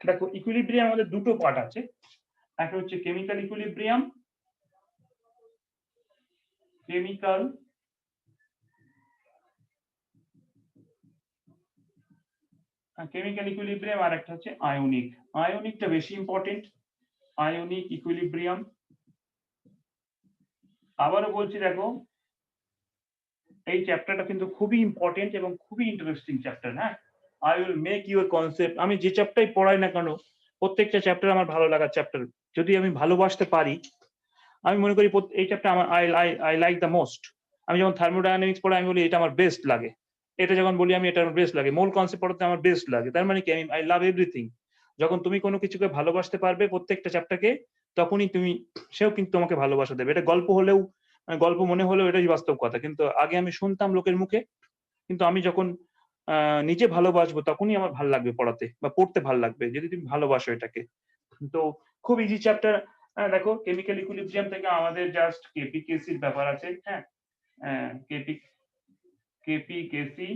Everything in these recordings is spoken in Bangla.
দেখো ইকুইলিব্রিয়াম আমাদের দুটো পার্ট আছে, একটা হচ্ছে কেমিক্যাল ইকুইলিব্রিয়াম, কেমিক্যাল ইকুইলিব্রিয়াম, আর একটা হচ্ছে আয়নিক। আয়নিকটা বেশি ইম্পর্টেন্ট, আয়নিক ইকুইলিব্রিয়াম। আবারও বলছি দেখো এই চ্যাপ্টারটা কিন্তু খুবই ইম্পর্টেন্ট এবং খুবই ইন্টারেস্টিং চ্যাপ্টার। হ্যাঁ, I will make your concept. আমি যে চ্যাপ্টারই পড়াই না কেন প্রত্যেকটা চ্যাপ্টার আমার ভালো লাগার চ্যাপ্টার। যদি আমি ভালোবাসতে পারি, আমি মনে করি এই চ্যাপ্টার আমার আই লাইক দ্য মোস্ট। আমি যখন থার্মোডায়নামিক্স পড়াই আমি বলি এটা আমার বেস্ট লাগে, এটা যখন বলি আমি এটা আমার বেস্ট লাগে, মোল কনসেপ্ট পড়াতে আমার বেস্ট লাগে। তার মানে কি আমি আই লাভ এভরিথিং। যখন তুমি কোনো কিছুকে ভালোবাসতে পারবে প্রত্যেকটা চ্যাপ্টারকে, তখনই তুমি সেও কিন্তু তোমাকে ভালোবাসা দেবে। এটা গল্প হলেও গল্প মনে হলেও এটাই বাস্তব কথা। কিন্তু আগে আমি শুনতাম লোকের মুখে, কিন্তু আমি যখন নিজে ভালোবাসবো তখনই আমার ভাল লাগবে পড়াতে বা পড়তে ভাল লাগবে, যদি তুমি ভালোবাসো এটাকে। তো খুব ইজি চ্যাপ্টার। দেখো কেমিক্যাল ইকুইলিব্রিয়াম থেকে আমাদের জাস্ট কেপি কেসির ব্যাপার আছে। হ্যাঁ, কেপি কেসি,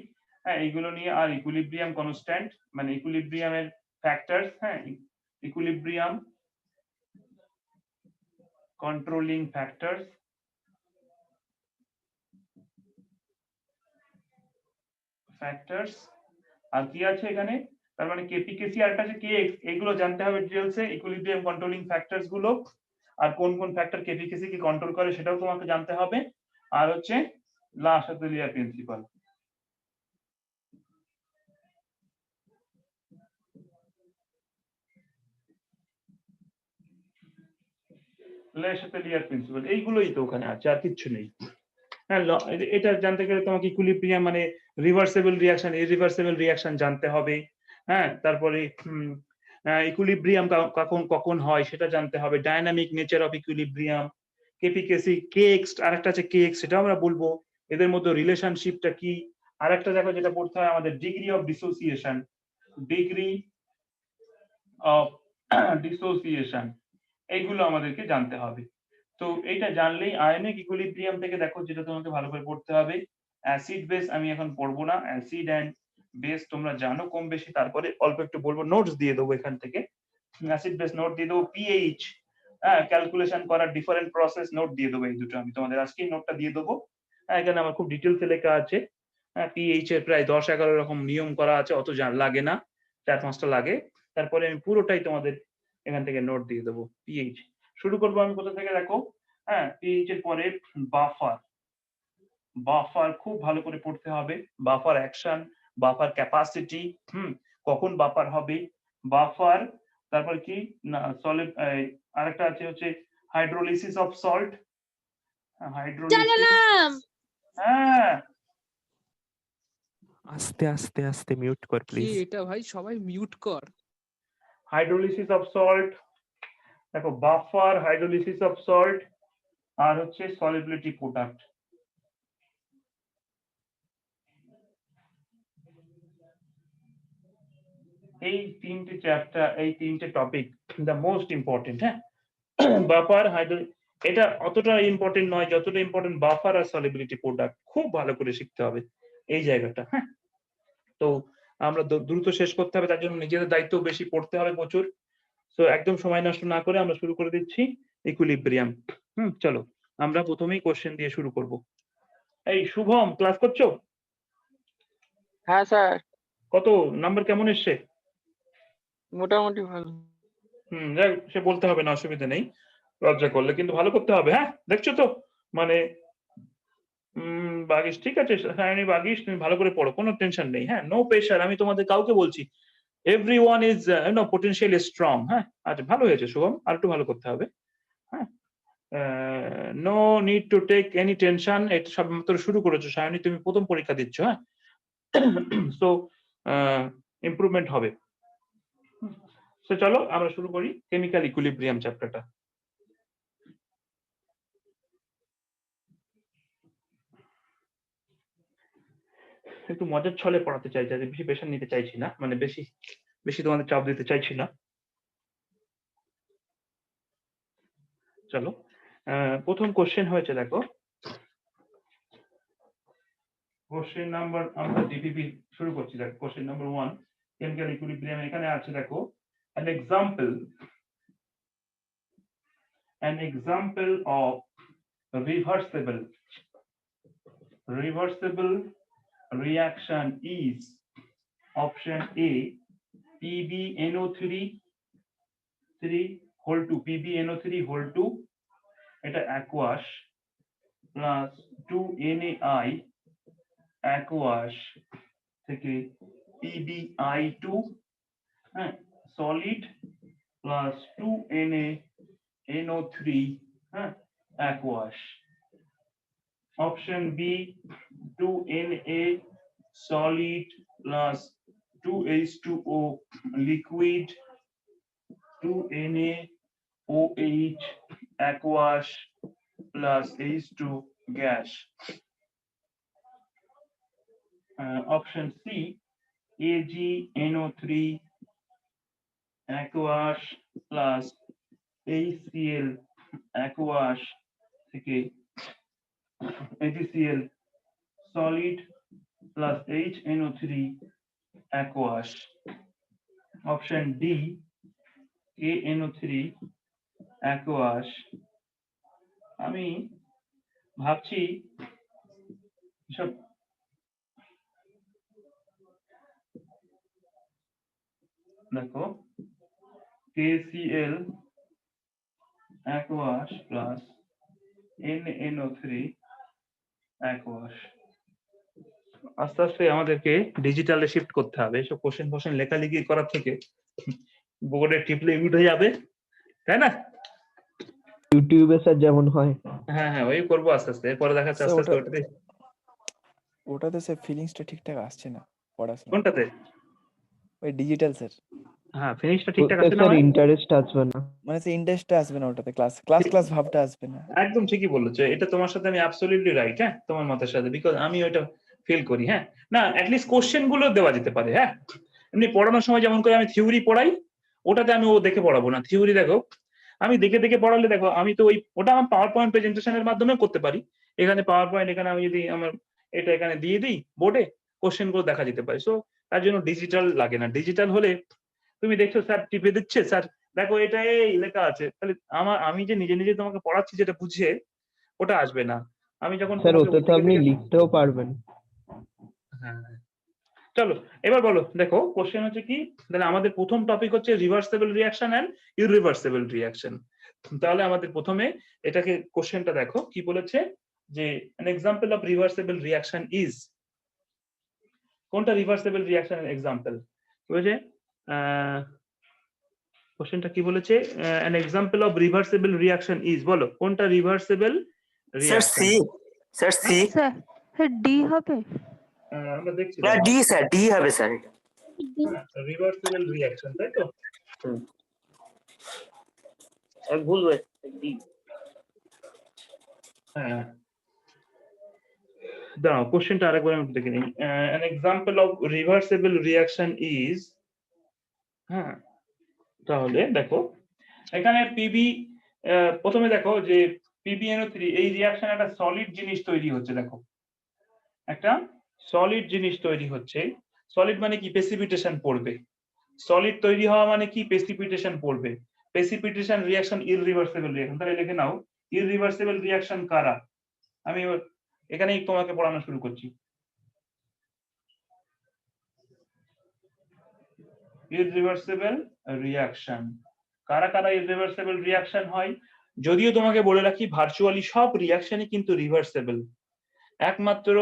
হ্যাঁ এইগুলো নিয়ে, আর ইকুইলিব্রিয়াম কনস্ট্যান্ট মানে ইকুইলিব্রিয়ামের ফ্যাক্টরস। হ্যাঁ, ইকুইলিব্রিয়াম কন্ট্রোলিং ফ্যাক্টরস, আর কি আছে এখানে, তার মানে কেপি কেসি আর একটা আছে কেএক্স, এগুলো জানতে হবে ডিটেইলসে। ইকুইলিব্রিয়াম কন্ট্রোলিং ফ্যাক্টরস গুলো আর কোন কোন ফ্যাক্টর কেপি কেসি কে কন্ট্রোল করে সেটাও তোমাকে জানতে হবে। আর হচ্ছে লা শাতেলিয়ার প্রিন্সিপাল। লা শাতেলিয়ার প্রিন্সিপাল এইগুলোই তো ওখানে আছে, আর কিচ্ছু নেই। হ্যাঁ, এটা জানতে গেলে তোমাকে ইকুইলিব্রিয়াম মানে রিভার্সিবল রিঅ্যাকশন, ইরিভার্সিবল রিঅ্যাকশন জানতে হবে। হ্যাঁ, তারপরে ইকুইলিব্রিয়াম কখন কখন হয় সেটা জানতে হবে, dynamic nature of equilibrium, K P K C, K X, আরেকটা আছে কেএক্স, সেটাও আমরা বলবো। এদের মধ্যে রিলেশনশিপটা কি। আরেকটা জায়গা যেটা পড়তে হয় আমাদের degree of dissociation, degree of dissociation, এইগুলো আমাদেরকে জানতে হবে। তো এইটা জানলেই আয়নিক ইকুইলিব্রিয়াম থেকে দেখো যেটা তোমাকে ভালো করে পড়তে হবে, অ্যাসিড বেস আমি এখন পড়বো না, অ্যাসিড এন্ড বেস তোমরা জানো কম বেশি, তারপরে অল্প একটু বলবো, নোটস দিয়ে দেবো এখান থেকে। অ্যাসিড বেস নোট দিয়ে দেবো, পিএইচ হ্যাঁ ক্যালকুলেশন করার ডিফারেন্ট প্রসেস নোট দিয়ে দেবো। এই দুটো আমি তোমাদের আজকেই নোটটা দিয়ে দেবো। হ্যাঁ, এখানে আমার খুব ডিটেলসে লেখা আছে। হ্যাঁ, পিএইচ এর প্রায় 10-11 রকম নিয়ম করা আছে, অত লাগে না, 4-5টা লাগে। তারপরে আমি পুরোটাই তোমাদের এখান থেকে নোট দিয়ে দেবো। পিএইচ শুরু করবো আমি কোথা থেকে দেখো। হ্যাঁ, পিএইচ এর পরে বাফার, বাফার খুব ভালো করে পড়তে হবে। বাফার অ্যাকশন, বাফার ক্যাপাসিটি, কখন বাফার হবে, বাফার। তারপর কি না সলিড, আরেকটা আছে হচ্ছে হাইড্রোলিসিস অফ সল্ট, হাইড্রোলিসিস। হ্যাঁ, আস্তে আস্তে আস্তে মিউট কর প্লিজ। এটা ভাই সবাই মিউট কর। হাইড্রোলিসিস অফ সল্ট, দেখো বাফার, হাইড্রোলিসিস অফ সল্ট, আর হচ্ছে সলিবিলিটি প্রোডাক্ট। এই তিনটে চ্যাপ্টার, এই তিনটে টপিক দ্য মোস্ট ইম্পর্টেন্ট। হ্যাঁ, বাফার, হাইড্রো, এটা অতটা ইম্পর্টেন্ট নয় যতটা ইম্পর্টেন্ট বাফার আর সলিবিলিটি প্রোডাক্ট। খুব ভালো করে শিখতে হবে এই জায়গাটা। হ্যাঁ, তো আমরা দ্রুত শেষ করতে হবে, তার জন্য নিজেদের দায়িত্ব বেশি, পড়তে হবে প্রচুর। তো একদম সময় নষ্ট না করে আমরা শুরু করে দিচ্ছি ইকুইলিব্রিয়াম। চলো আমরা প্রথমেই কোশ্চেন দিয়ে শুরু করব। এই শুভম, ক্লাস করছো? হ্যাঁ স্যার। কত নাম্বার কেমন এসছে? মোটামুটি ভালো। যাই সে বলতে হবে না, অসুবিধা নেই, লজ্জা করলে, কিন্তু ভালো করতে হবে। হ্যাঁ, দেখছো তো মানে বাগিস, ঠিক আছে সায়নী, বাগিস, তুমি ভালো করে পড়ো, কোনো টেনশন নেই। হ্যাঁ, নো প্রেশার, আমি তোমাদের কাউকে বলছি, এভরিওয়ান ইজ পোটেনশিয়ালি স্ট্রং। হ্যাঁ, আচ্ছা ভালো হয়েছে শুভম, আর একটু ভালো করতে হবে। হ্যাঁ, no need to take any tension, এটা সবেমাত্র শুরু করেছো সায়নী, তুমি প্রথম পরীক্ষা দিচ্ছ। হ্যাঁ, সো ইমপ্রুভমেন্ট হবে। তো চলো আমরা শুরু করি কেমিক্যাল ইকুইলিব্রিয়াম চ্যাপ্টারটা। একটু মজার ছলে পড়াতে চাই, যাতে বেশি প্রেশার নিতে চাইছি না, মানে বেশি বেশি তোমাদের চাপ দিতে চাইছি না। চলো, প্রথম কোশ্চেন হয়েছে দেখো, কোশ্চেন নাম্বার, আমরা ডিপিপি শুরু করছি। দেখো কোশ্চেন নাম্বার 1 কেমিক্যাল ইকুইলিব্রিয়াম, এখানে আছে দেখো an example of reversible reaction is option A, PbNO3 whole 2, PbNO3 whole 2, এটা aqueous plus 2NaI aqueous থেকে PbI2, হ্যাঁ, solid plus 2NaNO3, হ্যাঁ, aqueous. Option B, 2Na solid plus 2H2O liquid, 2NaOH aqueous plus H2 gas. Option C, AgNO3 aqueous plus HCl aqueous থেকে HCl solid plus HNO3 aqueous. Option D, KNO3 aqueous. আমি ভাবছি সব দেখো KCl aqueous plus NNO3 aqueous. আস্তে আস্তে আমাদেরকে ডিজিটালে শিফট করতে হবে, এসব কোশ্চেন লেখালেখি করার থেকে বোর্ডে টিপলে উঠে যাবে, তাই না? ইউটিউবে স্যার যেমন হয়। হ্যাঁ হ্যাঁ, ওই করবো আস্তে আস্তে, এরপরে দেখাচ্ছে আস্তে আস্তে ওটাতে। ওটাতে স্যার ফিলিংসটা ঠিকঠাক আসছে না পড়াশোনা। কোনটাতে? ওই ডিজিটাল স্যার। হ্যাঁ, ফিনিশটা ঠিকঠাক আসছে না, স্যার ইন্টারেস্ট আসবে না, মানে স্যার ইন্টারেস্টটা আসবে না ওটাতে, ক্লাস ভাবটা আসবে না। একদম ঠিকই বলেছো, এটা তোমার সাথে আমি অ্যাবসলিউটলি রাইট, হ্যাঁ, তোমার মতের সাথে, বিকজ আমি ওইটা ফিল করি। হ্যাঁ, না অ্যাটলিস্ট কোশ্চেন গুলো দেওয়া যেতে পারে। হ্যাঁ, এমনি পড়ানোর সময় যেমন করে আমি থিওরি পড়াই, ওটাতে আমি ও দেখে পড়াবো না। থিওরি দেখো, আমি দেখে পড়ালে দেখো, আমি তো ওটা আমার পাওয়ার পয়েন্ট প্রেজেন্টেশনের মাধ্যমে করতে পারি। এখানে পাওয়ার পয়েন্ট, এখানে আমি যদি আমার এটা এখানে দিয়ে দিই বোর্ডে, কোশ্চেন গুলো দেখা যেতে পারে। সো তার জন্য ডিজিটাল লাগে না। ডিজিটাল হলে তুমি দেখছো স্যার টিপে দিচ্ছে, স্যার দেখো এটা এই লেখা আছে, তাহলে আমি যে নিজে তোমাকে পড়াচ্ছি যেটা বুঝে, ওটা আসবে না। আমি যখন স্যার ওতে তো আপনি লিখতেও পারবেন। হ্যাঁ, চলো এবার বলো। দেখো কোশ্চেন হচ্ছে কি, তাহলে আমাদের প্রথম টপিক হচ্ছে রিভার্সিবল রিঅ্যাকশন এন্ড ইররিভার্সিবল রিঅ্যাকশন। তাহলে আমাদের প্রথমে এটাকে কোশ্চেনটা দেখো কি বলেছে, যে an example of reversible reaction is, কোনটা রিভার্সিবল রিঅ্যাকশনের এক্সাম্পল বলেছে? কোশ্চেনটা কি বলেছে? an example of reversible reaction is, বলো কোনটা reversible reaction? Sir C sir D হবে। আমরা দেখছি না ডি স্যার, ডি হবে স্যার। রিভার্সিবল রিঅ্যাকশন, তাই তো? ভুল হয়েছে ডি। হ্যাঁ, দাঁড়াও কোশ্চেনটা আরেকবার আমি দেখে নিই। an example of reversible reaction is, হ্যাঁ, তাহলে দেখো এখানে পিবি, প্রথমে দেখো যে PbNO3 এই রিঅ্যাকশন একটা সলিড জিনিস তৈরি হচ্ছে। দেখো একটা সলিড জিনিস তৈরি হচ্ছে। সলিড মানে কি? প্রেসিপিটেশন পড়বে। সলিড তৈরি হওয়া মানে কি? প্রেসিপিটেশন পড়বে। Precipitation reaction irreversible reaction. তাহলে লিখে নাও ইররিভার্সিবল রিঅ্যাকশন কারা। আমি এখানেই তোমাকে পড়ানো শুরু করছি। ইররিভার্সিবল রিঅ্যাকশন কারা ইররিভার্সিবল রিঅ্যাকশন হয়? যদিও তোমাকে বলে রাখি, ভার্চুয়ালি সব রিঅ্যাকশনই কিন্তু রিভার্সিবল, একমাত্র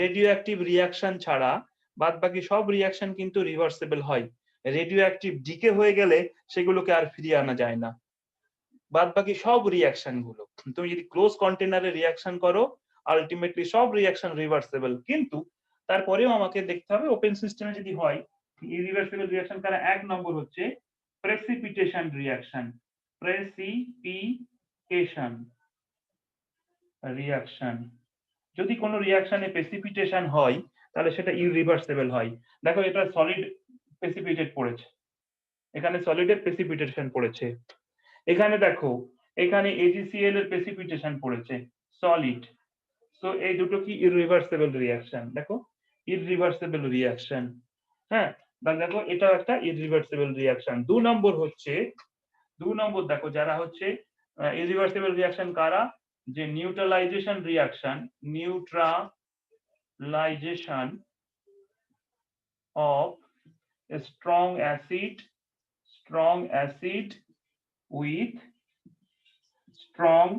রেডিও অ্যাক্টিভ রিঅ্যাকশন ছাড়া বাদবাকি সব রিঅ্যাকশন কিন্তু রিভার্সিবল হয়। রেডিও অ্যাক্টিভ ডিকে হয়ে গেলে সেগুলোকে আর ফিরিয়ে আনা যায় না। বাদবাকি সব রিঅ্যাকশন গুলো, তুমি যদি ক্লোজ কন্টেনারে রিঅ্যাকশন করো, আলটিমেটলি সব রিঅ্যাকশন রিভার্সিবল। কিন্তু তারপরেও আমাকে দেখতে হবে ওপেন সিস্টেমে যদি হয় ইররিভার্সিবল রিঅ্যাকশন কারা। এক নম্বর হচ্ছে প্রেসিপিটেশন রিঅ্যাকশন। প্রেসিপিটেশন রিঅ্যাকশন, যদি কোনো রিঅ্যাকশনে প্রেসিপিটেশন হয় তাহলে সেটা ইররিভার্সিবল হয়। দেখো এটা সলিড প্রেসিপিটেট পড়েছে, এখানে সলিডের প্রেসিপিটেশন পড়েছে। এখানে দেখো এখানে AgCl এর প্রেসিপিটেশন পড়েছে সলিড। সো এই দুটো কি ইররিভার্সিবল রিঅ্যাকশন। দেখো ইররিভার্সিবল রিঅ্যাকশন। হ্যাঁ, তাহলে দেখো এটাও একটা ইররিভার্সিবল রিঅ্যাকশন। 2 নম্বর হচ্ছে 2 নম্বর দেখো যারা হচ্ছে ইররিভার্সিবল রিঅ্যাকশন কারা, যে neutralisation reaction, neutralisation of a strong acid with strong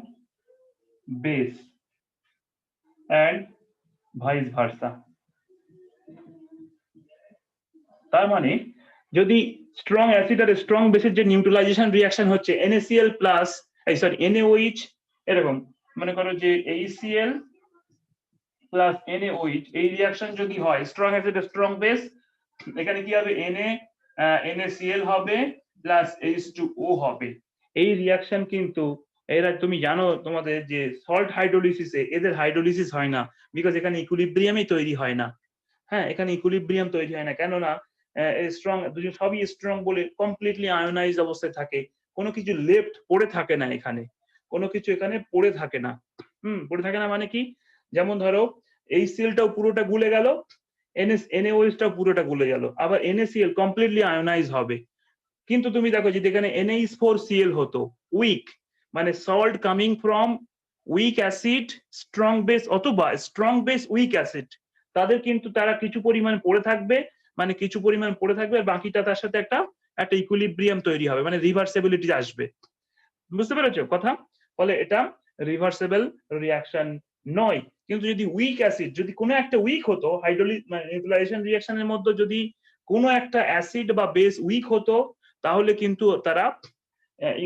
base and vice versa। তার মানে যদি স্ট্রং অ্যাসিড আর স্ট্রং বেসের যে নিউট্রালাইজেশন রিঅ্যাকশন হচ্ছে NaCl প্লাস NaOH, এরকম মনে করো যে HCl প্লাস NaOH, এই রিঅ্যাকশন যদি হয় স্ট্রং অ্যাসিড স্ট্রং বেস, এখানে কি হবে NaCl হবে প্লাস H2O হবে। এই রিঅ্যাকশন কিন্তু এরা তুমি জানো তোমাদের যে সল্ট হাইড্রোলিসিসে এদের হাইড্রোলিসিস হয় না, বিকজ এখানে ইকুইলিব্রিয়ামই তৈরি হয় না। হ্যাঁ, এখানে ইকুইলিব্রিয়াম তৈরি হয় না, কেননা স্ট্রং দুজন সবই স্ট্রং বলে কমপ্লিটলি আয়োনাইজড অবস্থায় থাকে, কোনো কিছু লেফট পড়ে থাকে না, এখানে কোনো কিছু এখানে পড়ে থাকে না। পড়ে থাকে না মানে কি, যেমন ধরো HCl-টাও পুরোটা গুলে গেল, NaOH-টাও পুরোটা গুলে গেল, আবার NaCl কমপ্লিটলি আয়োনাইজ হবে। কিন্তু তুমি দেখো যদি এখানে NH4Cl হতো, উইক মানে salt coming from week acid strong base অথবা স্ট্রং বেস উইক অ্যাসিড, তাদের কিন্তু তারা কিছু পরিমাণ পড়ে থাকবে, মানে কিছু পরিমাণ পড়ে থাকবে, আর বাকিটা তার সাথে একটা ইকুইলিব্রিয়াম তৈরি হবে, মানে রিভার্সিবিলিটি আসবে। বুঝতে পেরেছো কথা? ফলে এটা রিভার্সিবল রিঅ্যাকশন নয়। কিন্তু যদি উইক অ্যাসিড, যদি কোনো একটা উইক হতো নিউট্রালাইজেশন রিঅ্যাকশনের মধ্যে যদি কোনো একটা অ্যাসিড বা বেস উইক হতো, তাহলে কিন্তু তারা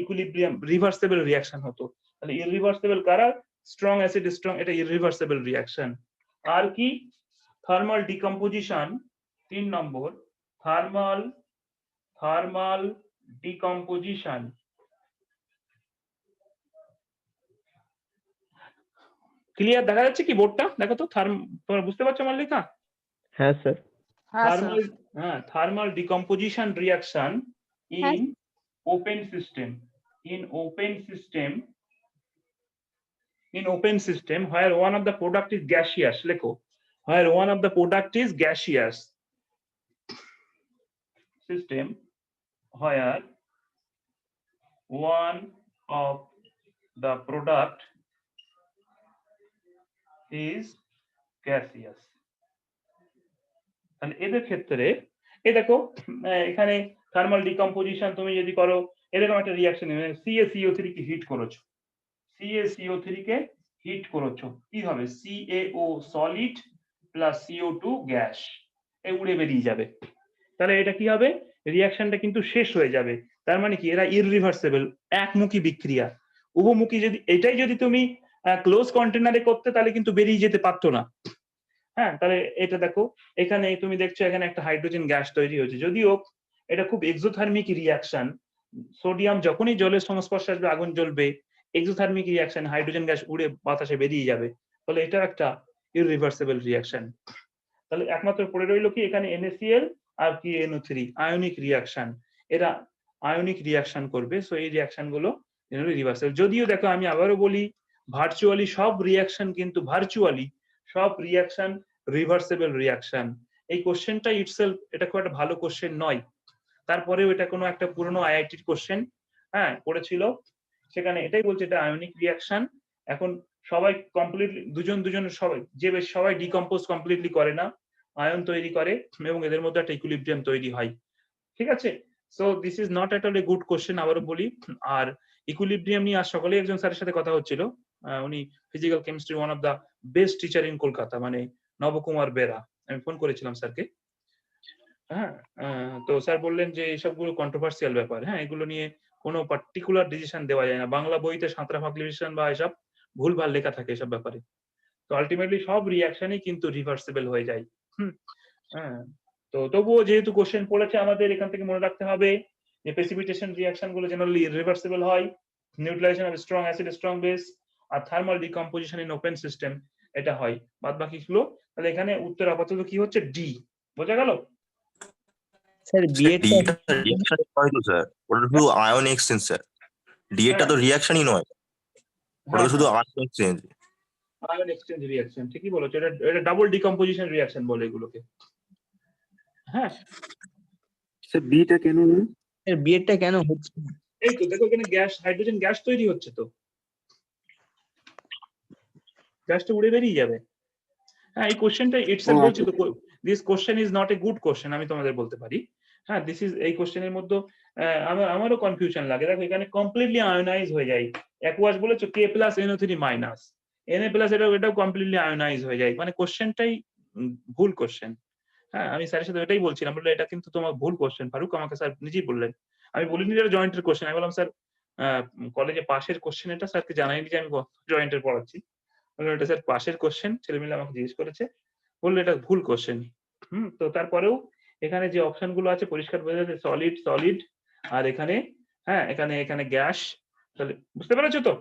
ইকুইলিব্রিয়াম রিভার্সিবল রিঅ্যাকশন হতো। তাহলে ইররিভার্সিবল কারা, স্ট্রং অ্যাসিড স্ট্রং, এটা ইররিভার্সিবল রিঅ্যাকশন। আর কি, থার্মাল ডিকম্পোজিশন 3 নম্বর, থার্মাল ডিকম্পোজিশন। ক্লিয়ার দেখা যাচ্ছে কি বোর্ডটা? দেখো তো, তোমরা বুঝতে পারছো আমার লেখা? হ্যাঁ স্যার। হ্যাঁ স্যার। থার্মাল ডিকম্পোজিশন রিঅ্যাকশন হ্যাঁ। In open system, in open system where one of the product is gaseous, লেখো, where one of the product is gaseous system, where one of the product is gaseous। তাহলে এদের ক্ষেত্রে এই দেখো এখানে থার্মাল ডিকম্পোজিশন তুমি যদি করো, এরকম একটা রিঅ্যাকশন, CaCO3 কে হিট করেছো, CaCO3 কে হিট করেছো, কি হবে? CaO solid plus CO2 gas, এ উড়ে বেরিয়ে যাবে। তাহলে এটা কি হবে? রিঅ্যাকশনটা কিন্তু শেষ হয়ে যাবে। তার মানে কি, এরা ইররিভার্সিবল, একমুখী বিক্রিয়া। উভমুখী যদি এটাই যদি তুমি ক্লোজ কন্টেনারে করতে, তাহলে কিন্তু বেরিয়ে যেতে পারতো না। হ্যাঁ, তাহলে এটা দেখো এখানে তুমি দেখছো এখানে একটা হাইড্রোজেন গ্যাস তৈরি হয়েছে, যদিও এটা খুব এক্সোথার্মিক রিঅ্যাকশন। সোডিয়াম যখনই জলের সংস্পর্শে আসবে আগুন জ্বলবে, এক্সোথার্মিক রিঅ্যাকশন, হাইড্রোজেন গ্যাস উড়ে বাতাসে বেরিয়ে যাবে, ফলে এটা একটা ইররিভার্সিবল রিঅ্যাকশন। তাহলে একমাত্র পড়ে রইল কি এখানে NaCl আর কি NO3, আয়নিক রিঅ্যাকশন। এরা আয়নিক রিঅ্যাকশন করবে, সো এই রিঅ্যাকশন গুলো রিভার্সিবল। যদিও দেখো আমি আবারও বলি, ভার্চুয়ালি সব রিঅ্যাকশন রিভার্সিবল রিঅ্যাকশন। এই কোশ্চেনটা ইটসেলফ এটা খুব একটা ভালো কোশ্চেন নয়, তারপরেও এটা কোনো একটা পুরনো IIT-র কোশ্চেন হ্যাঁ পড়েছিল, সেখানে এটাই বলছে এটা আয়নিক রিঅ্যাকশন। এখন সবাই কমপ্লিটলি দুজন সবাই সবাই ডিকম্পোজ কমপ্লিটলি করে না, আয়ন তৈরি করে এবং এদের মধ্যে একটা ইকুইলিব্রিয়াম তৈরি হয়। ঠিক আছে, so this is not at all A good question, আবারও বলি। আর ইকুইলিব্রিয়াম নিয়ে আজ সকালে একজন স্যারের সাথে কথা হচ্ছিল, উনি physical chemistry one of the best teacher in Kolkata, মানে নবকুমার বেরা। আমি ফোন করেছিলাম স্যারকে, হ্যাঁ, তো স্যার বললেন যে এসবগুলো কন্ট্রোভার্সিয়াল ব্যাপার, হ্যাঁ, এগুলো নিয়ে কোনো পার্টিকুলার ডিসিশন দেওয়া যায় না, বাংলা বইতে সাঁতরা ফাঁকলিশন বা এসব ভুলভাল লেখা থাকে এসব ব্যাপারে। তো আলটিমেটলি সব রিঅ্যাকশনই কিন্তু রিভার্সিবল হয়ে যায়। হ্যাঁ, তো তবুও যেহেতু কোশ্চেন পড়েছে, আমাদের এখান থেকে মনে রাখতে হবে যে প্রেসিপিটেশন রিঅ্যাকশন গুলো জেনারেলি রিভার্সিবল হয়, neutralisation of strong acid strong base, আর thermal decomposition in open system এটা হয়। বাদ বাকি গুলো, তাহলে এখানে উত্তর আপাতত কি হচ্ছে? ডি। বোঝা গেল? স্যার ডিটা রিঅ্যাকশন নয় তো স্যার, ওটা শুধু আয়ন এক্সচেঞ্জ স্যার, ডিএটা তো রিঅ্যাকশনই নয়, ওটা তো শুধু ion exchange. Ion exchange reaction, ঠিকই বলেছো, এটা ডাবল ডিকম্পোজিশন রিঅ্যাকশন বলে এগুলোকে। হ্যাঁ, স্যার বিটা কেন না? স্যার বিয়েটা কেন হচ্ছে না? এই তো দেখো এখানে গ্যাস, হাইড্রোজেন গ্যাস তৈরি হচ্ছে তো, গ্যাসটা উড়ে বেরিয়ে যাবে। হ্যাঁ, এই কোশ্চেনটা ইটসেলফ ও, বলছি তো, this question is not a good question, আমি তোমাদের বলতে পারি। হ্যাঁ, দিস ইজ, এই কোশ্চেনের মধ্যে আমারও কনফিউশন লাগে। দেখো এখানে কমপ্লিটলি আয়োনাইজ হয়ে যায়। অ্যাকুয়াস বলেছো K plus NO3 minus, Na plus, এটাও কমপ্লিটলি আয়োনাইজ হয়ে যায়। মানে কোশ্চেনটাই ভুল কোশ্চেন। হ্যাঁ, আমি স্যারের সাথে এটাই বলছিলাম, বললে এটা কিন্তু তোমার ভুল কোশ্চেন ফারুক, আমাকে স্যার নিজেই বললেন। আমি বলিনি এটা জয়েন্টের কোশ্চেন, আমি বললাম স্যার কলেজে পাশের কোশ্চেন, এটা স্যারকে জানাইনি যে আমি জয়েন্টের পড়াচ্ছি। বললাম এটা স্যার পাশের কোশ্চেন, ছেলেমেলে আমাকে জিজ্ঞেস করেছে, বললো এটা ভুল কোশ্চেন। তো তারপরেও এখানে যে অপশন গুলো আছে পরিষ্কার বোঝা যাচ্ছে, সলিড সলিড, আর এখানে হ্যাঁ এখানে এখানে গ্যাস। তাহলে বুঝতে পেরেছো তো?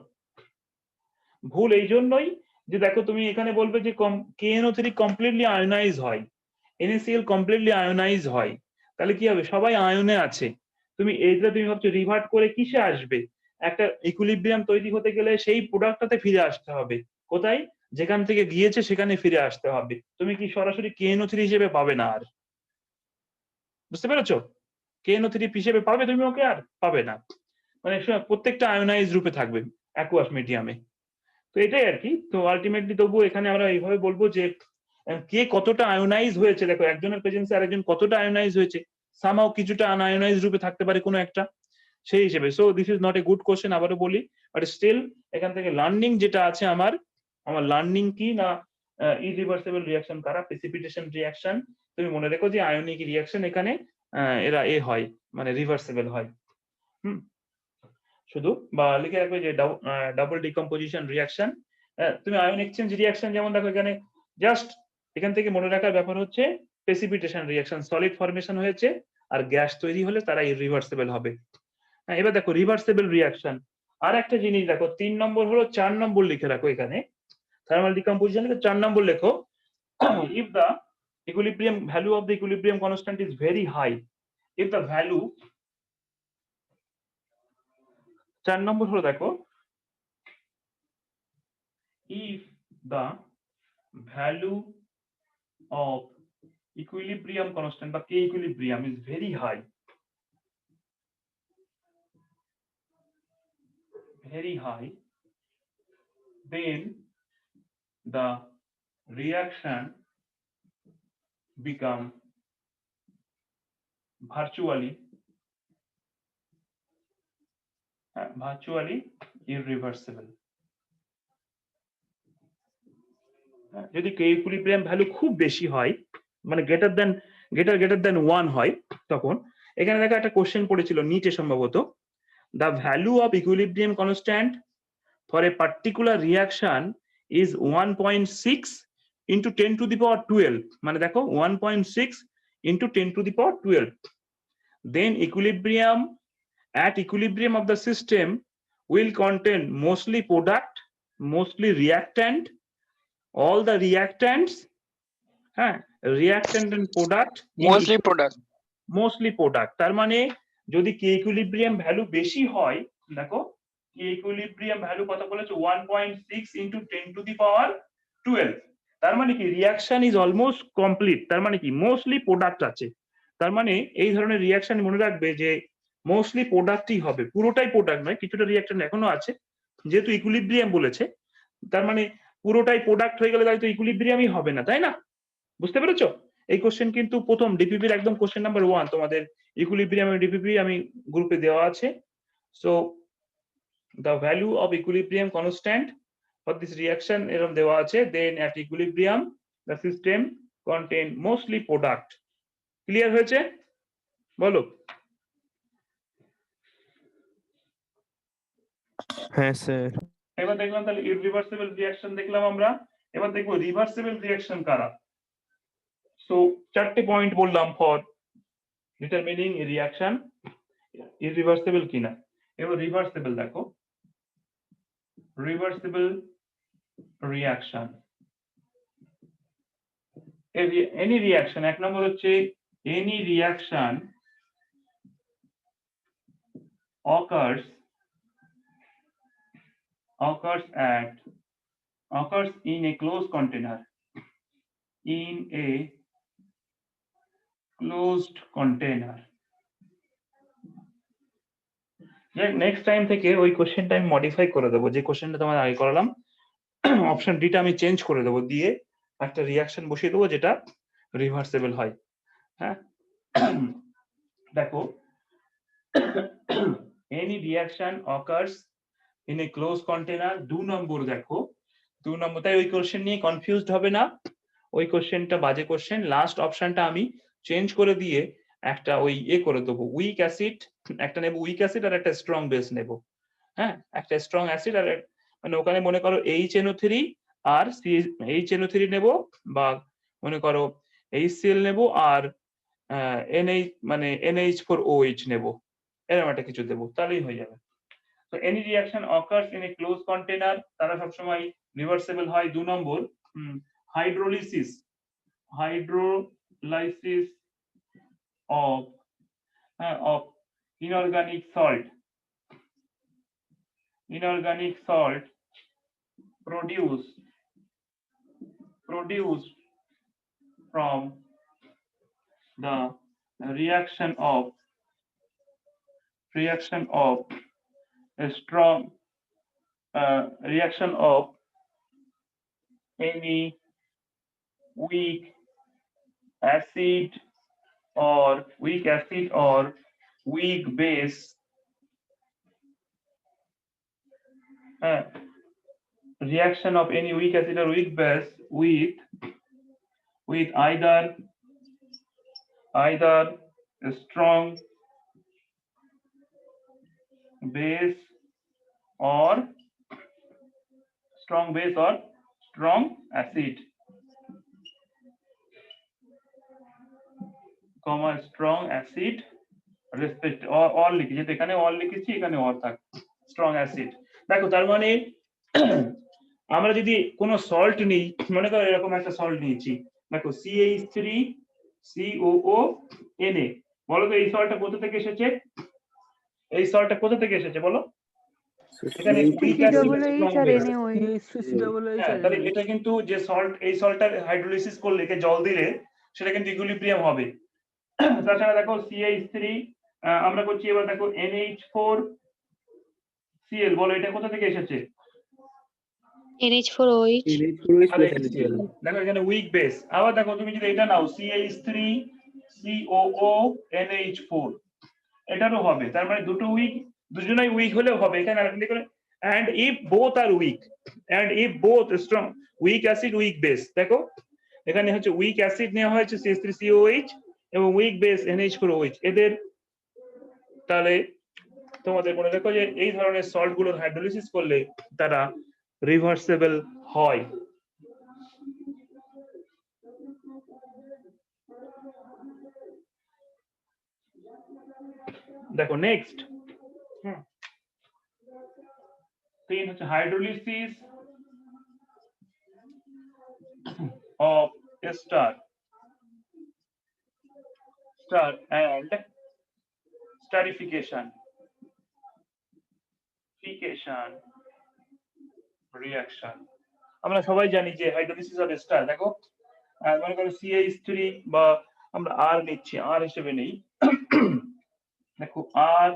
ভুল এই জন্যই যে দেখো তুমি এখানে বলবে যে KNO3 কমপ্লিটলি আয়োনাইজ হয়, NaCl কমপ্লিটলি আয়োনাইজ হয়, তাহলে কি হবে? সবাই আয়নে আছে। তুমি এইটা তুমি ভাবছো রিভার্ট করে কিসে আসবে? একটা ইকুইলিব্রিয়াম তৈরি হতে গেলে সেই প্রোডাক্টটাতে ফিরে আসতে হবে। কোথায়? যেখান থেকে গিয়েছে সেখানে ফিরে আসতে হবে। তুমি কি সরাসরি KNO3 হিসেবে পাবে না আর। বুঝতে পেরেছো? KNO3 হিসেবে পাবে তুমি ওকে আর পাবে না। মানে প্রত্যেকটা আয়োনাইজ রূপে থাকবে অ্যাকুয়াস মিডিয়ামে। তো এটাই আর কি। তো আলটিমেটলি তবু এখানে আমরা এইভাবে বলবো যে কে কতটা আয়োনাইজ হয়েছে, দেখো একজনের প্রেজেন্সে আরেকজন কতটা আয়োনাইজ হয়েছে, সামহাও কিছুটা আনআয়োনাইজ রূপে থাকতে পারে কোনো একটা, সেই হিসেবে। So this is not a good question, আবারও বলি। বাট স্টিল এখান থেকে লার্নিং যেটা আছে আমার লার্নিং কি না, ইরিভার্সিবল রিঅ্যাকশন কারা, প্রেসিপিটেশন রিঅ্যাকশন। তুমি মনে রেখো যে আয়নিক রিঅ্যাকশন এখানে এরা হয়, মানে রিভার্সিবল হয়। শুধু বা লিখে রাখবে যে ডাবল ডিকম্পোজিশন রিঅ্যাকশন। তুমি আয়ন এক্সচেঞ্জ রিঅ্যাকশন যেমন দেখো এখানে, জাস্ট এখান থেকে মনে রাখার ব্যাপার হচ্ছে প্রেসিপিটেশন রিঅ্যাকশন, সলিড ফরমেশন হয়েছে আর গ্যাস তৈরি হলে তারা ইরিভার্সিবল হবে। হ্যাঁ, এবার দেখো রিভার্সিবল রিঅ্যাকশন। আর একটা জিনিস দেখো 3 নম্বর হলো, 4 নম্বর লিখে রাখো এখানে, থার্মাল ডিকম্পোজিশন 4 নম্বর লেখো। if the equilibrium value of the equilibrium constant is very high, if the value, 4 নম্বর হলো দেখো, if the value of equilibrium constant বা K equilibrium is very high, then the reaction become virtually irreversible. যদি K equilibrium ভ্যালু খুব বেশি হয়, মানে গ্রেটার দেন 1 হয়, তখন এখানে দেখো একটা কোশ্চেন পড়েছিল নিচে সম্ভবত, the value of equilibrium constant for a particular reaction is 1.6 into 10 to the power 12, মানে দেখো 1.6 into 10 to the power 12, then at equilibrium of the system will contain mostly product, mostly reactant, all the reactants, reactant and product, mostly product। তার মানে যদি K equilibrium ভ্যালু বেশি হয়, দেখো K equilibrium ভ্যালু কত বলেছে, 1.6 into 10 to the power 12, তার মানে কি রিঅ্যাকশন ইজ অলমোস্ট কমপ্লিট, তার মানে কি মোস্টলি প্রোডাক্ট আছে। তার মানে এই ধরনের রিঅ্যাকশন মনে রাখবে যে মোস্টলি প্রোডাক্টই হবে, পুরোটাই প্রোডাক্ট নয়, কিছুটা রিঅ্যাকশন এখনো আছে। যেহেতু ইকুইলিব্রিয়াম বলেছে, তার মানে পুরোটাই প্রোডাক্ট হয়ে গেলে তাই তো ইকুইলিব্রিয়ামই হবে না, তাই না? বুঝতে পেরেছো? এই কোশ্চেন কিন্তু প্রথম ডিপিপির একদম কোশ্চেন নাম্বার 1, তোমাদের ইকুইলিব্রিয়াম এবং ডিপিপি আমি গ্রুপে দেওয়া আছে। So the value of equilibrium constant for this reaction এরকম দেওয়া আছে, then at equilibrium the system contain mostly product। Clear হয়েছে? বলো। হ্যাঁ স্যার। এবার দেখলাম তাহলে ইররিভার্সিবল রিঅ্যাকশন দেখলাম আমরা, এবার দেখবো রিভার্সিবল রিঅ্যাকশন কারা। সো 4টে পয়েন্ট বললাম ফর ডিটারমিনিং রিঅ্যাকশন ইররিভার্সিবল কিনা। এবার রিভার্সিবল দেখো, রিভার্সিবল রিঅ্যাকশন, এনি রিঅ্যাকশন, 1 নম্বর হচ্ছে any reaction occurs in a closed container, in a closed container, next time থেকে ওই কোশ্চেনটা আমি মডিফাই করে দেবো, যে কোশ্চেনটা তোমার আগে করালাম অপশন ডিটা আমি চেঞ্জ করে দেবো, দিয়ে একটা রিয়াকশন বসিয়ে দেবো যেটা রিভার্সেবল হয়। হ্যাঁ, দেখো any reaction occurs in a closed container, 2 নম্বর দেখো 2 নম্বর, তাই ওই কোশ্চেন নিয়ে কনফিউজড হবে না, ওই কোশ্চেনটা বাজে কোশ্চেন। লাস্ট অপশনটা আমি চেঞ্জ করে দিয়ে একটা ওই করে দেবো, উইক অ্যাসিড একটা নেব, উইক অ্যাসিড আর একটা স্ট্রং বেস নেব। হ্যাঁ, একটা স্ট্রং অ্যাসিড আর মানে ওখানে মনে করো HNO3 আর HNO3 নেব, বা মনে করো HCl নেব আর মানে NH4OH নেব, এরকম একটা কিছু দেবো, তাহলেই হয়ে যাবে। তো any reaction occurs in a close container, তারা সবসময় রিভার্সেবল হয়। 2 নম্বর hydrolysis of inorganic salt produced from the reaction of a strong reaction of any weak acid or weak base, reaction of any weak acid or weak base with either a strong base or strong acid, strong acid respect or লিখি, যেটা এখানে অর লিখেছি এখানে অর থাক, স্ট্রং অ্যাসিড। দেখো তার মানে আমরা যদি কোনো সল্ট নিই, মনে করো এরকম একটা সল্ট নিয়েছি, দেখো CH3COO Na, বলো তো এই সল্টটা কোথা থেকে এসেছে? এই সল্টটা কোথা থেকে এসেছে বলো? এখানে weak acid, strong আর base। NaOH। তাহলে এটা কিন্তু যে সল্ট, এই সল্টটার হাইড্রোলাইসিস করলে একে জল দিলে সেটা কিন্তু ইকুইলিব্রিয়াম হবে। তাছাড়া দেখো CH3 আমরা করছি, এবার দেখো NH4Cl, বলো এটা কোথা থেকে এসেছে? NH4OH। দেখো এখানে উইক বেস। আবার দেখো তুমি যদি এটা নাও CH3COO এটারও হবে, তার মানে দুজনেই উইক হলেও হবে। এখানে and if both are weak and if both strong, weak acid weak base, দেখো এখানে হচ্ছে উইক অ্যাসিড নেওয়া হয়েছে CH3COOH এবং উইক বেস NH4OH, এদের তাহলে তোমাদের মনে রাখো যে এই ধরনের সল্ট গুলোর হাইড্রোলাইসিস করলে তারা রিভার্সেবল হয়। দেখো নেক্সট 3 হচ্ছে hydrolysis of star and starification reaction। আমরা সবাই জানি যে হাইড্রোলাইসিস অফ স্টার, দেখো মনে করো CH3 বা আমরা R নিচ্ছি, R হিসেবে নেই, দেখো R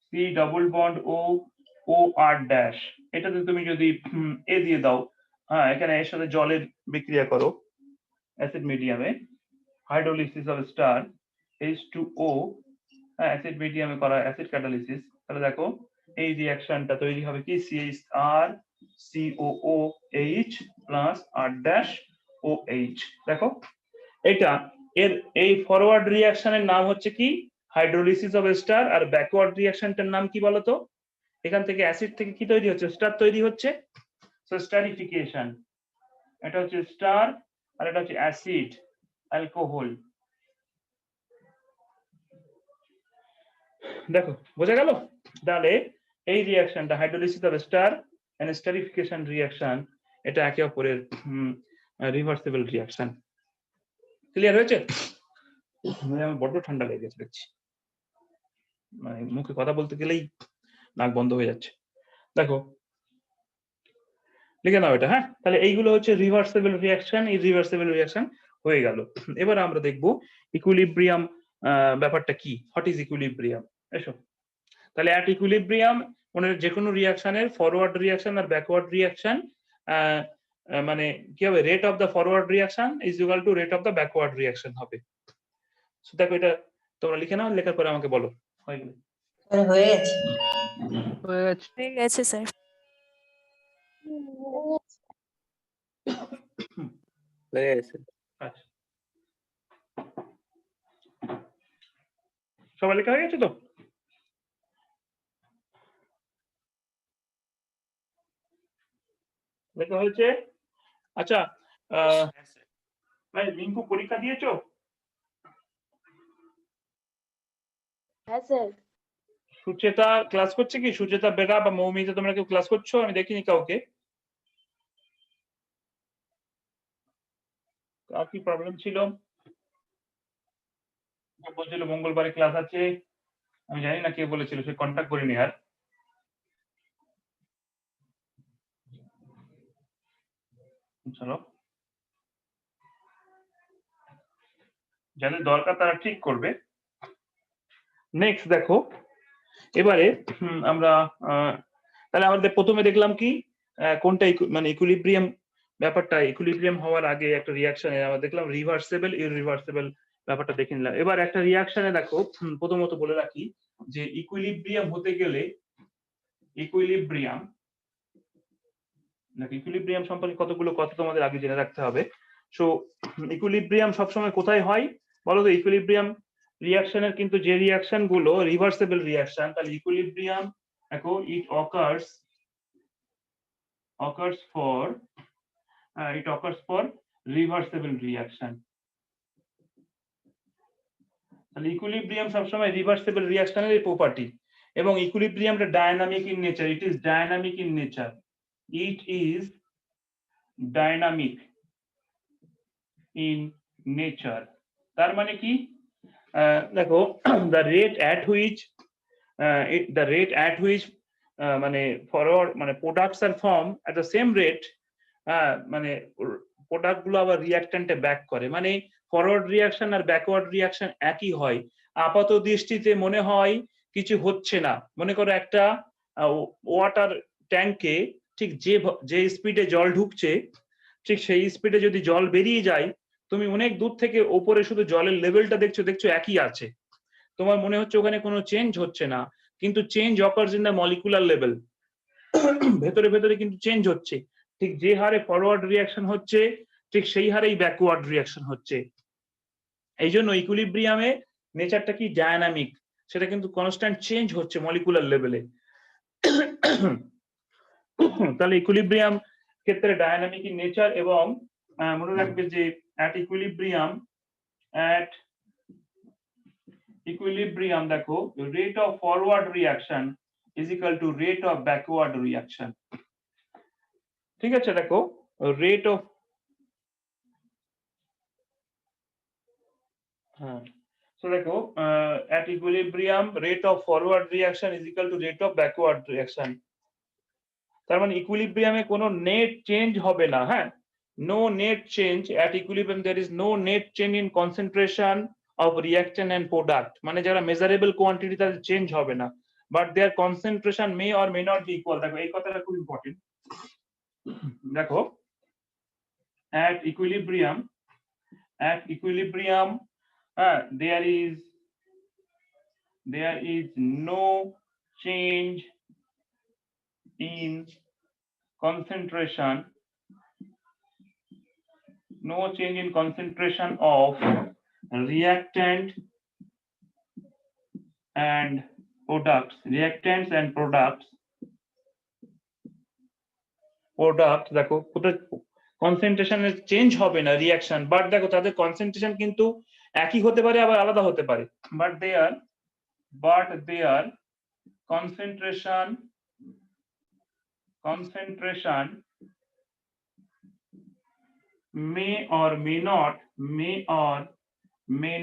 C double bond O O R dash, এটাতে তুমি যদি A দিয়ে দাও, হ্যাঁ এখানে এর সাথে জলের বিক্রিয়া করো অ্যাসিড মিডিয়ামে, hydrolysis of star H2O, acid মিডিয়ামে করা অ্যাসিড ক্যাটালিসিস, তাহলে দেখো এই রিঅ্যাকশনটা তৈরি হবে কি CHR COOH plus R dash OH। দেখো এটা এই ফরওয়ার্ড রিঅ্যাকশনের নাম হচ্ছে কি হাইড্রোলাইসিস অফ স্টার, আর ব্যাকওয়ার্ড রিঅ্যাকশনটার নাম কি বলতো? এখান থেকে অ্যাসিড থেকে কি তৈরি হচ্ছে? স্টার তৈরি হচ্ছে। সো স্টারিফিকেশন, এটা হচ্ছে স্টার আর এটা হচ্ছে অ্যাসিড অ্যালকোহল। দেখো বোঝা গেল? তাহলে এই রিঅ্যাকশনটা hydrolysis of ester and esterification reaction, এটা একে অপরের রিভার্সিবল রিঅ্যাকশন। ক্লিয়ার হয়েছে? আমার বড্ড ঠান্ডা লেগে গেছে দেখছি, মানে মুখে কথা বলতে গেলেই নাক বন্ধ হয়ে যাচ্ছে। দেখো লিখে নাও এটা, হ্যাঁ। তাহলে এইগুলো হচ্ছে রিভার্সিবল রিঅ্যাকশন, এই রিভার্সিবল রিঅ্যাকশন হয়ে গেল। এবার আমরা দেখবো ইকুইলিব্রিয়াম ব্যাপারটা কি, হোয়াট ইজ ইকুইলিব্রিয়াম। এসো তাহলে অ্যাট ইকুইলিব্রিয়াম মানে যে কোনো রিয়াকশনের ফরওয়ার্ড রিয়াকশন আর ব্যাকওয়ার্ড রিয়াকশন মানে কি হবে, rate of the forward reaction is equal two rate of the backward reaction হবে। সো দেখো এটা তোমরা লিখে নাও, লেখার পরে আমাকে বলো হয়ে গেল। হয়ে গেছে হয়ে গেছে স্যার। আচ্ছা, সবাই লেখা হয়ে গেছে তো? লেখা হয়েছে? আচ্ছা, ভাই রিঙ্কু পরীক্ষা দিয়েছো? হ্যাঁ স্যার। সুচেতা ক্লাস করছে কি? সুচেতা বেরা বা মৌমিতা তোমরা কেউ ক্লাস করছো? আমি দেখিনি কাউকে। কার কি প্রবলেম ছিল? বলছিল মঙ্গলবারে ক্লাস আছে, আমি জানি না কে বলেছিল, সে কন্ট্যাক্ট করিনি আর। চলো, যাদের দরকার তারা ঠিক করবে। নেক্সট দেখো, এবারে আমরা তাহলে আমাদের প্রথমে দেখলাম কি কোনটা মানে ইকুইলিব্রিয়াম ব্যাপারটা, ইকুইলিব্রিয়াম হওয়ার আগে একটা রিয়াকশনে আমরা দেখলাম রিভার্সেবল ইররিভার্সেবল ব্যাপারটা দেখে নিলাম। এবার একটা রিয়াকশনে দেখো, প্রথমত বলে রাখি যে ইকুইলিব্রিয়াম হতে গেলে ইকুইলিব্রিয়াম সম্পর্কে কতগুলো কথা তোমাদের আগে জেনে রাখতে হবে। সো ইকুইলিব্রিয়াম সবসময় কোথায় হয় বলো তো? ইকুইলিব্রিয়াম রিয়াকশনের কিন্তু যে রিয়াকশন গুলো রিভার্সেবল রিয়াকশন, তাহলে ইকুইলিব্রিয়াম দেখো it occurs for reversible reaction. তাহলে ইকুইলিব্রিয়াম সবসময় রিভার্সেবল রিয়াকশনের প্রপার্টি, এবং ইকুইলিব্রিয়ামটা dynamic in nature. It is dynamic in nature. It is dynamic in nature. তার মানে কি? দেখো the rate at which মানে ফরওয়ার্ড মানে প্রোডাক্টস আর form at the same rate, মানে প্রোডাক্ট গুলো আবার রিঅ্যাক্ট্যান্টে ব্যাক করে, মানে ফরওয়ার্ড রিয়াকশন আর ব্যাকওয়ার্ড রিয়াকশন একই হয়। আপাত দৃষ্টিতে মনে হয় কিছু হচ্ছে না। মনে করো একটা ওয়াটার ট্যাঙ্কে ঠিক যে স্পিডে জল ঢুকছে, ঠিক সেই স্পিডে যদি জল বেরিয়ে যায়, তুমি অনেক দূর থেকে ওপরে শুধু জলের লেভেলটা দেখছো একই আছে, তোমার মনে হচ্ছে ওখানে কোনো চেঞ্জ হচ্ছে না, কিন্তু change occurs in the molecular level. ভেতরে ভেতরে কিন্তু চেঞ্জ হচ্ছে। ঠিক যে হারে ফরওয়ার্ড রিয়াকশন হচ্ছে, ঠিক সেই হারেই ব্যাকওয়ার্ড রিয়াকশন হচ্ছে। এই জন্য ইকুইলিব্রিয়ামে নেচারটা কি? ডায়নামিক। সেটা কিন্তু কনস্ট্যান্ট চেঞ্জ হচ্ছে মলিকুলার লেভেলে। তাহলে ইকুইলিব্রিয়াম ক্ষেত্রে ডায়নামিক ইন নেচার, এবং মনে রাখবে যে অ্যাট ইকুইলিব্রিয়াম দেখো rate of forward reaction is equal two rate of backward reaction. ঠিক আছে, দেখো রেট অফ so দেখো at equilibrium rate of forward reaction is equal to rate of backward reaction. তার মানে ইকুইলিব্রিয়ামে কোনো নেট চেঞ্জ হবে না। হ্যাঁ, no net change at equilibrium, there is no net change in concentration of reactant and product, মানে যারা মেজারেবল কোয়ান্টিটি তাদের চেঞ্জ হবে না, but their concentration may or may not be equal. দেখো এই কথাটা খুব ইম্পর্টেন্ট। দেখো at equilibrium there is no change in concentration of reactants and products দেখো কনসেন্ট্রেশনের চেঞ্জ হবে না রিয়াকশন, বাট দেখো তাদের কনসেন্ট্রেশন কিন্তু একই হতে পারে আবার আলাদা হতে পারে, but their concentration may or may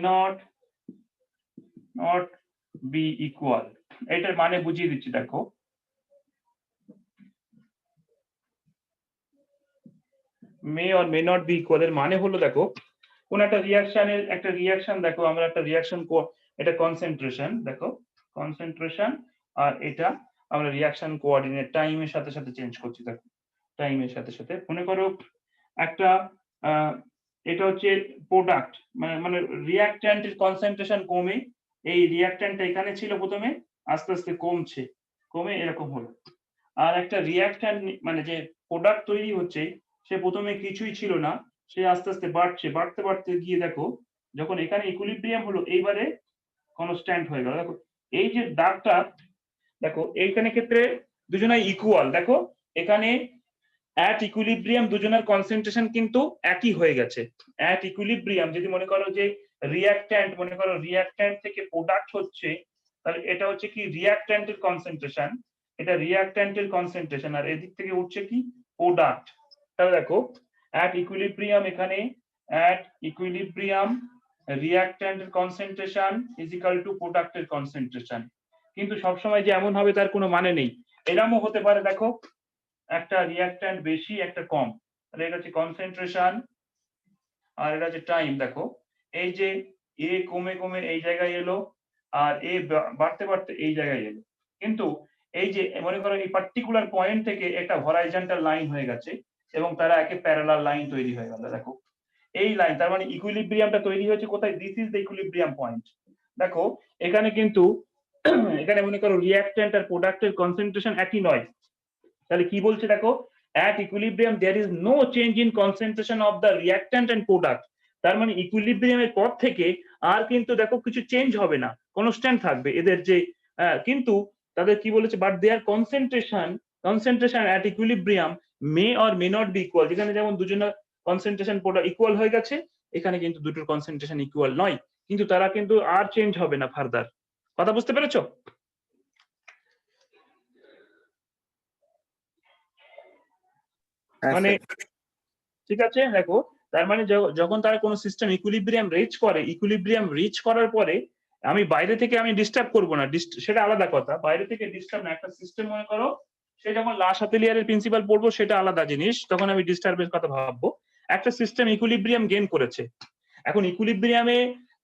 not be equal. এটার মানে বুঝিয়ে দিচ্ছি। দেখো may or may not be equal এর মানে হলো, দেখো কোন একটা রিয়াকশন দেখো, আমরা একটা রিয়াকশন, এটা কনসেন্ট্রেশন, দেখো কনসেন্ট্রেশন আর এটা আমরা রিঅ্যাকশন কোঅর্ডিনেট টাইমের সাথে সাথে চেঞ্জ করছি। দেখো টাইমের সাথে সাথে মনে করো একটা এটা হচ্ছে প্রোডাক্ট, মানে রিঅ্যাকট্যান্টের কনসেন্ট্রেশন কমে, এই রিঅ্যাকট্যান্টটা এখানে ছিল প্রথমে, আস্তে আস্তে কমে এরকম হলো। আর একটা রিঅ্যাকট্যান্ট মানে যে প্রোডাক্ট তৈরি হচ্ছে, সে প্রথমে কিছুই ছিল না, সে আস্তে আস্তে বাড়তে বাড়তে গিয়ে দেখো যখন এখানে ইকুইলিব্রিয়াম হলো, এইবারে কনস্ট্যান্ট হয়ে গেল। দেখো এই যে দাগটা, দেখো এইখানে ক্ষেত্রে দুজনাই ইকুয়াল। দেখো এখানে অ্যাট ইকুইলিব্রিয়াম দুজনের কনসেন্ট্রেশন কিন্তু একই হয়ে গেছে। অ্যাট ইকুইলিব্রিয়াম যদি মনে করো যে রিঅ্যাকট্যান্ট, মনে করো রিঅ্যাকট্যান্ট থেকে প্রোডাক্ট হচ্ছে, তাহলে এটা হচ্ছে কি রিঅ্যাকট্যান্টের কনসেন্ট্রেশন, এটা রিঅ্যাকট্যান্টের কনসেন্ট্রেশন, আর এদিক থেকে উঠছে কি প্রোডাক্ট। তাহলে দেখো অ্যাট ইকুইলিব্রিয়াম, এখানে অ্যাট ইকুইলিব্রিয়াম রিঅ্যাকট্যান্টের কনসেন্ট্রেশন ইজ ইকুয়াল টু প্রোডাক্টের কনসেন্ট্রেশন। কিন্তু সবসময় যে এমন হবে তার কোনো মানে নেই, এরকমও হতে পারে। দেখো একটা রিঅ্যাকট্যান্ট বেশি একটা কম, তাহলে এটা হচ্ছে কনসেন্ট্রেশন আর এটা হচ্ছে টাইম। দেখো এই যে এ কমে কমে এই জায়গায় এলো, আর এ বাড়তে বাড়তে এই জায়গায় এলো, কিন্তু এই যে মনে করো এই পার্টিকুলার পয়েন্ট থেকে একটা হরাইজন্টাল লাইন হয়ে গেছে এবং তারা একে প্যারালাল লাইন তৈরি হয়ে গেল। দেখো এই লাইন, তার মানে ইকুইলিব্রিয়ামটা তৈরি হয়েছে কোথায়? This is the equilibrium point. দেখো এখানে কিন্তু এখানে মনে করো রিঅ্যাকট্যান্ট আর প্রোডাক্টের কনসেন্ট্রেশন একই নয়, তাহলে কি বলছে দেখো, at equilibrium there is no change in concentration of the reactant and product। তার মানে ইকুইলিব্রিয়ামের পর থেকে আর কিন্তু দেখো কিছু চেঞ্জ হবে না, কনস্ট্যান্ট থাকবে এদের যে, কিন্তু তাদের কি বলেছে, but their concentration at equilibrium may or may not be equal। যেখানে যেমন দুজনের কনসেন্ট্রেশন ইকুয়াল হয়ে গেছে, এখানে কিন্তু দুটোর কনসেন্ট্রেশন ইকুয়াল নয়, কিন্তু তারা কিন্তু আর চেঞ্জ হবে না ফার্দার। কথা বুঝতে পেরেছো? মানে ঠিক আছে, দেখো তার মানে যখন তারা কোনো সিস্টেম ইকুইলিব্রিয়াম রিচ করার পরে আমি বাইরে থেকে আমি ডিস্টার্ব করব না, সেটা আলাদা কথা। বাইরে থেকে ডিস্টার্ব না, একটা সিস্টেম মনে করো সে যখন লা শাতেলিয়ারের প্রিন্সিপাল পড়বো সেটা আলাদা জিনিস, তখন আমি ডিস্টার্বের কথা ভাববো। একটা সিস্টেম ইকুইলিব্রিয়াম গেইন করেছে, এখন ইকুইলিব্রিয়ামে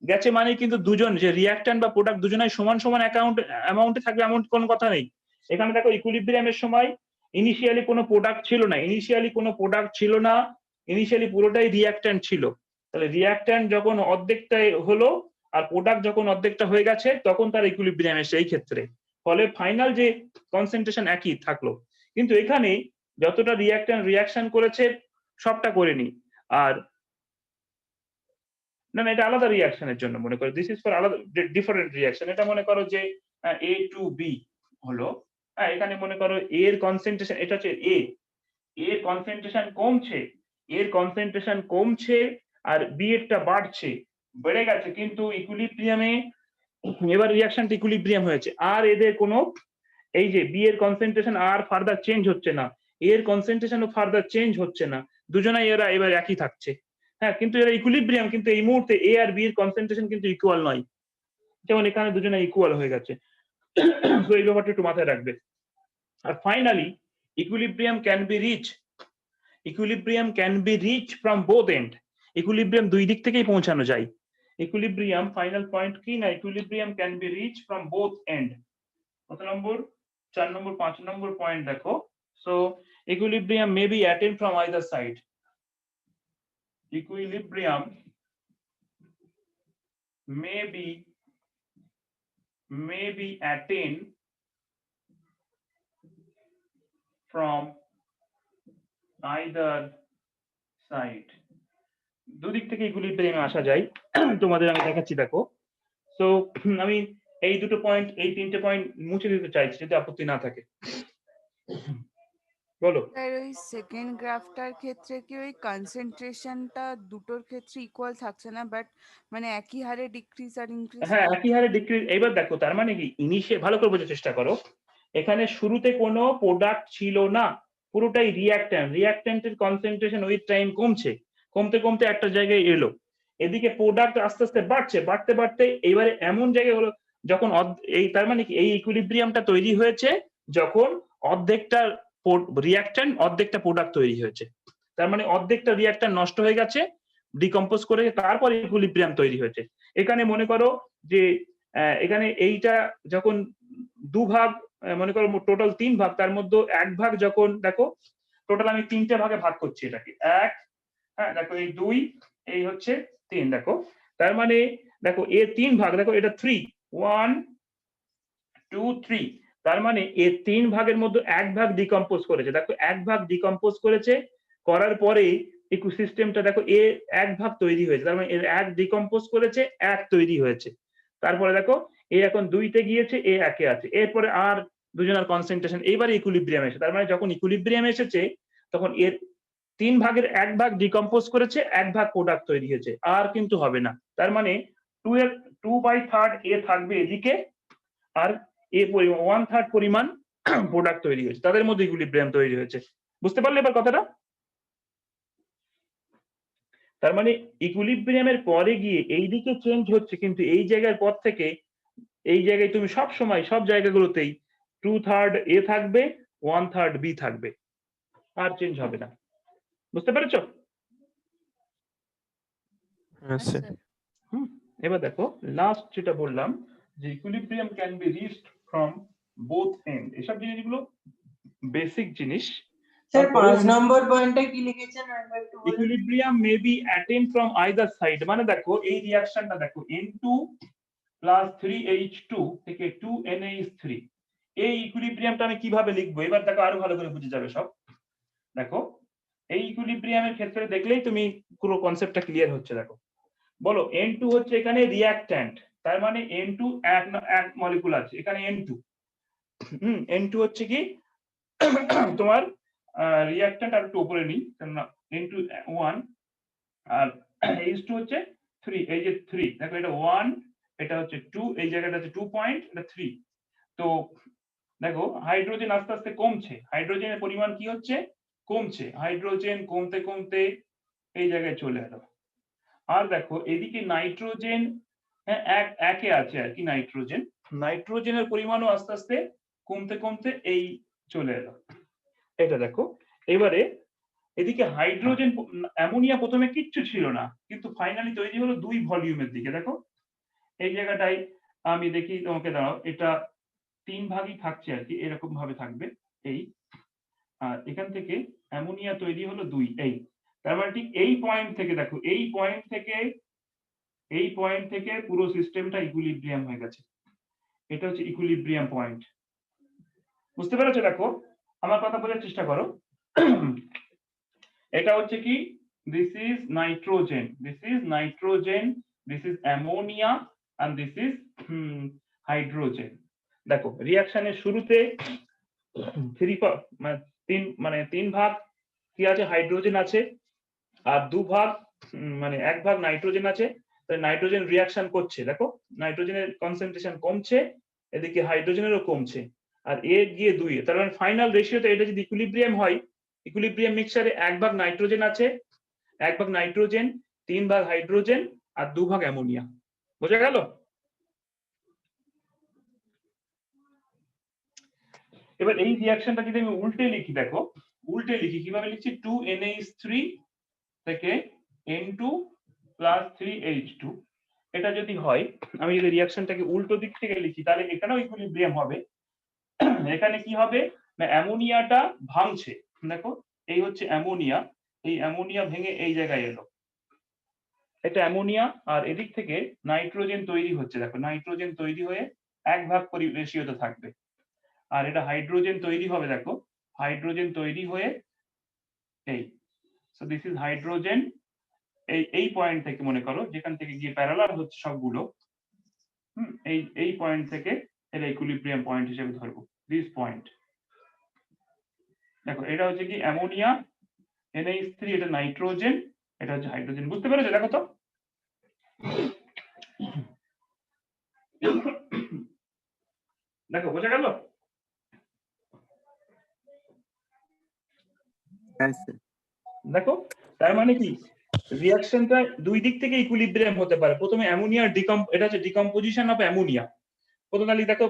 গেছে মানে কিন্তু দুজন যে রিঅ্যাকট্যান্ট বা প্রোডাক্ট দুজনাই সমান সমান অ্যামাউন্টে থাকবে এমন কোনো কথা নেই। এখানে দেখো ইকুইলিব্রিয়ামের সময় ইনিশিয়ালি কোনো প্রোডাক্ট ছিল না, ইনিশিয়ালি পুরোটাই রিঅ্যাকট্যান্ট ছিল। তাহলে রিঅ্যাকট্যান্ট যখন অর্ধেকটাই হলো আর প্রোডাক্ট যখন অর্ধেকটা হয়ে গেছে, তখন তার ইকুইলিব্রিয়াম এসে এই ক্ষেত্রে, ফলে ফাইনাল যে কনসেন্ট্রেশন একই থাকলো। কিন্তু এখানে যতটা রিঅ্যাকট্যান্ট রিঅ্যাকশন করেছে সবটা করেনি, আর না এটা আলাদা রিঅ্যাকশনের জন্য মনে করো, দিস ইজ ফর আলাদা ডিফারেন্ট রিঅ্যাকশন। এটা মনে করো যে এ টু বি হলো, এখানে মনে করো এ এর কনসেন্ট্রেশন, এটা হচ্ছে এর কনসেন্ট্রেশন কমছে আর বি এরটা বেড়ে গেছে, কিন্তু ইকুইলিব্রিয়ামে এবার রিঅ্যাকশনটা ইকুইলিব্রিয়াম হয়েছে, আর এদের কোনো এই যে বি এর কনসেন্ট্রেশন আর ফার্দার চেঞ্জ হচ্ছে না, এর কনসেন্ট্রেশনও ফার্দার চেঞ্জ হচ্ছে না, দুজনাই এরা এবার একই থাকছে। হ্যাঁ, কিন্তু এরা ইকুইলিব্রিয়াম, কিন্তু এই মুহূর্তে এ আর বি এর কনসেন্ট্রেশন কিন্তু ইকুয়াল নয়, যেমন এখানে দুজনে ইকুয়াল হয়ে গেছে। তো এই ব্যাপারটা একটু মাথায় রাখবে। আর finally equilibrium can be reach from both end. Equilibrium দুই দিক থেকেই পৌঁছানো যায়। ইকুইলিব্রিয়াম ফাইনাল পয়েন্ট কি না, equilibrium can be reach from both end. কত নম্বর? 4 নম্বর 5 নম্বর পয়েন্ট দেখো। So equilibrium may be attend from either side. Equilibrium may be attained from either side। দুদিক থেকে ইকুইলিব্রিয়ামে আসা যায়, তোমাদের আমি দেখাচ্ছি দেখো। সো আমি এই দুটো পয়েন্ট, এই তিনটে পয়েন্ট মুছে দিতে চাইছি যদি আপত্তি না থাকে। বলো। স্যার ওই সেকেন্ড গ্রাফটার ক্ষেত্রে কি ওই কনসেন্ট্রেশনটা দুটোর ক্ষেত্রে ইকুয়াল থাকছে না, বাট মানে একই হারে ডিক্রিজ আর ইনক্রিজ? হ্যাঁ, একই হারে ডিক্রিজ। এবার দেখো তার মানে কি, ভালো করে বোঝার চেষ্টা করো, এখানে শুরুতে কোনো প্রোডাক্ট ছিল না, পুরোটাই রিঅ্যাকট্যান্টের কনসেন্ট্রেশন উইথ টাইম কমতে কমতে একটা জায়গায় এলো, এদিকে প্রোডাক্ট আস্তে আস্তে বাড়তে বাড়তে এবারে এমন জায়গায় হলো যখন এই, তার মানে কি এই ইকুইলিব্রিয়ামটা তৈরি হয়েছে যখন অর্ধেকটা রিঅ্যাকট্যান্ট অর্ধেকটা প্রোডাক্ট তৈরি হয়েছে, তার মানে অর্ধেকটা রিঅ্যাকট্যান্ট নষ্ট হয়ে গেছে, ডিকম্পোজ করে তারপর ইকুইলিব্রিয়াম তৈরি হয়েছে। এখানে মনে করো যে এখানে এইটা যখন দুভাগ মনে করো টোটাল 3 ভাগ, তার মধ্যে 1 ভাগ যখন দেখো টোটাল আমি 3টে ভাগে ভাগ করছি এটাকে 1, হ্যাঁ দেখো এই 2, এই হচ্ছে 3, দেখো তার মানে দেখো এ 3 ভাগ, দেখো এটা 3, 1 2 3, তার মানে এ 3 ভাগের মধ্যে 1 ভাগ ডিকম্পোজ করেছে, দেখো 1 ভাগ ডিকম্পোজ করেছে, করার পরে ইকোসিস্টেমটা দেখো এ 1 ভাগ তৈরি হয়েছে, তার মানে এর 1 ডিকম্পোজ করেছে, 1 তৈরি হয়েছে, তারপরে দেখো এ এখন 2 তে গিয়েছে, এ 1 এ আছে, এরপরে আর দুজনের কনসেন্ট্রেশন এইবারে ইকুইলিব্রিয়াম এসে, তার মানে যখন ইকুইলিব্রিয়াম এসেছে তখন এর 3 ভাগের 1 ভাগ ডিকম্পোজ করেছে, 1 ভাগ প্রোডাক্ট তৈরি হয়েছে, আর কিন্তু হবে না, তার মানে 2/3 এ থাকবে এদিকে, আর এ পরিমাণ 1/3 পরিমাণ প্রোডাক্ট তৈরি হয়েছে, তাদের মধ্যে ইকুইলিব্রিয়াম তৈরি হয়েছে। বুঝতে পারলে এবার কথাটা? তার মানে ইকুইলিব্রিয়ামের পরে গিয়ে এই দিকে চেঞ্জ হচ্ছে, কিন্তু এই জায়গার পর থেকে এই জায়গায় তুমি সব সময় সব জায়গাগুলোতেই 2/3 এ থাকবে, 1/3 বি থাকবে, আর চেঞ্জ হবে না। বুঝতে পেরেছো? হ্যাঁ স্যার। এবার দেখো লাস্ট যেটা বললাম যে equilibrium can be reached from both end, এসব জিনিসগুলো বেসিক জিনিস। স্যার 5 নম্বর পয়েন্টে কি লিখেছেন একটু বলুন। Equilibrium may be attained from either side, মানে দেখো এই রিঅ্যাকশনটা দেখো N2 প্লাস 3H2 থেকে 2NH3, এই ইকুইলিব্রিয়ামটা আমি কিভাবে লিখবো এবার দেখো আরো ভালো করে বুঝে যাবে সব। দেখো এই ইকুইলিব্রিয়ামের ক্ষেত্রে দেখলেই তুমি পুরো কনসেপ্টটা ক্লিয়ার হচ্ছে। দেখো বলো N2 হচ্ছে এখানে রিঅ্যাকট্যান্ট, তার মানে N2 এক মলিকুল আছে এখানে N2, N2 হচ্ছে কি তোমার রিঅ্যাকট্যান্ট, আর একটু উপরে নিই কেননা N2 1 আর H2 হচ্ছে 3, এই যে 3 দেখো এটা 1, এটা হচ্ছে 2, এই জায়গাটা হচ্ছে 2 পয়েন্ট, এটা 3। তো দেখো হাইড্রোজেন আস্তে আস্তে কমছে, হাইড্রোজেনের পরিমাণ কি হচ্ছে কমছে, হাইড্রোজেন কমতে কমতে এই জায়গায় চলে এলো। আর দেখো এদিকে নাইট্রোজেন একে আছে আর কি, নাইট্রোজেনের পরিমাণও আস্তে আস্তে কমতে কমতে এই চলে এলো, এটা দেখো। এবারে এদিকে হাইড্রোজেন অ্যামোনিয়া প্রথমে কিচ্ছু ছিল না, কিন্তু ফাইনালি তৈরি হলো 2 ভলিউমের দিকে। দেখো এই জায়গাটায় আমি দেখি তোমাকে, দাঁড়াও এটা 3 ভাগই থাকছে আর কি, এরকম ভাবে থাকবে এই, আর এখান থেকে অ্যামোনিয়া তৈরি হলো 2, এই তার মানে ঠিক এই পয়েন্ট থেকে দেখো এই পয়েন্ট থেকে পুরো সিস্টেমটা ইকুইলিব্রিয়াম হয়ে গেছে, এটা হচ্ছে ইকুইলিব্রিয়াম পয়েন্ট। বুঝতে পেরেছো? দেখো আমার কথা বোঝার চেষ্টা করো। এটা হচ্ছে কি this is nitrogen, this is ammonia and this is hydrogen. দেখো রিঅ্যাকশনের শুরুতে 3 ভাগ কি আছে হাইড্রোজেন আছে, আর 2 ভাগ মানে 1 ভাগ নাইট্রোজেন আছে, তাই নাইট্রোজেন রিঅ্যাকশন করছে, দেখো নাইট্রোজেনের কনসেন্ট্রেশন কমছে, এদিকে হাইড্রোজেনেরও কমছে, আর এ গিয়ে 2 এ, তার মানে ফাইনাল রেশিওতে এটা যদি ইকুইলিব্রিয়াম হয়, ইকুইলিব্রিয়াম মিক্সচারে 1 ভাগ নাইট্রোজেন আছে, 1 ভাগ নাইট্রোজেন, 3 ভাগ হাইড্রোজেন আর 2 ভাগ অ্যামোনিয়া। বোঝা গেল? এবার এই রিঅ্যাকশনটা যদি আমি উল্টে লিখি, দেখো উল্টে লিখি কিভাবে লিখছি, 2NH3 থেকে N2 প্লাস 3H2, এটা যদি হয়, আমি যদি রিঅ্যাকশনটাকে উল্টো দিক থেকে লিখি তাহলে এখানেও ইকুইলিব্রিয়াম হবে। এখানে কি হবে না অ্যামোনিয়াটা ভাঙছে, দেখো এই হচ্ছে অ্যামোনিয়া, এই অ্যামোনিয়া ভেঙে এই জায়গায় এলো, এটা অ্যামোনিয়া, আর এদিক থেকে নাইট্রোজেন তৈরি হচ্ছে, দেখো নাইট্রোজেন তৈরি হয়ে 1 ভাগ রেশিওতে থাকবে, আর এটা হাইড্রোজেন তৈরি হবে, দেখো হাইড্রোজেন তৈরি হয়ে এই, সো দিস ইজ হাইড্রোজেন, এই পয়েন্ট থেকে মনে করো যেখান থেকে গিয়ে প্যারালাল হচ্ছে সবগুলো, এই পয়েন্ট থেকে এটা ইকুইলিব্রিয়াম পয়েন্ট হিসেবে ধরবো, দিস পয়েন্ট। দেখো এটা হচ্ছে কি অ্যামোনিয়া, NH3, এটা নাইট্রোজেন, এটা হচ্ছে হাইড্রোজেন। বুঝতে পেরেছো? দেখো তো দেখো বোঝা গেল? দেখো তার মানে কি রিঅ্যাকশনটা 2 দিক থেকে ইকুইলিব্রিয়াম হতে পারে। প্রথমে অ্যামোনিয়ার এটা হচ্ছে ডিকম্পোজিশন অফ অ্যামোনিয়া। প্রথমে দেখো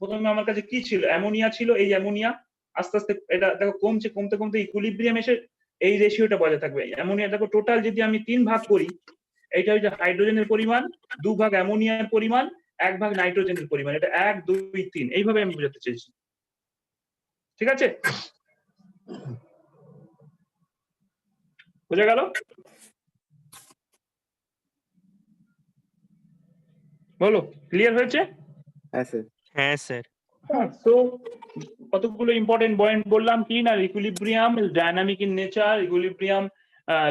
প্রথমে আমার কাছে কি ছিল, অ্যামোনিয়া ছিল, এই অ্যামোনিয়া আস্তে আস্তে এটা দেখো কমছে, কমতে কমতে ইকুইলিব্রিয়াম এসে এই রেশিওটা বজায় থাকবে। অ্যামোনিয়া দেখো টোটাল যদি আমি 3 ভাগ করি, এইটা হচ্ছে হাইড্রোজেনের পরিমাণ, 2 ভাগ অ্যামোনিয়ার পরিমাণ, 1 ভাগ নাইট্রোজেনের পরিমাণ, এটা 1 2 3 এইভাবে আমি বোঝাতে চেয়েছি। ঠিক আছে, বোঝা গেল? বলো, ক্লিয়ার হয়েছে? হ্যাঁ স্যার। হ্যাঁ স্যার। হ্যাঁ, তো কতগুলো ইম্পর্টেন্ট পয়েন্ট বললাম কি না, equilibrium is dynamic in nature, equilibrium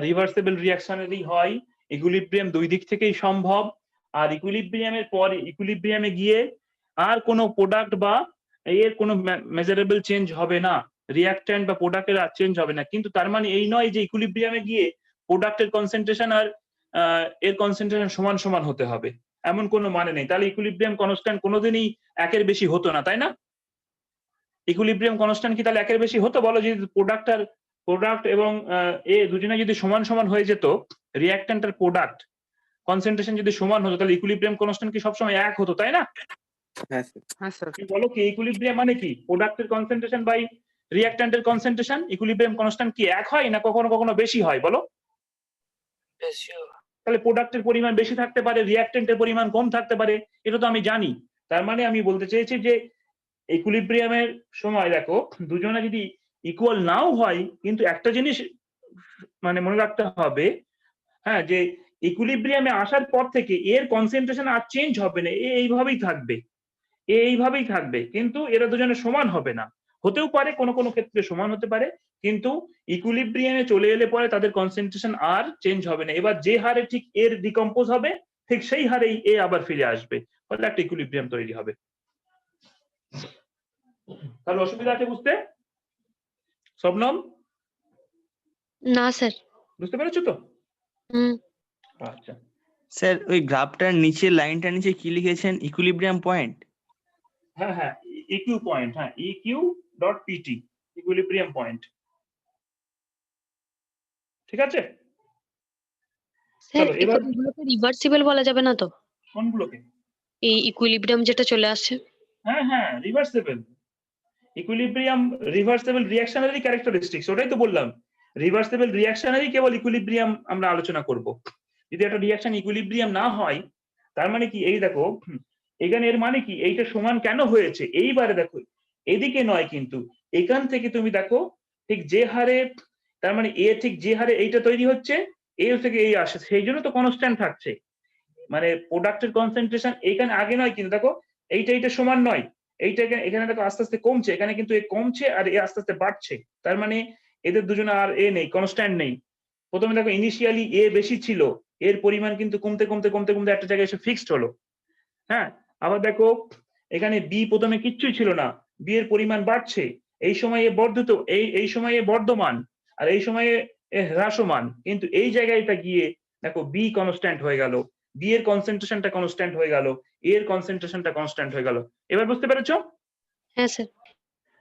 reversible রিঅ্যাকশনেরই হয়, ইকুইলিব্রিয়াম দুই দিক থেকেই সম্ভব, আর ইকুইলিব্রিয়ামের পরে ইকুইলিব্রিয়ামে গিয়ে আর কোনো প্রোডাক্ট বা এর কোনো মেজারেবল চেঞ্জ হবে না, রিঅ্যাকট্যান্ট বা প্রোডাক্টের আর চেঞ্জ হবে না। কিন্তু তার মানে এই নয় যে ইকুইলিব্রিয়ামে গিয়ে প্রোডাক্টের কনসেন্ট্রেশন আর এর কনসেন্ট্রেশন সমান সমান হতে হবে, এমন কোনো মানে নেই। তাহলে ইকুইলিব্রিয়াম কনস্ট্যান্ট কোনোদিনই 1-এর বেশি হতো না, তাই না? ইকুইলিব্রিয়াম কনস্ট্যান্ট কি তাহলে 1-এর বেশি হতো? বলো, যদি প্রোডাক্ট এবং এ দুজনে যদি সমান সমান হয়ে যেত, রিঅ্যাকট্যান্ট আর প্রোডাক্ট কনসেন্ট্রেশন যদি সমান হতো, তাহলে ইকুইলিব্রিয়াম কনস্ট্যান্ট কি সবসময় 1 হতো, তাই না? হ্যাঁ স্যার। হ্যাঁ স্যার। তুমি বলো কি ইকুইলিব্রিয়াম মানে কি? প্রোডাক্টের কনসেন্ট্রেশন বাই রিঅ্যাকট্যান্টের কনসেন্ট্রেশন, ইকুইলিব্রিয়াম কনস্ট্যান্ট কি 1 হয় না কখনো কখনো বেশি হয়? বলো। তাহলে প্রোডাক্টের পরিমাণ বেশি থাকতে পারে, রিঅ্যাকট্যান্টের পরিমাণ কম থাকতে পারে, এটা তো আমি জানি। তার মানে আমি বলতে চেয়েছি যে ইকুইলিব্রিয়ামের সময় দেখো দুজনে যদি ইকুয়াল নাও হয়, কিন্তু একটা জিনিস মানে মনে রাখতে হবে, হ্যাঁ, যে ইকুইলিব্রিয়ামে আসার পর থেকে এর কনসেন্ট্রেশন আর চেঞ্জ হবে না, এইভাবেই থাকবে, কিন্তু এরা দুজনে সমান হবে না। হতেও পারে কোনো কোনো ক্ষেত্রে সমান হতে পারে, কিন্তু ইকুইলিব্রিয়ামে চলে এলে পরে তাদের কনসেন্ট্রেশন আর চেঞ্জ হবে না। এবার যে হারে ঠিক এর ডিকম্পোজ হবে, ঠিক সেই হারেই এ আবার ফিরে আসবে, ফলে একটা ইকুইলিব্রিয়াম তৈরি হবে। তাহলে অসুবিধা আছে বুঝতে? শবনম, না স্যার। বুঝতে পেরেছো তো? হুম। আচ্ছা, স্যার ওই গ্রাফটার নিচে লাইনটার নিচে কি লিখেছেন? Equilibrium point. হ্যাঁ হ্যাঁ, ইকিউ পয়েন্ট, হ্যাঁ eq.pt, ইকুইলিব্রিয়াম পয়েন্ট। ঠিক আছে, স্যার চলো এবার এগুলোকে রিভার্সিবল বলা যাবে না তো? কোনগুলোকে? এই ইকুইলিব্রিয়াম যেটা চলে আসছে। হ্যাঁ হ্যাঁ, reversible. Equilibrium reversible reactionary characteristics, ওটাই তো বললাম। রিভার্সিবল রিঅ্যাকশনারি কেবল ইকুইলিব্রিয়াম আমরা আলোচনা করব। যদি একটা রিঅ্যাকশন ইকুইলিব্রিয়াম না হয়, তার মানে কি, এই দেখো এখানে এর মানে কি, এইটা সমান কেন হয়েছে? এইবারে দেখো এদিকে নয়, কিন্তু এখান থেকে তুমি দেখো ঠিক যে হারে, তার মানে এ ঠিক যে হারে এইটা তৈরি হচ্ছে, এ থেকে এই আসে, সেই জন্য তো কনস্ট্যান্ট থাকছে। মানে প্রোডাক্টের কনসেন্ট্রেশন এখানে আগে নয়, কিন্তু দেখো এইটা সমান নয়, এইটা এখানে দেখো আস্তে আস্তে কমছে, এখানে কিন্তু এ কমছে আর এ আস্তে আস্তে বাড়ছে। তার মানে এদের দুজনে আর এ নেই, কনস্ট্যান্ট নেই। প্রথমে দেখো ইনিশিয়ালি এ বেশি ছিল, এর পরিমাণ কিন্তু কমতে কমতে কমতে কমতে একটা জায়গায় এসে ফিক্সড হলো। হ্যাঁ, আবার দেখো এখানে বি প্রথমে কিচ্ছুই ছিল না, বি এর পরিমাণ বাড়ছে, এই সময়ে বর্ধিত, এই সময়ে বর্ধমান, আর এই সময়ে হ্রাসমান, কিন্তু এই জায়গাটা গিয়ে দেখো বি কনস্ট্যান্ট হয়ে গেল, বি এর কনসেন্ট্রেশনটা কনস্ট্যান্ট হয়ে গেল, এর কনসেন্ট্রেশনটা কনস্ট্যান্ট হয়ে গেল। এবার বুঝতে পেরেছো? হ্যাঁ স্যার।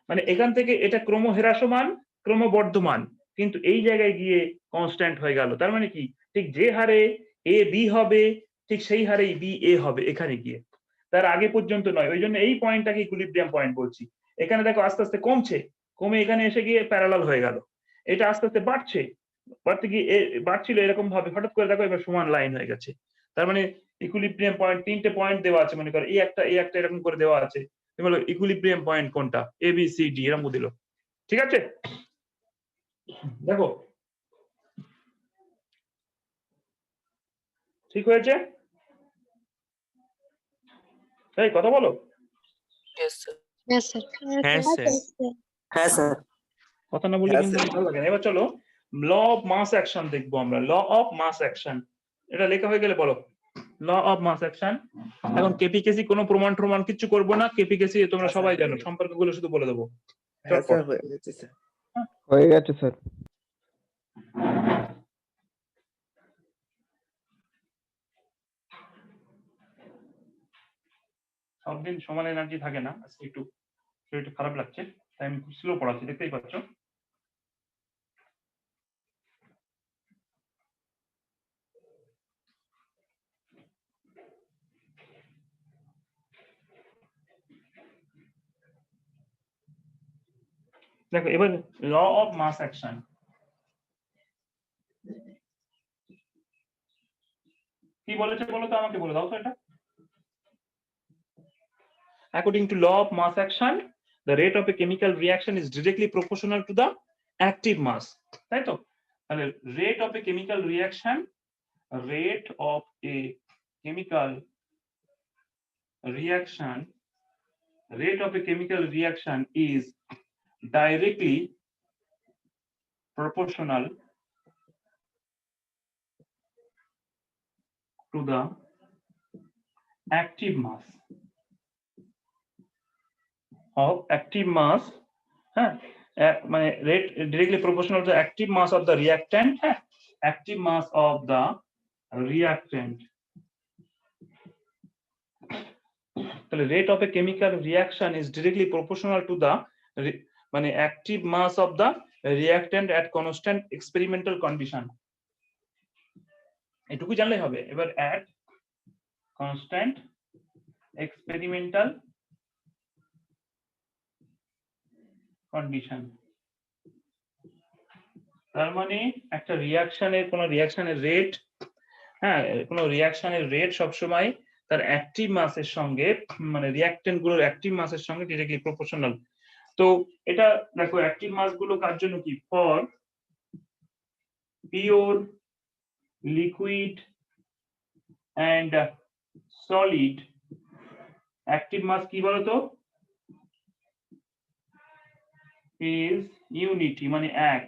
মানে এখান থেকে এটা ক্রম হ্রাসমান, ক্রমবর্ধমান, কিন্তু এই জায়গায় গিয়ে কনস্ট্যান্ট হয়ে গেল। তার মানে কি, ঠিক যে হারে এ বি হবে, ঠিক সেই হারেই বি এ হবে এখানে গিয়ে, তার আগে পর্যন্ত নয়। ওই জন্য এই পয়েন্টটাকে ইকুইলিব্রিয়াম পয়েন্ট বলছি। এখানে দেখো আস্তে আস্তে কমছে, কমে এখানে এসে গিয়ে প্যারালাল হয়ে গেল, এটা আস্তে আস্তে বাড়ছে, বাড়তে গিয়ে বাড়ছিল এরকম ভাবে, হঠাৎ করে দেখো এবার সমান লাইন হয়ে গেছে। তার মানে ইকুইলিব্রিয়াম পয়েন্ট, 3টে পয়েন্ট দেওয়া আছে, মনে করো এই একটা এরকম করে দেওয়া আছে, তুমি বলো ইকুইলিব্রিয়াম পয়েন্ট কোনটা, এ বি সি ডি এরকম দিল। ঠিক আছে, দেখো ঠিক হয়েছে? এই কথা বলো। হ্যাঁ স্যার। হ্যাঁ স্যার। হ্যাঁ স্যার। কথা না বললে হ্যাঁ, কিন্তু স্যার। ভালো লাগে না। এবার চলো ল অফ মাস অ্যাকশন দেখবো আমরা। ল অফ মাস অ্যাকশন, এটা লেখা হয়ে গেলে বলো ল অফ মাস অ্যাকশন। এখন কেপিকেসি কোনো প্রমাণ কিচ্ছু করবো না, কেপিকেসি তোমরা সবাই জানো, সম্পর্কগুলো শুধু বলে দেবো। হ্যাঁ স্যার, হয়ে গেছে স্যার। হয়ে গেছে স্যার। সবদিন সমান এনার্জি থাকে না, আজকে একটু শরীরটা খারাপ লাগছে, তাই আমি খুব স্লো পড়াচ্ছি, দেখতেই পাচ্ছ। দেখো এবার ল অফ মাস অ্যাকশন, কি বলেছে বলো তো, আমাকে বলে দাও তো এটা। according to law of mass action, the rate of a chemical reaction is directly proportional to the active mass. তাই তো? তাহলে rate of a chemical reaction is directly proportional to the active mass of active mass. হ্যাঁ, মানে rate directly proportional to the active mass of the reactant. হ্যাঁ, active mass of the reactant. তাহলে rate of a chemical reaction is directly proportional to the মানে active mass of the reactant at constant experimental condition. এটুকু জানলেই হবে। এবার at constant experimental condition, তার মানে একটা রিঅ্যাকশনের কোন রিঅ্যাকশনের রেট, হ্যাঁ, কোন রিঅ্যাকশনের রেট সবসময় তার অ্যাক্টিভ মাসের সঙ্গে মানে রিঅ্যাকটেন্ট গুলোর অ্যাক্টিভ মাসের সঙ্গে ডিরেক্টলি প্রপোর্শনাল। তো এটা দেখো অ্যাক্টিভ মাস গুলো কার জন্য কি, for pure liquid and solid active mass কি বলতো, ইজ ইউনিটি মানে এক।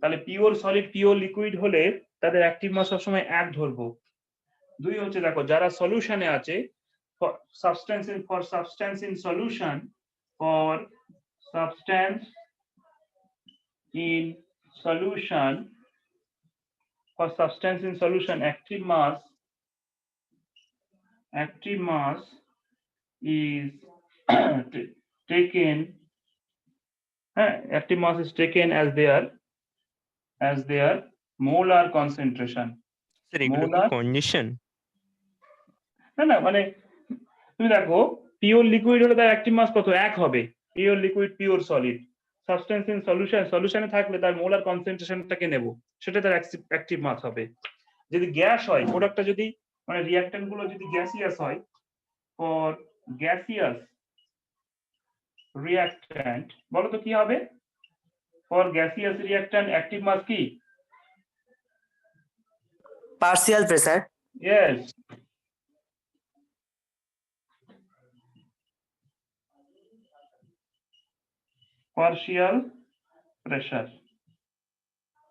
তাহলে পিওর সলিড পিওর লিকুইড হলে তাদের অ্যাক্টিভ মাস সবসময় এক ধরবো। দুই হচ্ছে দেখো যারা সলিউশনে আছে, substance in solution active mass is taken as their molar concentration. Sir এগুলো কি কন্ডিশন? না মানে তুমি দেখো পিওর লিকুইড হলে তার অ্যাক্টিভ মাস কত, এক হবে। Pure liquid pure solid substance in সলিউশনে থাকলে তার মোলার কনসেন্ট্রেশনটাকে নেব, সেটা তার অ্যাক্টিভ মাস হবে। যদি গ্যাস হয়, প্রোডাক্টটা যদি মানে রিঅ্যাকট্যান্ট গুলো যদি গ্যাসিয়াস হয়, ফর গ্যাসিয়াস রিঅ্যাকট্যান্ট বলো তো কি হবে, for gaseous reactant active mass কি, partial pressure. Yes. Partial pressure.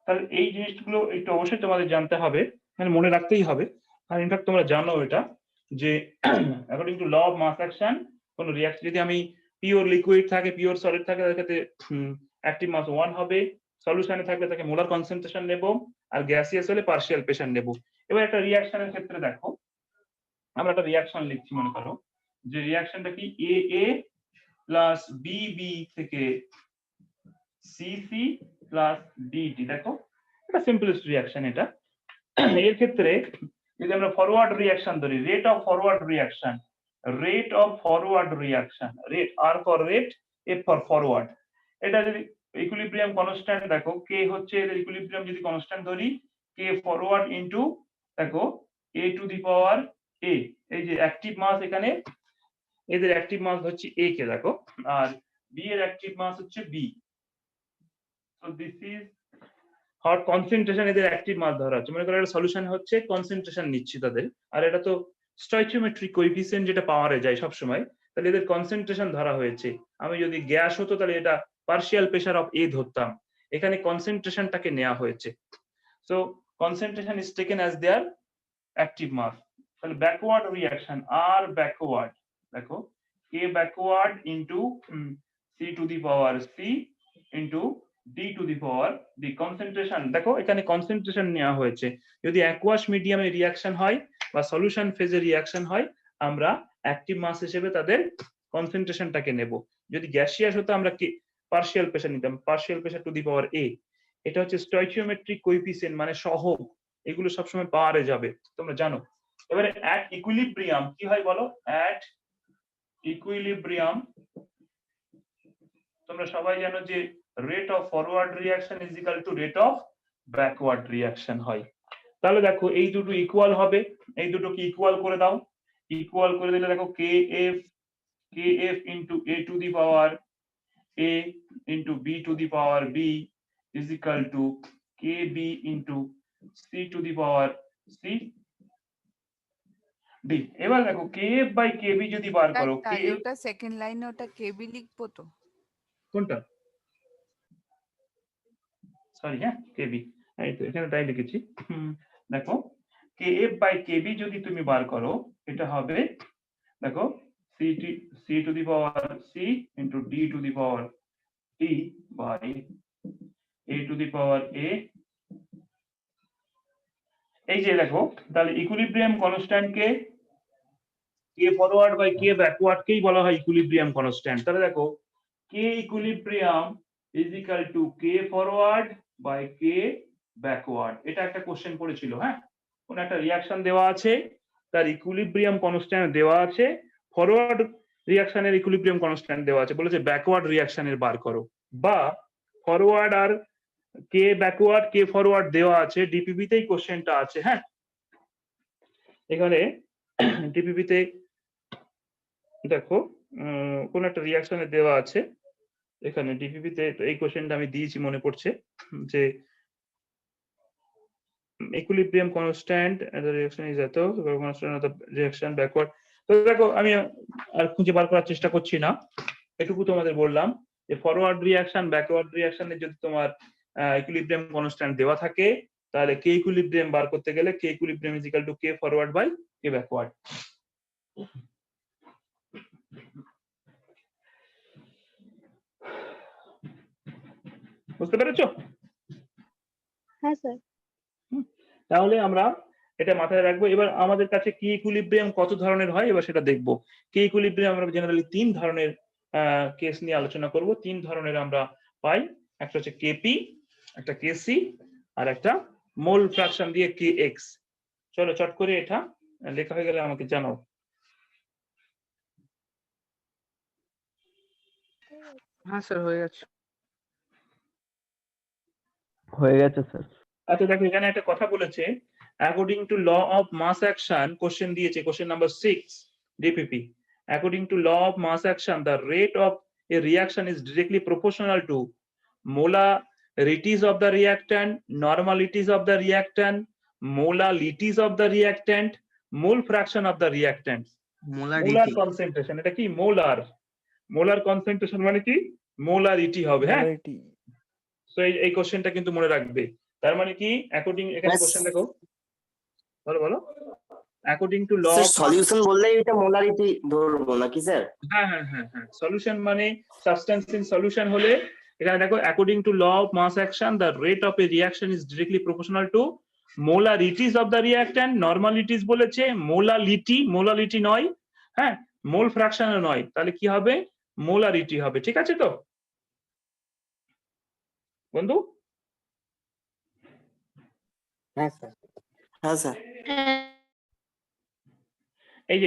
তাহলে এই জিনিসগুলো একটু অবশ্যই তোমাদের জানতে হবে, মানে মনে রাখতেই হবে। আর ইনফ্যাক্ট তোমরা জানো এটা যে according to law of mass action কোন রিঅ্যাকশন যদি আমি পিওর লিকুইড থাকে পিওর সলিড থাকে তার ক্ষেত্রে অ্যাক্টিভ মাস 1 হবে, সলিউশনে থাকলে তাকে মোলার কনসেন্ট্রেশন নেব, আর গ্যাসিয়াস হলে পার্শিয়াল প্রেসার নেব। এবার একটা রিঅ্যাকশনের ক্ষেত্রে দেখো আমরা একটা রিঅ্যাকশন লিখছি, মনে করো যে রিঅ্যাকশনটা কি AA প্লাস BB থেকে CC প্লাস DD। দেখো এটা সিম্পলেস্ট রিঅ্যাকশন। এটা এর ক্ষেত্রে যদি আমরা ফরওয়ার্ড রিঅ্যাকশন ধরি, rate of forward reaction, rate R for rate, F for forward. এটা যদি ইকুইলিব্রিয়াম কনস্ট্যান্ট দেখো K হচ্ছে এর ইকুইলিব্রিয়াম যদি কনস্ট্যান্ট ধরি, K ফরওয়ার্ড ইনটু দেখো A two the power A, এই যে অ্যাক্টিভ মাস এখানে এদের অ্যাক্টিভ মাস হচ্ছে A কে দেখো, আর B এর অ্যাক্টিভ মাস হচ্ছে B। So this is hot concentration, এদের অ্যাক্টিভ মাস ধরা হচ্ছে। মনে করো এটা সলিউশন হচ্ছে কনসেন্ট্রেশন নিচ্ছি তাদের, আর এটা তো স্টয়চিওমেট্রিক কোএফিসিয়েন্ট যেটা পাওয়ারে যায় সব সময়, তাহলে এদের কনসেন্ট্রেশন ধরা হয়েছে। আমি যদি গ্যাস হতো তাহলে এটা পার্শিয়াল প্রেসার অফ A ধরতাম, এখানে কনসেন্ট্রেশনটাকে নেওয়া হয়েছে। So concentration is taken as their active mass. তাহলে ব্যাকওয়ার্ড রিঅ্যাকশন R ব্যাকওয়ার্ড দেখো K backward into C to the power C into D to the power D। Concentration দেখো এখানে কনসেন্ট্রেশন নেওয়া হয়েছে। যদি অ্যাকুয়াস মিডিয়ামে রিঅ্যাকশন হয় বা সলিউশন ফেজে রিঅ্যাকশন হয়, আমরা অ্যাক্টিভ মাস হিসেবে তাদের কনসেন্ট্রেশনটাকে নেব। যদি গ্যাসিয়াস হতো আমরা কি পার্শিয়াল প্রেসার নিতাম, partial pressure to the power A। এটা হচ্ছে স্টয়চিওমেট্রিক কোএফিসিয়েন্ট মানে সহগ, এগুলো সবসময় পাওয়ারে যাবে তোমরা জানো। এবারে অ্যাট ইকুইলিব্রিয়াম কি হয় বলো, অ্যাট ইকুইলিব্রিয়াম তোমরা সবাই জানো যে rate of forward reaction is equal two rate of backward reaction হয়। তাহলে দেখো এই দুটো ইকুয়াল হবে, এই দুটোকে ইকুয়াল করে দাও, ইকুয়াল করে দিলে দেখো KF kf into a to the power a into b to the power b is equal to kb into c to the power c d। এবার দেখো kf by kb যদি বার করো তাহলে kf ওটা সেকেন্ড লাইনে ওটা কেবি লিখবো তো? কোনটা সরি হ্যাঁ কেবি এই তো এখানে তাই লিখেছি দেখো kf by kb যদি তুমি বার করো এটা হবে দেখো c to the power c into d to the power d by a to the power a। এই যে দেখো তাহলে ইকুইলিব্রিয়াম কনস্ট্যান্ট কে K forward by K backward কেই বলা হয় ইকুইলিব্রিয়াম কনস্ট্যান্ট। তাহলে দেখো K equilibrium is equal to K forward by K backward. এটা একটা কোশ্চেন পড়েছিল হ্যাঁ, কোন একটা রিঅ্যাকশন দেওয়া আছে তার ইকুইলিব্রিয়াম কনস্ট্যান্ট দেওয়া আছে, ফরওয়ার্ড রিঅ্যাকশনের ইকুইলিব্রিয়াম কনস্ট্যান্ট দেওয়া আছে, বলেছে ব্যাকওয়ার্ড রিঅ্যাকশনের বার করো, বা ফরওয়ার্ড আর কে ব্যাকওয়ার্ড কে ফরওয়ার্ড দেওয়া আছে ডিপিবি তেই কোশ্চেনটা আছে হ্যাঁ। এখানে ডিপিবি তে দেখো কোন একটা রিঅ্যাকশনে দেওয়া আছে, এখানে ডিপিবি তে এই কোশ্চেনটা আমি দিয়েছি মনে পড়ছে যে equilibrium constant and the reaction is at the constant of the reaction backward। তো দেখো আমি আর খুঁজে বার করার চেষ্টা করছি না, এটুকু তোমাদের বললাম যে ফরওয়ার্ড রিঅ্যাকশন ব্যাকওয়ার্ড রিঅ্যাকশনে যদি তোমার ইকুইলিব্রিয়াম কনস্ট্যান্ট দেওয়া থাকে তাহলে কে ইকুইলিব্রিয়াম বার করতে গেলে K equilibrium is equal to K forward by K backward. বুঝতে পেরেছো? হ্যাঁ স্যার। তাহলে আমরা এটা মাথায় রাখবো। এবার আমাদের কাছে কি ইকুইলিব্রিয়াম কত ধরনের হয় এবার সেটা দেখবো। কি ইকুইলিব্রিয়াম আমরা জেনারেলি 3 ধরনের কেস নিয়ে আলোচনা করব। 3 ধরনের আমরা পাই, একটা হচ্ছে কেপি, একটা কেসি আর একটা মোল ফ্র্যাকশন দিয়ে কেএক্স। চলো চট করে এটা লেখা হয়ে গেলে আমাকে জানাও। হ্যাঁ স্যার হয়ে গেছে। হয়ে গেছে স্যার। আচ্ছা দেখো এখানে একটা কথা বলেছে, according to law of mass action, question দিয়েছে question number 6 DPP. According to law of mass action the rate of a reaction is directly proportional to molarities of the reactant, normalities of the reactant, molalities of the reactant, mole fraction of the reactant, molar concentration। এটা কি মোলার, মোলার কনসেন্ট্রেশন মানে কি মোলারিটি হবে হ্যাঁ। Polarity. তো এই কোশ্চেনটা কিন্তু মনে রাখবে। তার মানে কি অ্যাকর্ডিং, এখানে কোশ্চেন দেখো, বলো বলো, according to law sir of solution বললেই এটা মোলারিটি ধরবো নাকি স্যার? হ্যাঁ হ্যাঁ হ্যাঁ হ্যাঁ, সলিউশন মানে সাবস্টেন্স ইন সলিউশন হলে এখানে দেখো according to law of mass action the rate of a reaction is directly proportional to molarities of the reactant. Normalities বলেছে, মোলালিটি, মোলালিটি নয় হ্যাঁ, মোল ফ্র্যাকশনও নয়, তাহলে কি হবে মোলারিটি হবে। ঠিক আছে তো বন্ধু? হ্যাঁ স্যার। হ্যাঁ স্যার। এই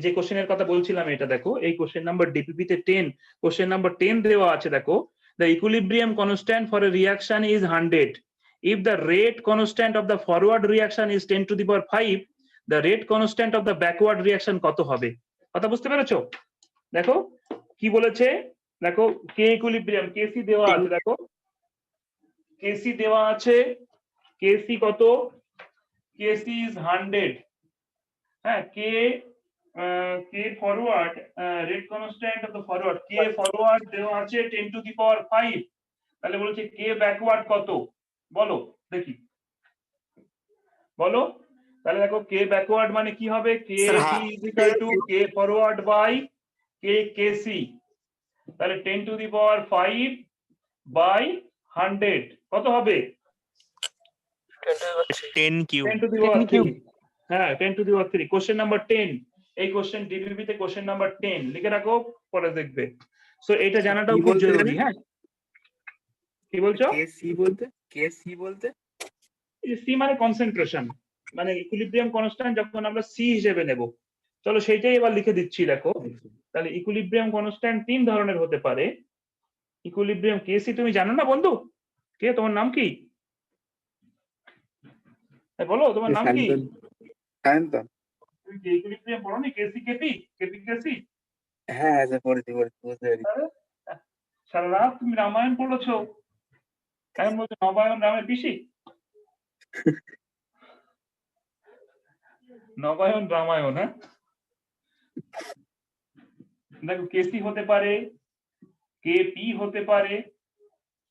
যে কোশ্চেনের কথা বলছিলাম এটা দেখো, এই কোশ্চেন নাম্বার ডিপিপি তে 10, কোশ্চেন নাম্বার 10 দেওয়া আছে দেখো, the equilibrium constant for a reaction is 100 if the rate constant of the forward reaction is 10 to the power 5, the rate constant of the backward reaction কত হবে? কথা বুঝতে পেরেছো? দেখো কি বলেছে, দেখো কে ইকুইলিব্রিয়াম কেসি দেওয়া আছে, দেখো কেসি দেওয়া আছে, কেসি কত, কেসি is 100 হ্যাঁ, K forward rate constant of the forward, K forward দেওয়া আছে 10 টু দি পাওয়ার 5, তাহলে বলছে কে ব্যাকওয়ার্ড কত বলো দেখি, বলো। তাহলে দেখো কে ব্যাকওয়ার্ড মানে কি হবে, K C is equal to K forward by K KC, তাহলে 10 টু দি পাওয়ার 5 বাই 100 কত হবে? 10 কিউব। 10 টু দি পাওয়ার 3 হ্যাঁ, 10 two the power 3। Question number 10, এই কোশ্চেন ডিপিপি তে কোশ্চেন নাম্বার 10 লিখে রাখো, পরে দেখবে। সো এটা জানাটাও খুব জরুরি হ্যাঁ। কি বলছো? কেসি বলতে সি মানে কনসেন্ট্রেশন, মানে ইকুইলিব্রিয়াম কনস্ট্যান্ট যখন আমরা সি হিসেবে নেব। চলো সেইটাই এবার লিখে দিচ্ছি দেখো। তাহলে ইকুইলিব্রিয়াম কনস্ট্যান্ট 3 ধরনের হতে পারে। ইকুইলিব্রিয়াম কেসি তুমি জানো না বন্ধু? কে তোমার নাম কি? বলো তোমার নাম কি? সায়ন্তন। তুমি ইকুইলিব্রিয়াম পড়োনি? কেসি কেপি, কেপি কেসি হ্যাঁ স্যার পড়েছি বুঝতে পেরেছি। সারা রাত তুমি রামায়ণ পড়েছো, এখন বলছো নবায়ন রামের পিসি। নবায়ন রামায়ণ, হ্যাঁ দেখো কেসি হতে পারে, কে পি হতে পারে,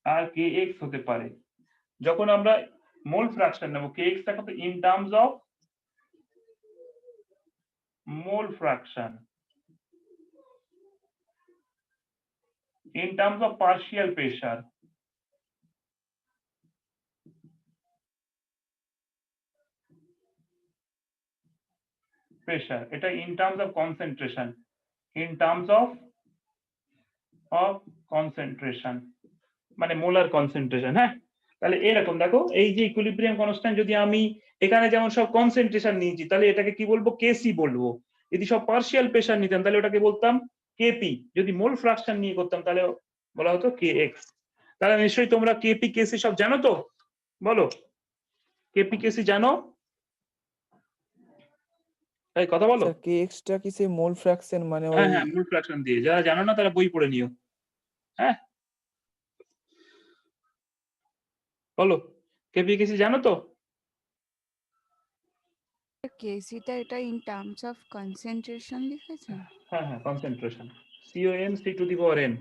আর কে এক্স হতে পারে। যখন আমরা মোল ফ্র্যাকশন নেব, কে এক্স দেখো তো in terms of mole fraction, in terms of partial pressure, এটা in terms of concentration, in terms of concentration মানে মোলার কনসেন্ট্রেশন। হ্যাঁ, তাহলে এরকম দেখো, এই যে ইকুইলিব্রিয়াম কনস্ট্যান্ট যদি আমি এখানে যেমন সব কনসেন্ট্রেশন নিয়েছি, তাহলে এটাকে কি বলবো? কেসি বলবো। যদি সব পার্শিয়াল প্রেশার নিতাম তাহলে ওটাকে বলতাম কেপি। যদি মোল ফ্র্যাকশন নিয়ে করতাম তাহলে বলা হতো কে এক্স। তাহলে নিশ্চয়ই তোমরা কেপি কেসি সব জানো তো? বলো, কেপি কেসি জানো? এই কথা বলো। স্যার কে এক্সটা কি সেই মোল ফ্র্যাকশন মানে হ্যাঁ ওই হ্যাঁ, মোল ফ্র্যাকশন দিয়ে। যারা জানো না তারা বই পড়ে নিও। হ্যাঁ বলো, কেপি কেসি জানো তো? কেসিটা এটা ইন টার্মস অফ কনসেন্ট্রেশন লিখেছেন? হ্যাঁ হ্যাঁ, concentration, CON C to the power n,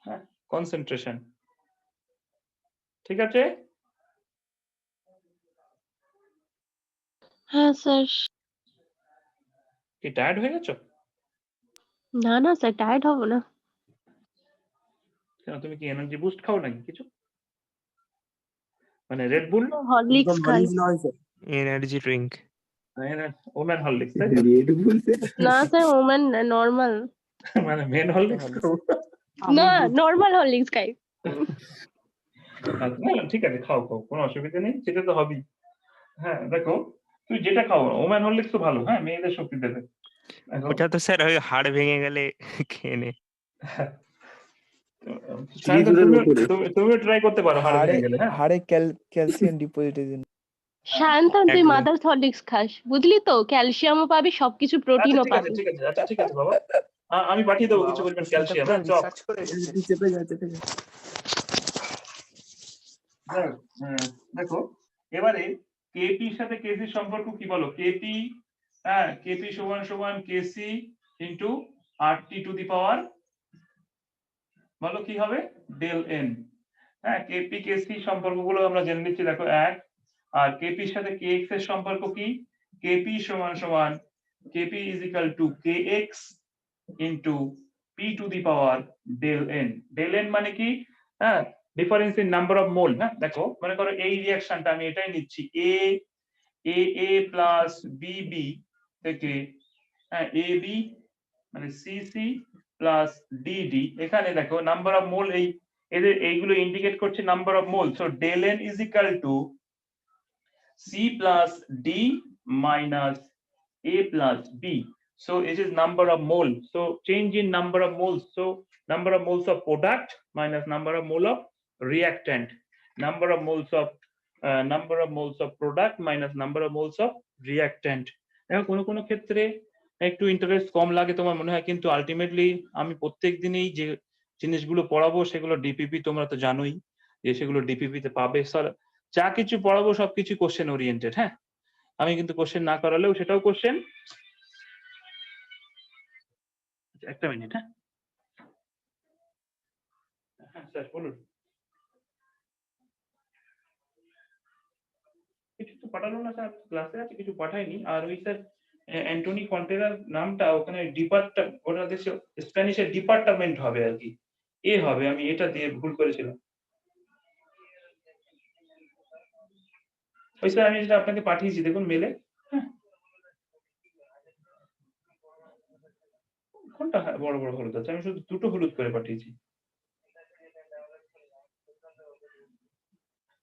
হ্যাঁ কনসেন্ট্রেশন। ঠিক আছে, হ্যাঁ স্যার। কি টায়ার্ড হয়ে গেছো? না না স্যার, টায়ার্ড হব না। কেন, তুমি কি এনার্জি বুস্ট খাও নাকি কিছু? মানে রেড বুল? হরলিক্স খাই। Energy drink. ওম্যান হরলিক্স তাই তো? না স্যার, ওম্যান নরমাল। মানে মেন হরলিক্স খাও? না, নরমাল হরলিক্স খাই। না না, ঠিক আছে, খাও খাও, কোনো অসুবিধা নেই, সেটা তো হবেই। হ্যাঁ দেখো, তুই যেটা খাও, ওম্যান হরলিক্স তো ভালো, হ্যাঁ মেয়েদের শক্তি দেবে। দেখো, ওটা তো স্যার ওই হাড় ভেঙে গেলে খেয়ে নে। তুমি ট্রাই করতে পারো হাড় হাড়ে ভেঙে গেলে। হ্যাঁ হাড়ে ক্যালসিয়াম ডিপোজিটের জন্য। সায়ন্তন, তুই একদম। মাদার্স হরলিক্স খাস, বুঝলি তো? ক্যালসিয়ামও পাবি, সবকিছু আচ্ছা প্রোটিনও ঠিক আছে, পাবি। ঠিক আছে, আচ্ছা ঠিক আছে বাবা, আমি পাঠিয়ে দেবো কিছু পরিমাণ ক্যালসিয়াম। হ্যাঁ চপ। চেপে যা চেপে যা। দেখো এবারে কেপি এর সাথে কেসি সম্পর্ক কি বলো? কেপি, হ্যাঁ কেপি সমান সমান Kc into RT to the power, বলো কি হবে? Del n. হ্যাঁ, কেপি কেসি সম্পর্কগুলো আমরা জেনে নিচ্ছি, দেখো এক। আর কেপি এর সাথে কে এক্স এর সম্পর্ক কি? কেপি সমান সমান Kp is equal to K X into P to the power del n. Del n মানে কি? হ্যাঁ, difference in number of mole. হ্যাঁ দেখো, মনে করো এই রিঅ্যাকশনটা আমি এটাই নিচ্ছি, A A plus B B থেকে, হ্যাঁ এ বি মানে C C plus D D. এখানে দেখো নাম্বার অফ মোল, এই এদের এইগুলো ইন্ডিকেট করছে number of mole. So del n is equal to C plus D minus a plus b. So it is number of mole. So change in number of moles. So number of moles of product minus number of mole of reactant. Number of moles of product minus number of moles of reactant. দেখো কোনো ক্ষেত্রে একটু ইন্টারেস্ট কম লাগে তোমার মনে হয়, কিন্তু আলটিমেটলি আমি প্রত্যেক দিনই যে জিনিসগুলো পড়াবো সেগুলো ডিপিপি, তোমরা তো জানোই যে সেগুলো ডিপিপি তে পাবে। স্যার যা কিছু পড়াবো সবকিছু কোশ্চেন ওরিয়েন্টেড। হ্যাঁ, আমি কিন্তু কোশ্চেন না করালেও সেটাও কোশ্চেন। একটা মিনিট। হ্যাঁ হ্যাঁ স্যার বলুন। কিছু তো পাঠালো না স্যার, ক্লাসে আছে কিছু পাঠায়নি। আর ওই স্যার অ্যান্টনি কন্টেরার নামটা ওখানে ওটা দেশে স্প্যানিশের ডিপার্টমেন্ট হবে আর কি, এ হবে, আমি এটা দিয়ে ভুল করেছিলাম। ওই স্যার আমি যেটা আপনাকে পাঠিয়েছি দেখুন মেলে। হ্যাঁ কোনটা বড় বড় হলুদ আছে? আমি শুধু দুটো হলুদ করে পাঠিয়েছি।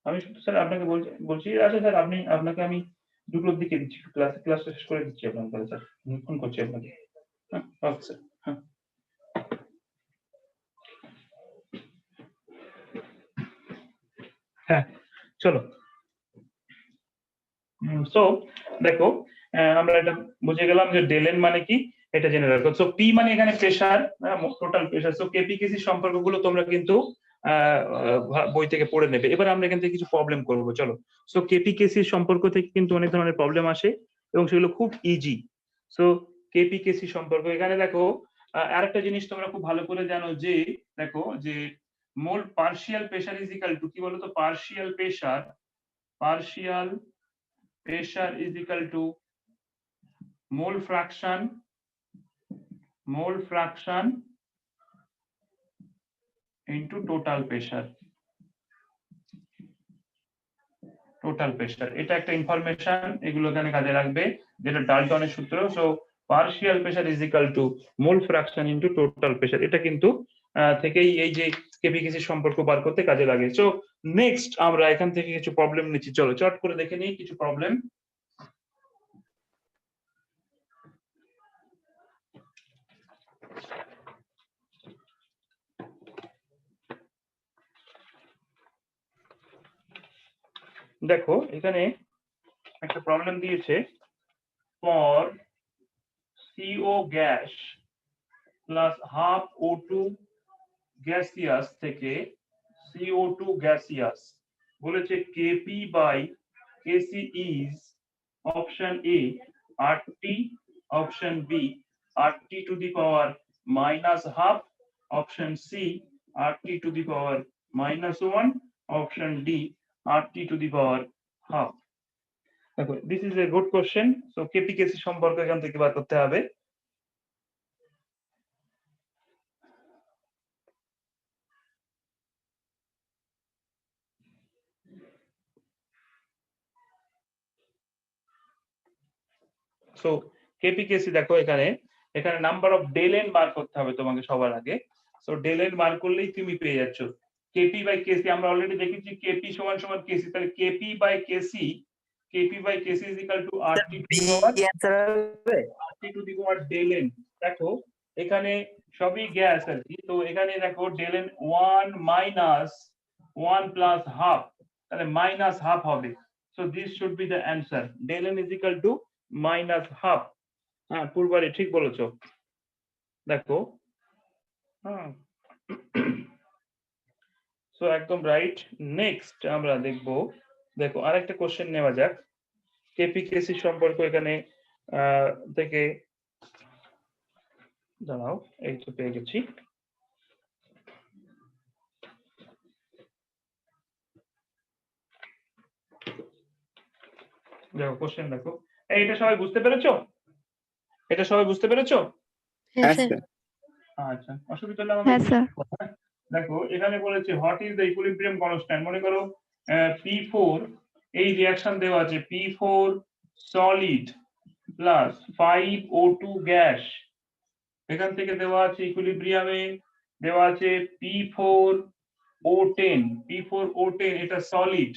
আমি শুধু স্যার আপনাকে বলছি আচ্ছা স্যার, আপনাকে আমি দুটোর দিকে দিচ্ছি, ক্লাসটা শেষ করে দিচ্ছি আপনাকে স্যার, ফোন করছি আপনাকে। হ্যাঁ ওকে স্যার। হ্যাঁ হ্যাঁ চলো। সো দেখো আমরা এটা বুঝে গেলাম যে ডেল এন মানে কি, এটা জেনে রাখো। সো পি মানে এখানে প্রেসার, টোটাল প্রেসার। সো কেপিকেসি সম্পর্কগুলো তোমরা কিন্তু বই থেকে পড়ে নেবে। এবার আমরা এখান থেকে কিছু প্রবলেম করবো, চলো। সো কেপিকেসি সম্পর্ক থেকে কিন্তু অনেক ধরনের প্রবলেম আসে এবং সেগুলো খুব ইজি। সো কেপিকেসি সম্পর্ক এখানে দেখো, আরেকটা জিনিস তোমরা খুব ভালো করে জানো যে, দেখো যে mole partial pressure is equal to কি বলতো, partial pressure is equal to mole fraction into total pressure. এটা একটা ইনফরমেশন, এগুলো এখানে কাজে লাগবে, যেটা ডাল্টনের সূত্র। So partial pressure is equal to mole fraction into total pressure, এটা কিন্তু থেকেই এই যে কেপিকেসি সম্পর্ক বার করতে কাজে লাগে। সো নেক্সট আমরা এখান থেকে কিছু প্রবলেম নিচ্ছি, চলো চট করে দেখে নিই কিছু প্রবলেম। দেখো এখানে একটা প্রবলেম দিয়েছে, for CO gas plus half O2 gaseous থেকে CO2 গ্যাসিয়াস, বলেছে KP by KC is option A RT, option B RT to the power minus half, option C RT to the power -1, option D RT to the power half. দেখো this is a good question. So K P K C সম্পর্ক এখান থেকে বার করতে হবে। সো কেপিকেসি দেখো এখানে নাম্বার অফ ডেল এন বার করতে হবে তোমাকে সবার আগে। সো ডেল এন বার করলেই তুমি পেয়ে যাচ্ছ কেপি বাই কেসি। আমরা অলরেডি দেখেছি কেপি সমান সমান কেসি, তাহলে Kp by Kc is equal to RT to the power del n. দেখো এখানে সবই গ্যাস আর কি, তো এখানে দেখো del n 1 minus 1 plus half, তাহলে মাইনাস হাফ হবে। So this should be the answer, del n is equal to minus half. হ্যাঁ পূর্বারে ঠিক বলেছো। দেখো হ্যাঁ, সো একদম রাইট। নেক্সট আমরা দেখবো, দেখো আরেকটা কোশ্চেন নেওয়া যাক কেপিকেসি সম্পর্ক এখানে থেকে। দাঁড়াও, এই তো পেয়ে গেছি। দেখো কোশ্চেন দেখো, এটা সবাই বুঝতে পেরেছো? হ্যাঁ স্যার। আচ্ছা, অসুবিধা হলে আমাকে হ্যাঁ স্যার। দেখো এখানে বলেছে what is the equilibrium constant. মনে করো P4 এই রিঅ্যাকশন দেওয়া আছে, P4 solid plus 5O2 gas. এখান থেকে দেওয়া আছে ইকুইলিব্রিয়ামে দেওয়া আছে P4O10 এটা solid,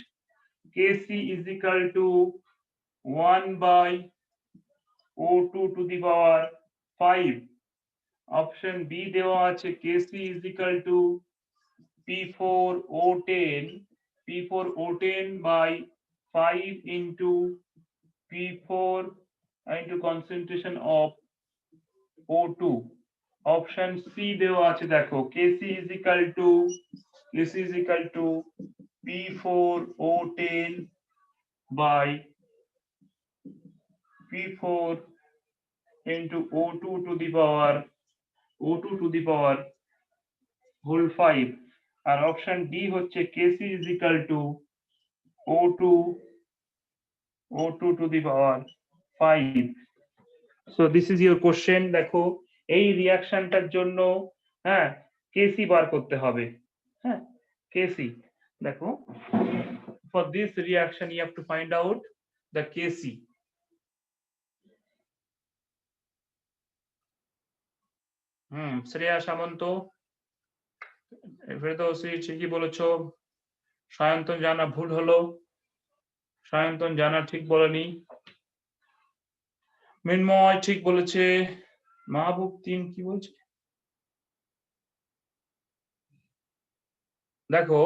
Kc is equal to 1 by O2 to the power 5। Option B দেওয়া আছে Kc is equal to P4O10 by 5 into P4 into concentration of O2। Option C দেওয়া আছে, দেখো Kc is equal to P4O10 by P4 into O2 to the power whole 5। আর অপশন ডি হচ্ছে Kc is equal to O2 to the power 5। So this is your question। দেখো এই রিঅ্যাকশনটার জন্য হ্যাঁ Kc বার করতে হবে। হ্যাঁ Kc, দেখো for this reaction you have to find out the Kc। Shreya সামন্ত, ফেরদৌসি ঠিকই বলেছো। সায়ন্তন জানা ভুল হলো, সায়ন্তন জানা ঠিক বলেনি। মৃন্ময় ঠিক বলেছে। মাহবুব 3 কি বলছে? দেখো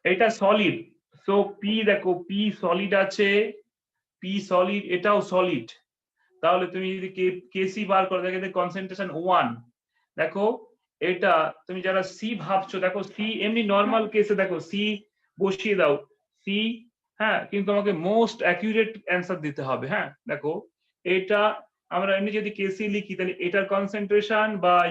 এটা সলিড, সো পি দেখো পি সলিড আছে, পি সলিড, এটাও সলিড। তাহলে তুমি যদি কেসি বার করো দেখো কনসেন্ট্রেশন 1, দেখো এটা তুমি যারা সি ভাবছো দেখো সি এমনি নরমাল কেসে দেখো সি বসিয়ে দাও সি, হ্যাঁ, কিন্তু তোমাকে মোস্ট অ্যাকিউরেট অ্যান্সার দিতে হবে। হ্যাঁ, দেখো এটা আমরা এমনি যদি কেসি লিখি তাহলে এটার কনসেন্ট্রেশন বাই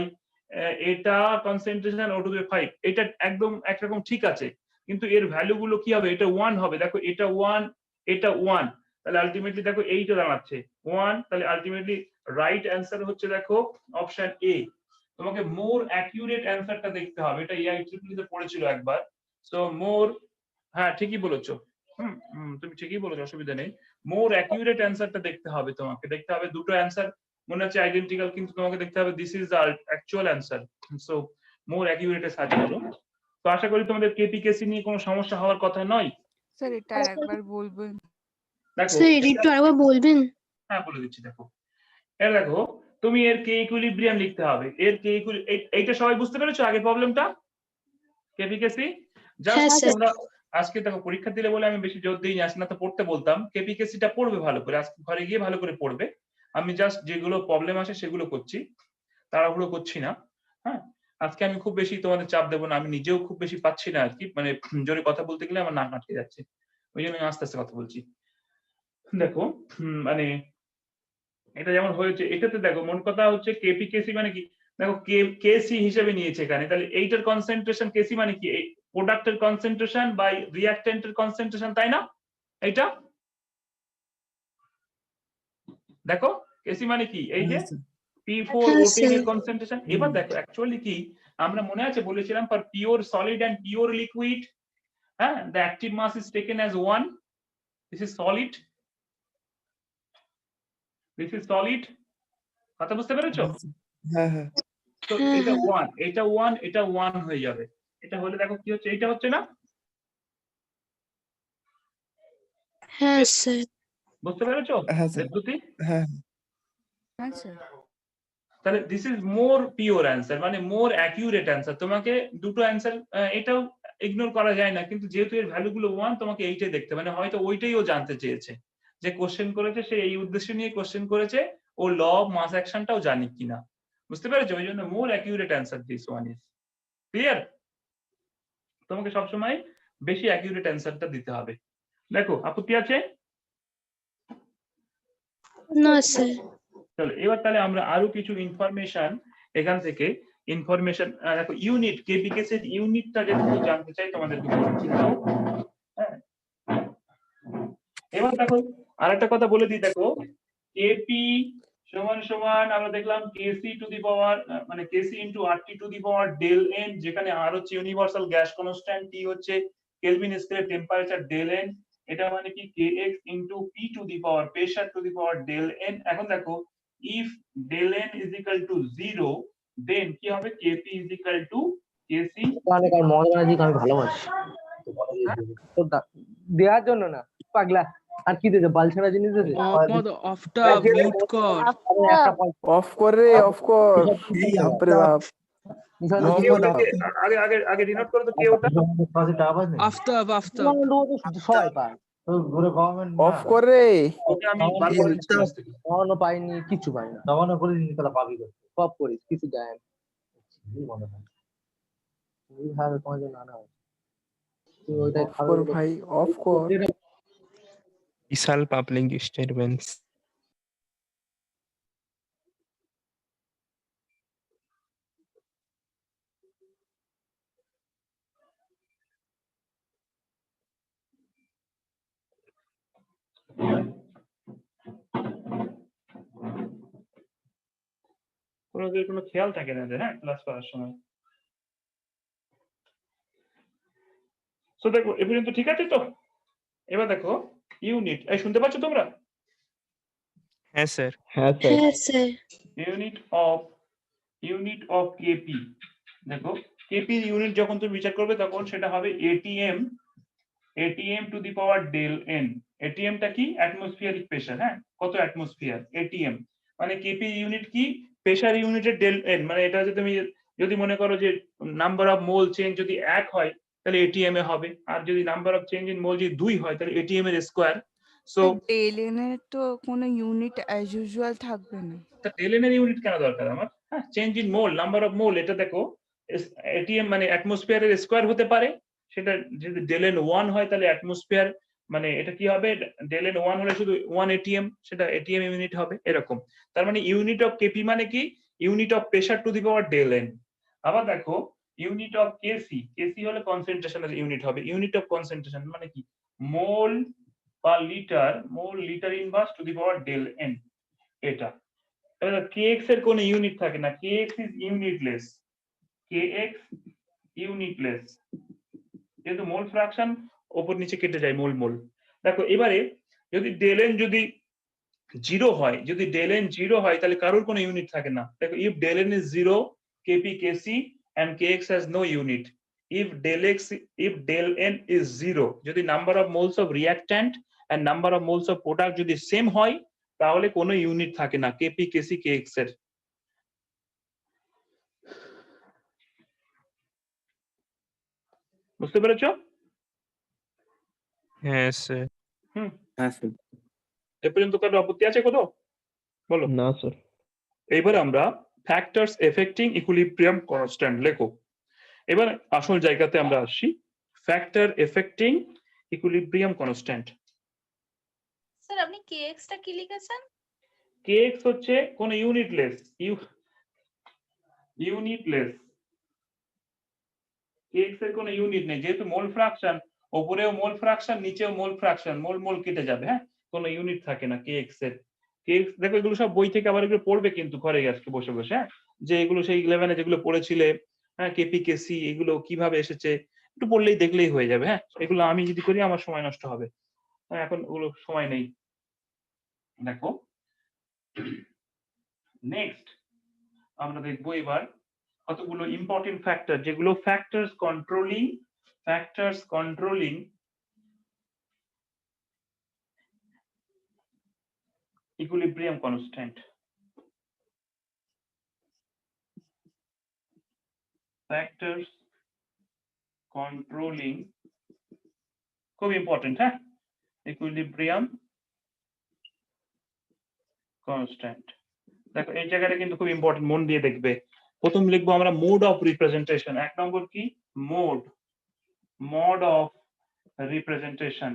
এটা কনসেন্ট্রেশন O2 5 এটা একদম একরকম ঠিক আছে, কিন্তু এর ভ্যালু গুলো কি হবে? এটা 1 হবে। দেখো এটা 1, এটা 1, তাহলে আলটিমেটলি দেখো এইটা দাঁড়াচ্ছে 1, তাহলে আলটিমেটলি রাইট অ্যান্সার হচ্ছে দেখো অপশন এ। তোমাকে মোর অ্যাকিউরেট অ্যান্সারটা দেখতে হবে, এটা EIEEE তে পড়েছিল একবার। সো মোর, হ্যাঁ ঠিকই বলেছো, তুমি ঠিকই বলেছো, অসুবিধা নেই। মোর অ্যাকিউরেট অ্যান্সারটা দেখতে হবে, তোমাকে দেখতে হবে দুটো অ্যান্সার মনে হচ্ছে আইডেন্টিক্যাল, কিন্তু তোমাকে দেখতে হবে this is the actual answer. So more অ্যাকিউরেটে সার্চ করো। তো আশা করি তোমাদের কেপিকেসি নিয়ে কোনো সমস্যা হওয়ার কথা নয়। স্যার এটা একবার বলবেন? দেখো স্যার একটু আরেকবার বলবেন? হ্যাঁ বলে দিচ্ছি। দেখো এর দেখো তুমি এর কে ইকুইলিব্রিয়াম লিখতে হবে, এর কে এইটা সবাই বুঝতে পেরেছো আগে প্রবলেমটা কেপিকেসি? হ্যাঁ, জাস্ট স্যার। তোমরা আজকে দেখো পরীক্ষা দিলে বলে আমি বেশি জোর দিই না তো পড়তে বলতাম, কেপিকেসিটা পড়বে ভালো করে, আজকে ঘরে গিয়ে ভালো করে পড়বে। আমি জাস্ট যেগুলো প্রবলেম আসে সেগুলো করছি, তাড়াহুড়ো করছি না। হ্যাঁ, আজকে আমি খুব বেশি তোমাদের চাপ দেবো না, আমি নিজেও খুব বেশি পাচ্ছি না আর কি, মানে জোরে কথা বলতে গেলে আমার নাক আটকে যাচ্ছে, ওই জন্য আমি আস্তে আস্তে কথা বলছি। দেখো মানে এটা যেমন হয়েছে এটাতে দেখো মন কথা হচ্ছে কেপিকেসি মানে কি, দেখো কেসি হিসেবে নিয়েছে এখানে, তাহলে এইটার কনসেন্ট্রেশন কেসি মানে কি এই প্রোডাক্টের কনসেন্ট্রেশন বাই রিঅ্যাকট্যান্টের কনসেন্ট্রেশন, তাই না? এইটা দেখো কেসি মানে কি এই যে P4O10 এর কনসেন্ট্রেশন। এবার দেখো অ্যাকচুয়ালি কি আমরা মনে আছে বলেছিলাম for pure solid and pure liquid, হ্যাঁ, the active mass is taken as 1. This is solid, this is solid, কথা বুঝতে পেরেছো? হ্যাঁ হ্যাঁ তো এটা 1, এটা 1, এটা 1 হয়ে যাবে। এটা হলে দেখো কি হচ্ছে, এটা হচ্ছে না? হ্যাঁ স্যার। বুঝতে পেরেছো হ্যাঁ স্যার দেবদূতি? হ্যাঁ হ্যাঁ স্যার। তাহলে this is more pure answer, মানে মোর অ্যাকিউরেট অ্যান্সার। তোমাকে দুটো অ্যান্সার এটাও ইগনোর করা যায় না, কিন্তু যেহেতু এর ভ্যালু গুলো 1 তোমাকে এইটাই দেখতে, মানে হয়তো ওইটাই ও জানতে চেয়েছে, যে কোশ্চেন করেছে সে এই উদ্দেশ্য নিয়ে কোশ্চেন করেছে, ও ল অফ মাস অ্যাকশনটাও জানি কিনা, বুঝতে পেরেছো? ওই জন্য more accurate answer this one is clear. তোমাকে সবসময় বেশি অ্যাকিউরেট অ্যান্সারটা দিতে হবে। দেখো আপত্তি আছে? না স্যার। চলো এবার তাহলে আমরা আরো কিছু ইনফরমেশন এখান থেকে ইনফরমেশন দেখো ইউনিট কেপিকেসি এর ইউনিটটা যদি জানতে চাই তোমাদেরকে বলছি। হ্যাঁ, এবার দেখো আরেকটা কথা বলে দিই, দেখো কেপি সমান সমান আমরা দেখলাম কেসি টু দি পাওয়ার মানে KC into RT to the power del N, যেখানে আর হচ্ছে ইউনিভার্সাল গ্যাস কনস্ট্যান্ট, টি হচ্ছে Kelvin square temperature del N, এটা মানে কি kx into P to the power pressure to the power del N. এখন দেখো if del n is equal to 0 then কি হবে kp is equal to kc। আমি ভালোবাসি তো দেওয়ার জন্য না পাগলা, আর কি দিতে বাল ছাড়া জিনিস দিতে অফটা মিউট কর, অফ কর রে, অফ কর। বাপরে বাপ, আগে আগে আগে ডিনোট করো তো কে ওটা? আফতাব আফতাব সবাই পায় অফ কর রে। ওকে আমি বার করে দিচ্ছি ক্লাস থেকে। কখনো পাইনি, কিছু পাই না, জমানো করে দিন তাহলে পাবি, সব করিস কিছু দেয় না, এইভাবে তোমার জন্য আনা হয় তুই ওইটাই অফ কর ভাই, অফ কর। বিশাল পাবলিক ডিস্টারবেন্স। কোনো খেয়াল থাকে না যে হ্যাঁ ক্লাস করার সময়। তো দেখো এ পর্যন্ত ঠিক আছে তো? এবার দেখো ইউনিট, এই শুনতে পাচ্ছ তোমরা? হ্যাঁ স্যার। হ্যাঁ স্যার। হ্যাঁ স্যার। ইউনিট অফ কেপি, দেখো কেপি ইউনিট যখন তুমি বিচার করবে তখন সেটা হবে ATM to the power del n. ATM টা কি? Atmospheric pressure. হ্যাঁ, কত অ্যাটমসফিয়ার এটিএম, মানে কেপি ইউনিট কি? প্রেসার ইউনিটের ডেল এন, মানে এটা হচ্ছে তুমি যদি মনে করো যে নাম্বার অফ মোল চেঞ্জ যদি 1 হয় তাহলে এটিএম এ হবে, আর যদি নাম্বার অফ চেঞ্জ ইন মোল যদি 2 হয় তাহলে এটিএম এর স্কয়ার। সো টেলেন এর তো কোনো ইউনিট অ্যাজ ইউজুয়াল থাকবে না। তা টেলেন এর ইউনিট কেন দরকার আমার? হ্যাঁ, change in mole, number of মোল, এটা দেখো এটিএম মানে অ্যাটমসফিয়ারের স্কয়ার হতে পারে। সেটা যদি ডেলেন 1 হয় তাহলে অ্যাটমসফিয়ার মানে এটা কি হবে? ডেলেন 1 হলে শুধু 1 এটিএম, সেটা এটিএম ইউনিট হবে এরকম। তার মানে ইউনিট অফ কেপি মানে কি? Unit of pressure to the power del N. আবার দেখো ইউনিট অফ কেসি, কেসি হলে কনসেন্ট্রেশনের ইউনিট হবে। ইউনিট অফ কনসেন্ট্রেশন মানে কি? Mole per litre, mole litre inverse to the power del N, এটা। এবার kx এর কোনো ইউনিট থাকে না, kx is unitless, kx unitless, যেহেতু মোল ফ্র্যাকশন ওপর নিচে কেটে যায় মোল মোল। দেখো এবারে যদি ডেলেন যদি 0 হয়, যদি ডেলেন 0 হয় তাহলে কারোর কোনো ইউনিট থাকে না। দেখো if ডেলেন is 0 kp kc and kx has no unit. If del n is 0, যদি number of moles of reactant and number of moles of product যদি সেম হয় তাহলে কোনো ইউনিট থাকে না kp kc kx এর। বুঝতে পেরেছো? হ্যাঁ স্যার। হ্যাঁ স্যার। এ পর্যন্ত কারো আপত্তি আছে কোনো? বলো। না স্যার। এবার আমরা ফ্যাক্টরস এফেক্টিং ইকুইলিব্রিয়াম কনস্ট্যান্ট লেখো। এবার আসল জায়গাতে আমরা আসি, factor affecting equilibrium constant. Sir আপনি kx টা কি লিখেছেন? kx হচ্ছে কোন ইউনিটলেস, ইউনিটলেস, kx এর কোনো ইউনিট নেই, যেহেতু মোল ফ্র্যাকশন, উপরেও মোল ফ্র্যাকশন নিচেও মোল ফ্র্যাকশন, মোল মোল কেটে যাবে। হ্যাঁ, কোনো ইউনিট থাকে না kx এর। kx দেখো এগুলো সব বই থেকে আবার এগুলো পড়বে কিন্তু ঘরে আজকে বসে বসে, হ্যাঁ, যে এগুলো সেই 11 এ যেগুলো পড়েছিলে, হ্যাঁ, কেপি কেসি এগুলো কিভাবে এসেছে একটু পড়লেই দেখলেই হয়ে যাবে। হ্যাঁ, এগুলো আমি যদি করি আমার সময় নষ্ট হবে, হ্যাঁ, এখন ওগুলো সময় নেই। দেখো নেক্সট আমরা দেখবো এবার কতগুলো ইম্পর্টেন্ট ফ্যাক্টর, যেগুলো factors controlling equilibrium constant. Factors controlling, খুব ইম্পর্টেন্ট, হ্যাঁ, ইকুইলিব্রিয়াম কনস্ট্যান্ট। দেখো এই জায়গাটা কিন্তু খুব ইম্পর্টেন্ট, মন দিয়ে দেখবে। প্রথম লিখবো আমরা মোড অফ রিপ্রেজেন্টেশন। এক নম্বর কি? Mode of representation.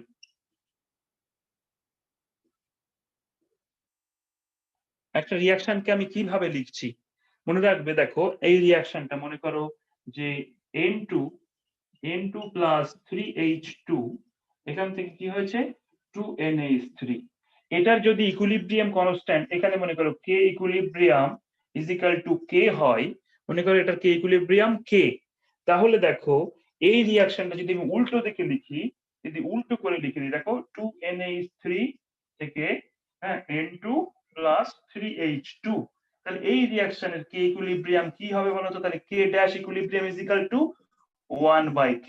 একটা রিঅ্যাকশনকে আমি কিভাবে লিখছি মনে রাখবে। দেখো এই রিঅ্যাকশনটা মনে করো যে N2 প্লাস 3H2, এখান থেকে কি হয়েছে 2NH3। এটার যদি ইকুইলিব্রিয়াম কনস্ট্যান্ট এখানে মনে করো K equilibrium is equal two K হয়, মনে করো এটার K ইকুইলিব্রিয়াম K, তাহলে দেখো এই রিঅ্যাকশনটা যদি আমি উল্টো দিকে লিখি, যদি উল্টো করে লিখে দিই, দেখো 2NH3 থেকে হ্যাঁ N2 প্লাস 3H2, তাহলে এই রিঅ্যাকশনের K ইকুইলিব্রিয়াম কি হবে বলো তো? তাহলে K dash equilibrium is equal two 1/K।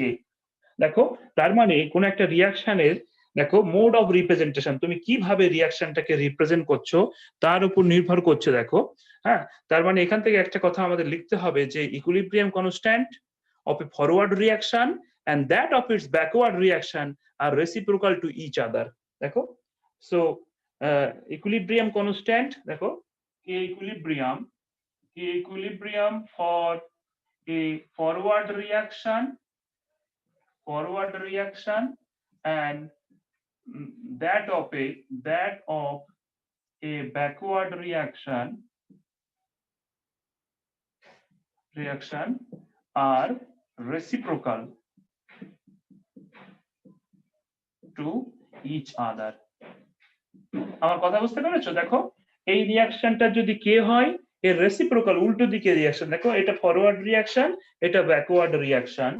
দেখো তার মানে কোন একটা রিঅ্যাকশনের দেখো মোড অফ রিপ্রেজেন্টেশন, তুমি কিভাবে রিঅ্যাকশনটাকে রিপ্রেজেন্ট করছো তার উপর নির্ভর করছে। দেখো হ্যাঁ, তার মানে এখান থেকে একটা কথা আমাদের লিখতে হবে যে equilibrium constant of a forward reaction and that of its backward reaction are reciprocal to each other. দেখো so equilibrium constant, দেখো K equilibrium for a forward reaction and that of a backward reaction are reciprocal to each other. আমার কথা বুঝতে পেরেছো? দেখো এই রিঅ্যাকশনটা যদি কে হয় এর রেসিপ্রোকাল উল্টো দিকে রিঅ্যাকশন, দেখো এটা ফরওয়ার্ড রিঅ্যাকশন, এটা ব্যাকওয়ার্ড রিঅ্যাকশন।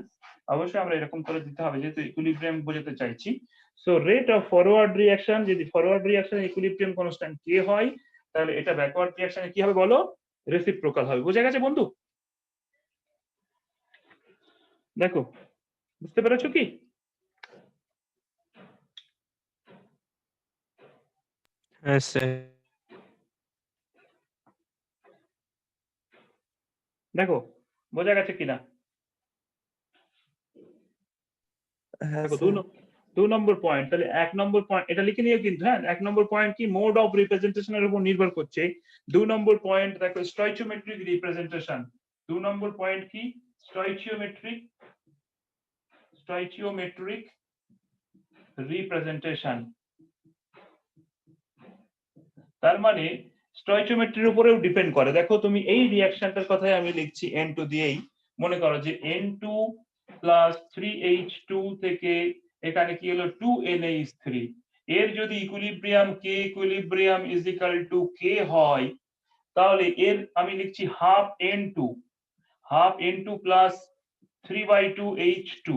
অবশ্যই আমরা এরকম করে দিতে হবে যেহেতু ইকুইলিব্রিয়াম বোঝাতে চাইছি। So rate of forward reaction, যদি ফরওয়ার্ড রিঅ্যাকশন ইকুইলিব্রিয়াম কনস্ট্যান্ট কে হয় তাহলে এটা ব্যাকওয়ার্ড রিঅ্যাকশনে কি হবে বলো? রেসিপ্রোকাল হবে। বুঝা গেছে বন্ধু? দেখো বুঝতে পেরেছো কি? হ্যাঁ স্যার। দেখো বোঝা গেছে কিনা? হ্যাঁ দেখো স্যার। 2 নম্বর পয়েন্ট, তাহলে 1 নম্বর পয়েন্ট এটা লিখে নিও কিন্তু, হ্যাঁ 1 নম্বর পয়েন্ট কি মোড অফ রিপ্রেজেন্টেশনের উপর নির্ভর করছে। 2 নম্বর পয়েন্ট দেখো স্টয়চিওমেট্রিক রিপ্রেজেন্টেশন। 2 নম্বর পয়েন্ট কি স্টয়চিওমেট্রিক রিপ্রেজেন্টেশন। তার মানে স্টয়চিওমেট্রির উপরেও ডিপেন্ড করে। দেখো তুমি এই রিঅ্যাকশনটার কথাই আমি লিখছি N2 দিয়েই, মনে করো যে N2 প্লাস 3H2 থেকে এখানে কি হলো 2NH3, এর যদি equilibrium K equilibrium is equal two K হয়, তাহলে এর আমি লিখছি হাফ N2 প্লাস 3/2H2,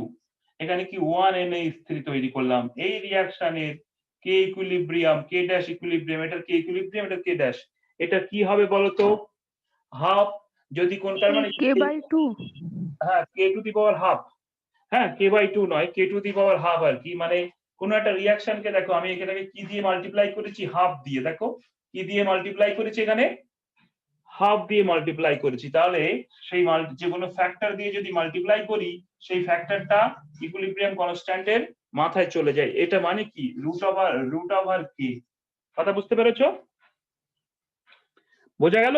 এখানে কি 1NH3 তৈরি করলাম। এই রিঅ্যাকশনের K equilibrium K dash equilibrium, এটা K ইকুইলিব্রিয়াম এটা K ড্যাশ, এটা কি হবে বলতো হাফ, যদি কোনটার মানে K/2 হ্যাঁ K to the power half, হ্যাঁ K/2 নয় K to the power half আর কি। মানে কোন একটা রিঅ্যাকশনকে দেখো আমি এখানে কি দিয়ে মাল্টিপ্লাই করেছি, হাফ দিয়ে। দেখো কি দিয়ে মাল্টিপ্লাই করেছি, এখানে হাফ দিয়ে মাল্টিপ্লাই করেছি, তাহলে সেই যে কোনো ফ্যাক্টর দিয়ে যদি মাল্টিপ্লাই করি সেই ফ্যাক্টরটা ইকুইলিব্রিয়াম কনস্ট্যান্টের মাথায় চলে যায়। এটা মানে কি রুট ওভার K। কথা বুঝতে পেরেছো? বোঝা গেল?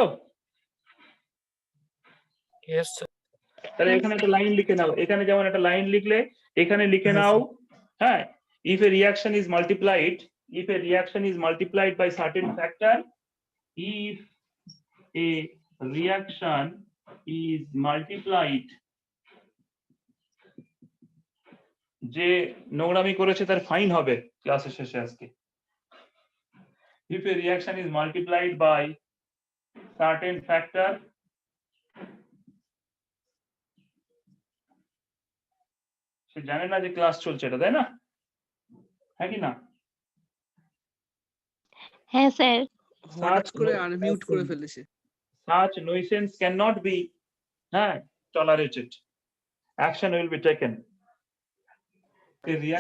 তাহলে এখানে একটা লাইন লিখে নাও, এখানে যেমন একটা লাইন লিখলে এখানে লিখে নাও, হ্যাঁ if a reaction is multiplied by certain factor, if a reaction is multiplied, যে নোংরামি করেছে তার ফাইন হবে ক্লাসের শেষে আজকে। if a reaction is multiplied by certain factor, সে জানে না যে ক্লাস চলছে, এটা তাই না, হ্যাঁ কি না? হ্যাঁ স্যার। হঠাৎ করে আনমিউট করে ফেলেছে। Such nuisance cannot be tolerated. Action will be taken.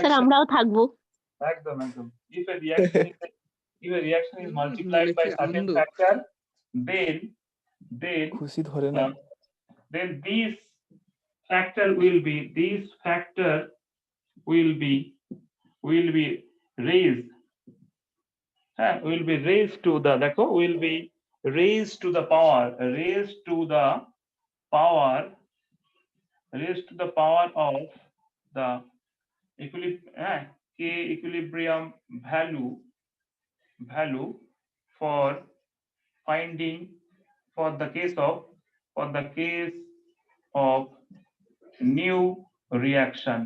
Sir আমরাও থাকবো। একদম। If a reaction is multiplied by certain factor, then খুশি ধরে না। then this factor will be raised, will be raised to the, দেখো will be raised to the power of the K equilibrium value for finding for the case of new reaction.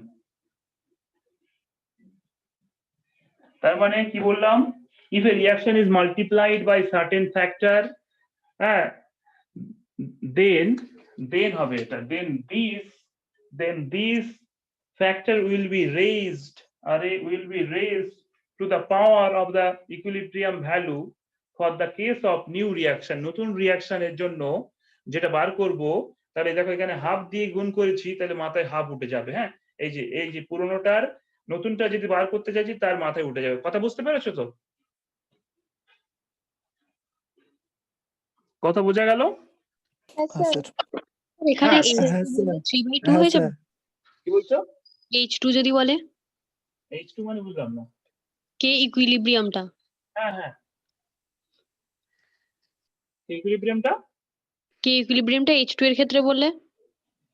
তার মানে কি বললাম, if a reaction is multiplied by certain factor, then হবে এটা, then this factor will be raised to the power of the equilibrium value for the case of new reaction. নতুন রিঅ্যাকশনের জন্য যেটা বার করব, তাহলে দেখো এখানে হাফ দিয়ে গুণ করেছি, তাহলে মাথায় হাফ উঠে যাবে। হ্যাঁ এই যে পুরনোটার নতুনটা যদি বার করতে চাইছি তার মাথায় উঠে যাবে। কথা বুঝতে পেরেছো তো? কথা বোঝা গেল? এখানে হ্যাঁ, 3/2 হয়ে যাবে। কি বলছো? H2 যদি বলে, H2 মানে বুঝলাম না। K ইকুইলিব্রিয়ামটা। হ্যাঁ ইকুইলিব্রিয়ামটা K ইকুইলিব্রিয়ামটা H2 এর ক্ষেত্রে বললে,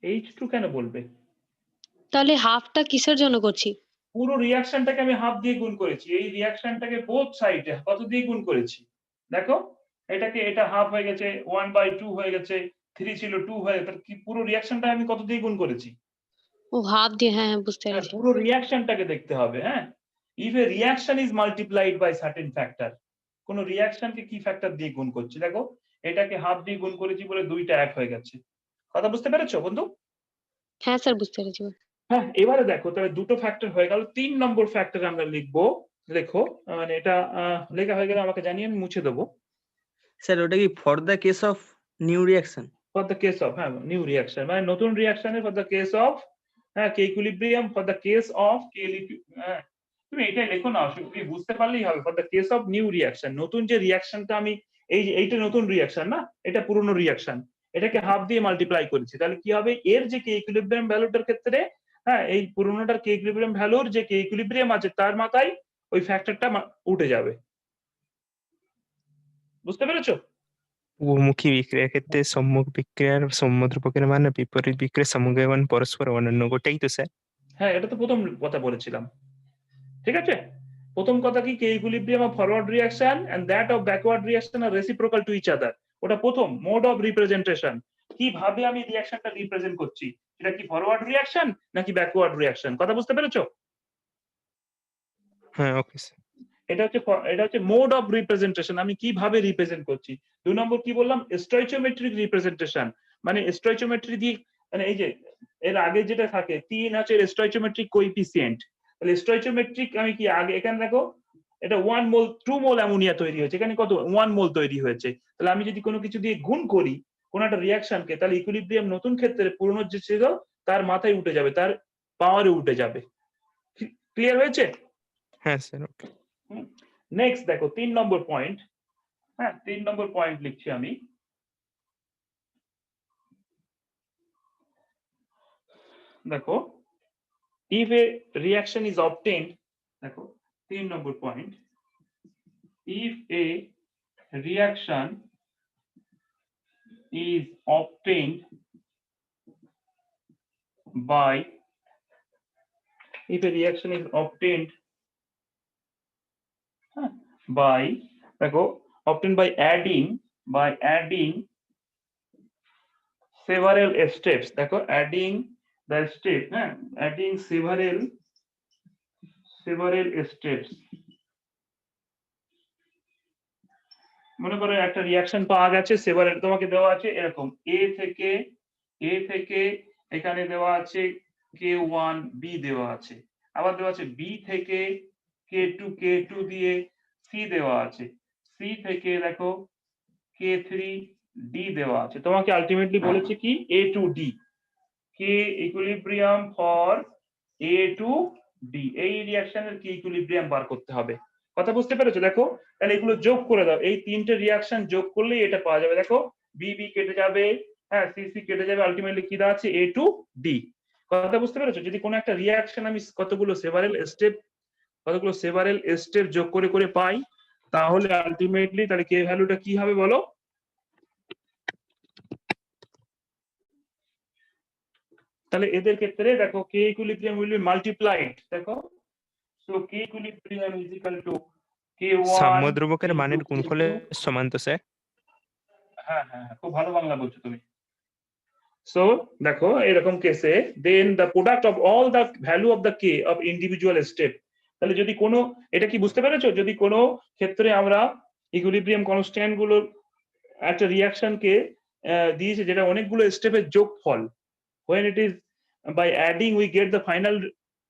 H2 কেন বলবে? তাহলে হাফটা কিসের জন্য করছি? পুরো রিঅ্যাকশনটাকে আমি হাফ দিয়ে গুণ করেছি। এই রিঅ্যাকশনটাকে বোথ সাইডে কত দিয়ে গুণ করেছি? দেখো এটা হাফ হয়ে গেছে, 1/2 হয়ে গেছে, 3 ছিল 2 হয়ে গেছে, কি পুরো রিঅ্যাকশনটা আমি কত দিয়ে গুণ করেছি? ও হাফ দিয়ে, হ্যাঁ বুঝতে পেরেছি। পুরো রিঅ্যাকশনটাকে দেখতে হবে। হ্যাঁ if a reaction is multiplied by certain factor, কোন রিঅ্যাকশনকে কি ফ্যাক্টর দিয়ে গুণ করছি? দেখো এটাকে হাফ দিয়ে গুণ করেছি বলে দুইটা এক হয়ে গেছে। কথা বুঝতে পেরেছো বন্ধু? হ্যাঁ স্যার বুঝতে পেরেছি। হ্যাঁ এবারে দেখো তাহলে দুটো ফ্যাক্টর হয়ে গেল, 3 নম্বর ফ্যাক্টর আমরা লিখবো। দেখো মানে এটা লেখা হয়ে গেলে আমাকে জানিয়ে আমি মুছে দেবো। স্যার ওটা কি for the case of new reaction? For the case of new reaction, মানে নতুন রিঅ্যাকশনের for the case of K equilibrium, for the case of তুমি এটাই লেখো না, তুমি বুঝতে পারলেই হবে। For the case of new reaction, নতুন যে রিঅ্যাকশনটা আমি এইটা নতুন রিঅ্যাকশন না, এটা পুরনো রিঅ্যাকশন, এটাকে হাফ দিয়ে মাল্টিপ্লাই করেছি, তাহলে কি হবে? এর যে K ইকুইলিব্রিয়াম ভ্যালুটার ক্ষেত্রে হ্যাঁ, এই পুরোনোটার কে ইকুইলিব্রিয়াম ভ্যালুর যে কে ইকুইলিব্রিয়াম আছে তার মাথায় ওই ফ্যাক্টরটা উঠে যাবে। বুঝতে পেরেছো? উভমুখী বিক্রিয়ার ক্ষেত্রে সম্মুখ বিক্রিয়ার সম্মুখ ধ্রুবকের মান বিপরীত বিক্রিয়ার সম্মুখের মান পরস্পর অনন্য, ওটাই তো স্যার? হ্যাঁ, এটা তো প্রথম কথা বলেছিলাম। ঠিক আছে, প্রথম কথা কি K equilibrium of forward reaction and that of backward reaction আর রেসিপ্রোকাল টু ইচ আদার। ওটা প্রথম মোড অফ রিপ্রেজেন্টেশন, কিভাবে আমি রিঅ্যাকশনটা রিপ্রেজেন্ট করছি, এটা কি ফরওয়ার্ড রিঅ্যাকশন নাকি ব্যাকওয়ার্ড রিঅ্যাকশন, কথা বুঝতে পেরেছো? হ্যাঁ, ওকে স্যার। এটা হচ্ছে মোড অফ রিপ্রেজেন্টেশন, আমি কিভাবে রিপ্রেজেন্ট করছি। 2 নম্বর কি বললাম, স্টয়চিওমেট্রিক রিপ্রেজেন্টেশন, মানে স্টয়চিওমেট্রি দিয়ে, মানে এই যে এর আগে যেটা থাকে 3 আছে স্টয়চিওমেট্রিক কোএফিসিয়েন্ট, তাহলে স্টয়চিওমেট্রিক আমি কি আগে এখানে দেখো এটা 1 মোল 2 মোল অ্যামোনিয়া তৈরি হয়েছে, এখানে কত 1 মোল তৈরি হয়েছে, তাহলে আমি যদি কোনো কিছু দিয়ে গুণ করি কোন একটা রিঅ্যাকশনকে, তাহলে ইকুইলিব্রিয়াম নতুন ক্ষেত্রে পুরনো যে ছিল তার মাথায় উঠে যাবে, তার পাওয়ারে উঠে যাবে। ক্লিয়ার হয়েছে? হ্যাঁ স্যার, ওকে। নেক্সট দেখো 3 নম্বর পয়েন্ট। হ্যাঁ, 3 নম্বর পয়েন্ট লিখছি আমি। দেখো, if a reaction is obtained, দেখো 3 নম্বর point, if a reaction is obtained by, if a reaction is obtained by, দেখো obtained by adding several steps, দেখো adding the step, হ্যাঁ, adding several steps। মনে করো একটা রিঅ্যাকশন পাওয়া গেছে, সেভারেল তোমাকে দেওয়া আছে এরকম a থেকে এখানে দেওয়া আছে k1 b দেওয়া আছে, আবার দেওয়া আছে b থেকে k2 দিয়ে c দেওয়া আছে, c থেকে দেখো k3 d দেওয়া আছে। তোমাকে আলটিমেটলি বলেছে কি a to d, k equilibrium for a to d, এই রিঅ্যাকশনের কি ইকুইলিব্রিয়াম বার করতে হবে। কথা বুঝতে পেরেছো? দেখো তাহলে এগুলো যোগ করে দাও, এই তিনটে রিঅ্যাকশন যোগ করলেই এটা পাওয়া যাবে। দেখো বি কেটে যাবে, হ্যাঁ সি কেটে যাবে, আলটিমেটলি কি দেওয়া আছে a to d। কথা বুঝতে পেরেছো? যদি কোনো একটা রিঅ্যাকশন আমি কতগুলো সেভারেল স্টেপ যোগ করে পাই, তাহলে আলটিমেটলি তাহলে কে ভ্যালুটা কি হবে বলো? তাহলে এদের ক্ষেত্রে দেখো K equilibrium will be multiplied, দেখো so K equilibrium is equal two k1 সাম্য ধ্রুবকের মানের গুণফলের সমান তো স্যার? হ্যাঁ, খুব ভালো বাংলা বলছো তুমি। সো দেখো এরকম কেসে then the product of all the value of the K of individual step, তাহলে যদি কোনো, এটা কি বুঝতে পেরেছো, যদি কোনো ক্ষেত্রে আমরা ইকুইলিব্রিয়াম কনস্ট্যান্ট গুলো একটা রিঅ্যাকশনকে দিয়েছে যেটা অনেকগুলো স্টেপের যোগফল, when it is by adding we get the final,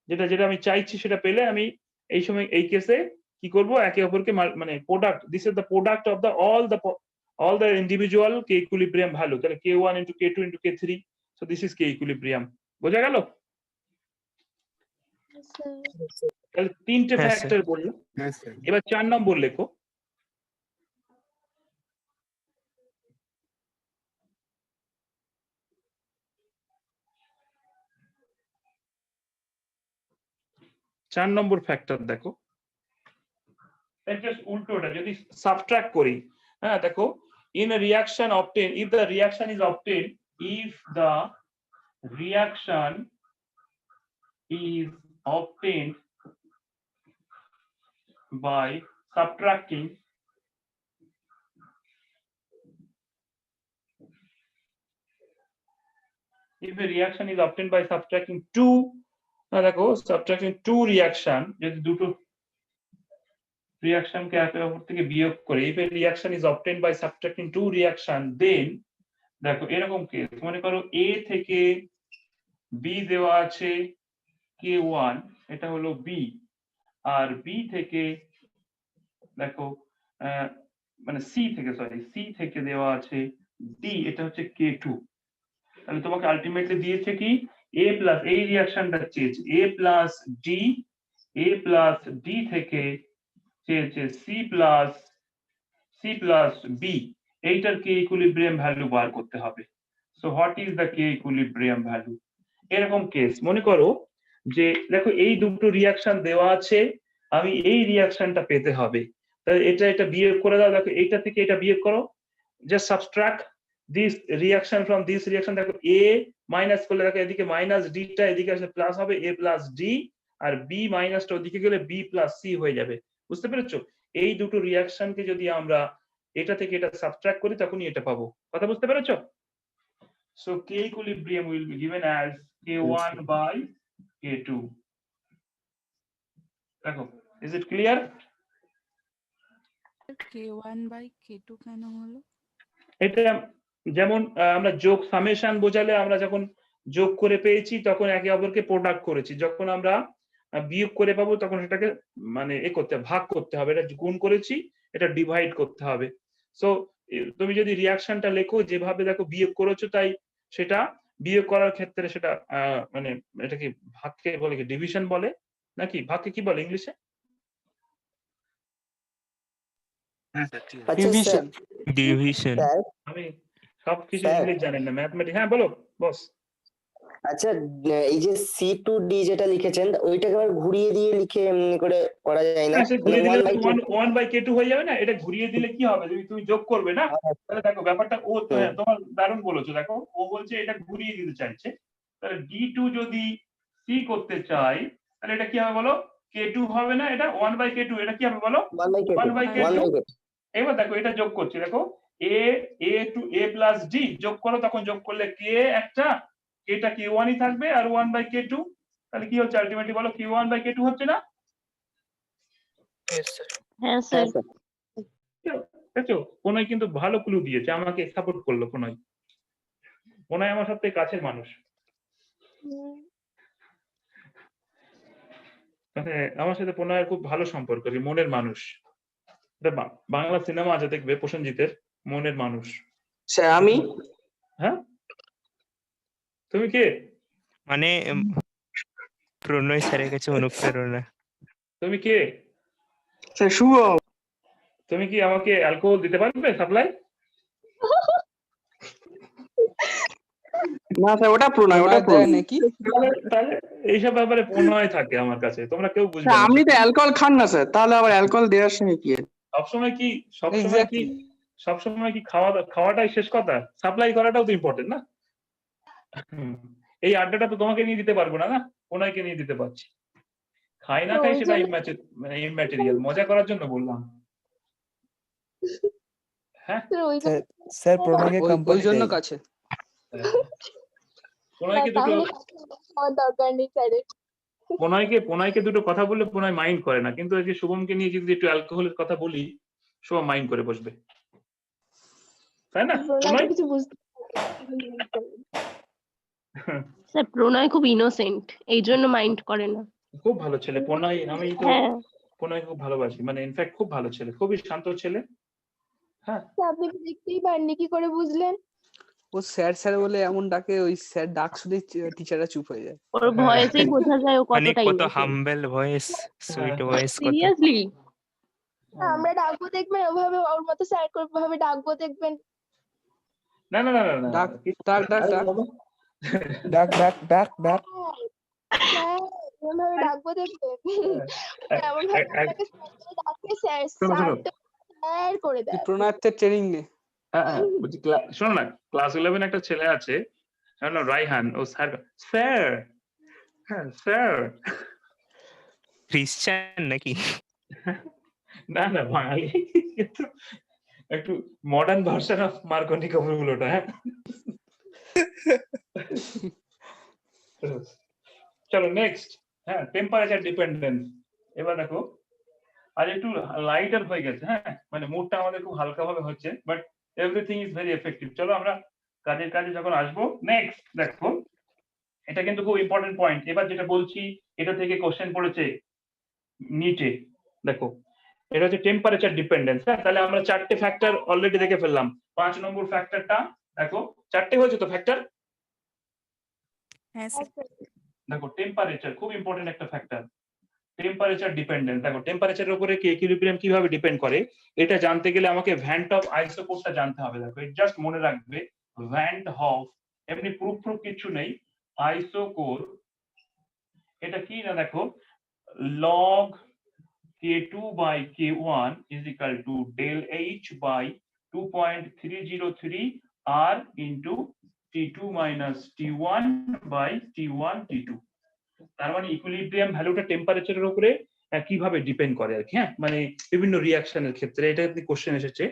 যেটা আমি চাইছি সেটা পেলে আমি এই সময় এই কেসে কি করব, একে অপরকে মানে product, this is the product of the all the individual k equilibrium value, তাহলে k1 into k2 into k3, so this is k equilibrium। বোঝা গেল? তাহলে তিনটে ফ্যাক্টর বললাম। এবার 4 নম্বর লেখো। চার নম্বর ফ্যাক্টর দেখো, জাস্ট উল্টোটা যদি সাবট্রাক্ট করি, হ্যাঁ দেখো in a reaction obtained, if the reaction is obtained by subtracting two, দেখো subtracting two reaction, যদি দুটো reaction কে একে অপর থেকে বিয়োগ করে, if a reaction is obtained by subtracting two reaction, then দেখো এরকম কেস, মনে করো a থেকে b দেওয়া আছে k1, এটা হলো b, আর b থেকে দেখো মানে c থেকে দেওয়া আছে d, এটা হচ্ছে k2, তাহলে তোমাকে আলটিমেটলি দিয়েছে কি a প্লাস, এই রিঅ্যাকশনটা চেয়েছে a প্লাস d থেকে চেয়েছে c প্লাস b, এইটার কে ইকুইলিব্রিয়াম ভ্যালু বার করতে হবে। So what is the K equilibrium value? এরকম কেস মনে করো যে দেখো এই দুটো রিয়াকশন দেওয়া আছে, আমি এই রিয়াকশনটা পেতে হবে, তাহলে এটা বিয়োগ করে দাও, দেখো এইটা থেকে এটা বিয়োগ করো, just subtract this reaction from this reaction, দেখো এ মাইনাস করলে দেখো এদিকে মাইনাস ডিটা এদিকে আসলে প্লাস হবে, এ প্লাস ডি, আর বি মাইনাসটা ওদিকে গেলে বি প্লাস সি হয়ে যাবে। বুঝতে পেরেছো? এই দুটো রিয়াকশনকে যদি আমরা এটা থেকে এটা সাবট্রাক্ট করি তখনই এটা পাবো। কথা বুঝতে পেরেছো? So K equilibrium will be given as K1 by K2. দেখো, is it clear? K1 by K2 কেন হলো? এটা যেমন আমরা যোগ সামেশন বোঝালে আমরা যখন যোগ করে পেয়েছি তখন একে অপরকে প্রোডাক্ট করেছি, যখন আমরা বিয়োগ করে পাবো তখন সেটাকে মানে ভাগ করতে হবে, এটা গুণ করেছি এটা ডিভাইড করতে হবে। সো তুমি যদি রিয়াকশনটা লেখো যেভাবে দেখো বিয়োগ করেছো, তাই সেটা বিয়োগ করার ক্ষেত্রে সেটা মানে এটা কি ভাগকে বলে কি ডিভিশন বলে নাকি ভাগকে কি বলে ইংলিশে? ডিভিশন। ডিভিশন। আমি সবকিছু ইংলিশ জানেন না, ম্যাথমেটিক্স। হ্যাঁ বলো বস। আচ্ছা, এই যে C2D যেটা লিখেছেন ওইটাকে আবার ঘুরিয়ে দিয়ে লিখে এমনি করে করা যায় না? ঘুরিয়ে দিলে 1/K2 হয়ে যাবে না? এটা ঘুরিয়ে দিলে কি হবে, তুমি যোগ করবে না, তাহলে দেখো ব্যাপারটা ও তোমার দারুণ বলেছো। দেখো ও বলছে এটা ঘুরিয়ে দিতে চাইছে, তাহলে D2 যদি C করতে চাই তাহলে এটা কি হবে বলো? K2 হবে না, এটা 1/K2, এটা কি হবে বলো? 1/K2। এবার দেখো এটা যোগ করছি, দেখো a to a plus d যোগ করো, তখন যোগ করলে k একটা, এটা K1 ই থাকবে আর 1/K2, তাহলে কি হচ্ছে আলটিমেটলি বলো? K1/K2 হচ্ছে না? হ্যাঁ স্যার। দেখো প্রণয় কিন্তু ভালো ক্লু দিয়েছে, আমাকে সাপোর্ট করলো প্রণয়। প্রণয় আমার সবথেকে কাছের মানুষ, মানে আমার সাথে প্রণয়ের খুব ভালো সম্পর্ক, মনের মানুষ। বাংলা সিনেমা আছে দেখবে প্রসেনজিতের মনের মানুষ। স্যার আমি? হ্যাঁ তুমি কে? মানে প্রণয় স্যারের কাছে অনুপ্রেরণা। তুমি কে? স্যার শুভ। তুমি কি আমাকে অ্যালকোহল দিতে পারবে সাপ্লাই? না স্যার ওটা প্রণয়, ওটা প্রণয় নাকি? তাহলে এইসব ব্যাপারে প্রণয় থাকে আমার কাছে, তোমরা কেউ বুঝবে না। আপনি তো অ্যালকোহল খান না স্যার, তাহলে আবার অ্যালকোহল দেওয়ার সময় কি? সবসময় কি খাওয়াটাই শেষ কথা? সাপ্লাই করাটাও তো ইম্পর্টেন্ট না? এই আড্ডাটা তো তোমাকে নিয়ে দিতে পারবো না, প্রণয়কে নিয়ে দিতে পারছি। খাই না খাই সেটা ইম্যাটেরিয়াল, মজা করার জন্য বললাম। হ্যাঁ স্যার প্রণয়কে ওই জন্য কাছে প্রণয়কে দুটো কথা বললে প্রণয় মাইন্ড করে না, কিন্তু এই যে শুভমকে নিয়ে যদি একটু অ্যালকোহলের কথা বলি শুভম মাইন্ড করে বসবে, তাই না? স্যার প্রণয় খুব ইনোসেন্ট, এই জন্য মাইন্ড করে না। খুব ভালো ছেলে প্রণয়, আমি তো প্রণয়কে খুব ভালোবাসি, মানে ইনফ্যাক্ট খুব ভালো ছেলে, খুবই শান্ত ছেলে। হ্যাঁ আপনি দেখতেই পাননি, কি করে বুঝলেন? ও স্যার স্যার বলে এমন ডাকে, ওই স্যার ডাক শুনে টিচাররা চুপ হয়ে যায়। ওর ভয়েসেই বোঝা যায় ও মানে কতটা কত হাম্বল ভয়েস, সুইট ভয়েস। সিরিয়াসলি আমরা ডাকবো দেখবেন, ওভাবে ওর মতো স্যার করে ভাবে ডাকবো দেখবেন। না না না না, ডাক ডাক ডাক ডাক ডাক ডাক ডাক হ্যাঁ ওভাবে ডাকবো দেখবেন, এমন ভাবে ডাকে স্যার স্যার করে দেয়। প্রণাথের ট্রেনিং নে। শোনো না, ক্লাস 11 একটা ছেলে আছে রাইহান, ও স্যার স্যার, হ্যাঁ স্যার। ক্রিশ্চিয়ান নাকি? না না বাঙালি, একটু মডার্ন ভার্সন অফ মার্কনি কাপুরগুলোটা। হ্যাঁ চলো নেক্সট। হ্যাঁ টেম্পারেচার ডিপেন্ডেন্স। এবার দেখো আজ একটু লাইটার হয়ে গেছে, হ্যাঁ মানে মুডটা আমাদের খুব হালকা ভাবে হচ্ছে, but everything is very effective. চলো আমরা কাজে যখন আসবো। নেক্সট দেখো, এটা কিন্তু খুব ইম্পর্টেন্ট পয়েন্ট। এবার যেটা বলছি এটা থেকে কোশ্চেন পড়েছে নিটে। দেখো এটা হচ্ছে টেম্পারেচার ডিপেন্ডেন্স। হ্যাঁ তাহলে আমরা চারটে ফ্যাক্টর অলরেডি দেখে ফেললাম। 5 নম্বর ফ্যাক্টরটা দেখো, চারটে হয়েছে তো ফ্যাক্টর। হ্যাঁ স্যার। দেখো টেম্পারেচার খুব ইম্পর্টেন্ট একটা ফ্যাক্টর, টেম্পারেচার ডিপেন্ডেন্ট। দেখো টেম্পারেচারের উপরে ইকুইলিব্রিয়াম কিভাবে ডিপেন্ড করে এটা জানতে গেলে আমাকে ভ্যান্ট অফ আইসোটোপটা জানতে হবে। দেখো জাস্ট মনে রাখবে ভ্যান্ট হফ, এমনি প্রুফ কিছু নেই, আইসোকোর এটা কি না দেখো log K2 by K1 is equal to del H by 2.303 R into T2 minus T1 by T1 T2 তার মানে ইকুইলিব্রিয়াম ভ্যালুটা টেম্পারেচারের উপরে কিভাবে ডিপেন্ড করে আর কি হ্যাঁ মানে বিভিন্ন রিঅ্যাকশনের ক্ষেত্রে এটা কোশ্চেন এসেছে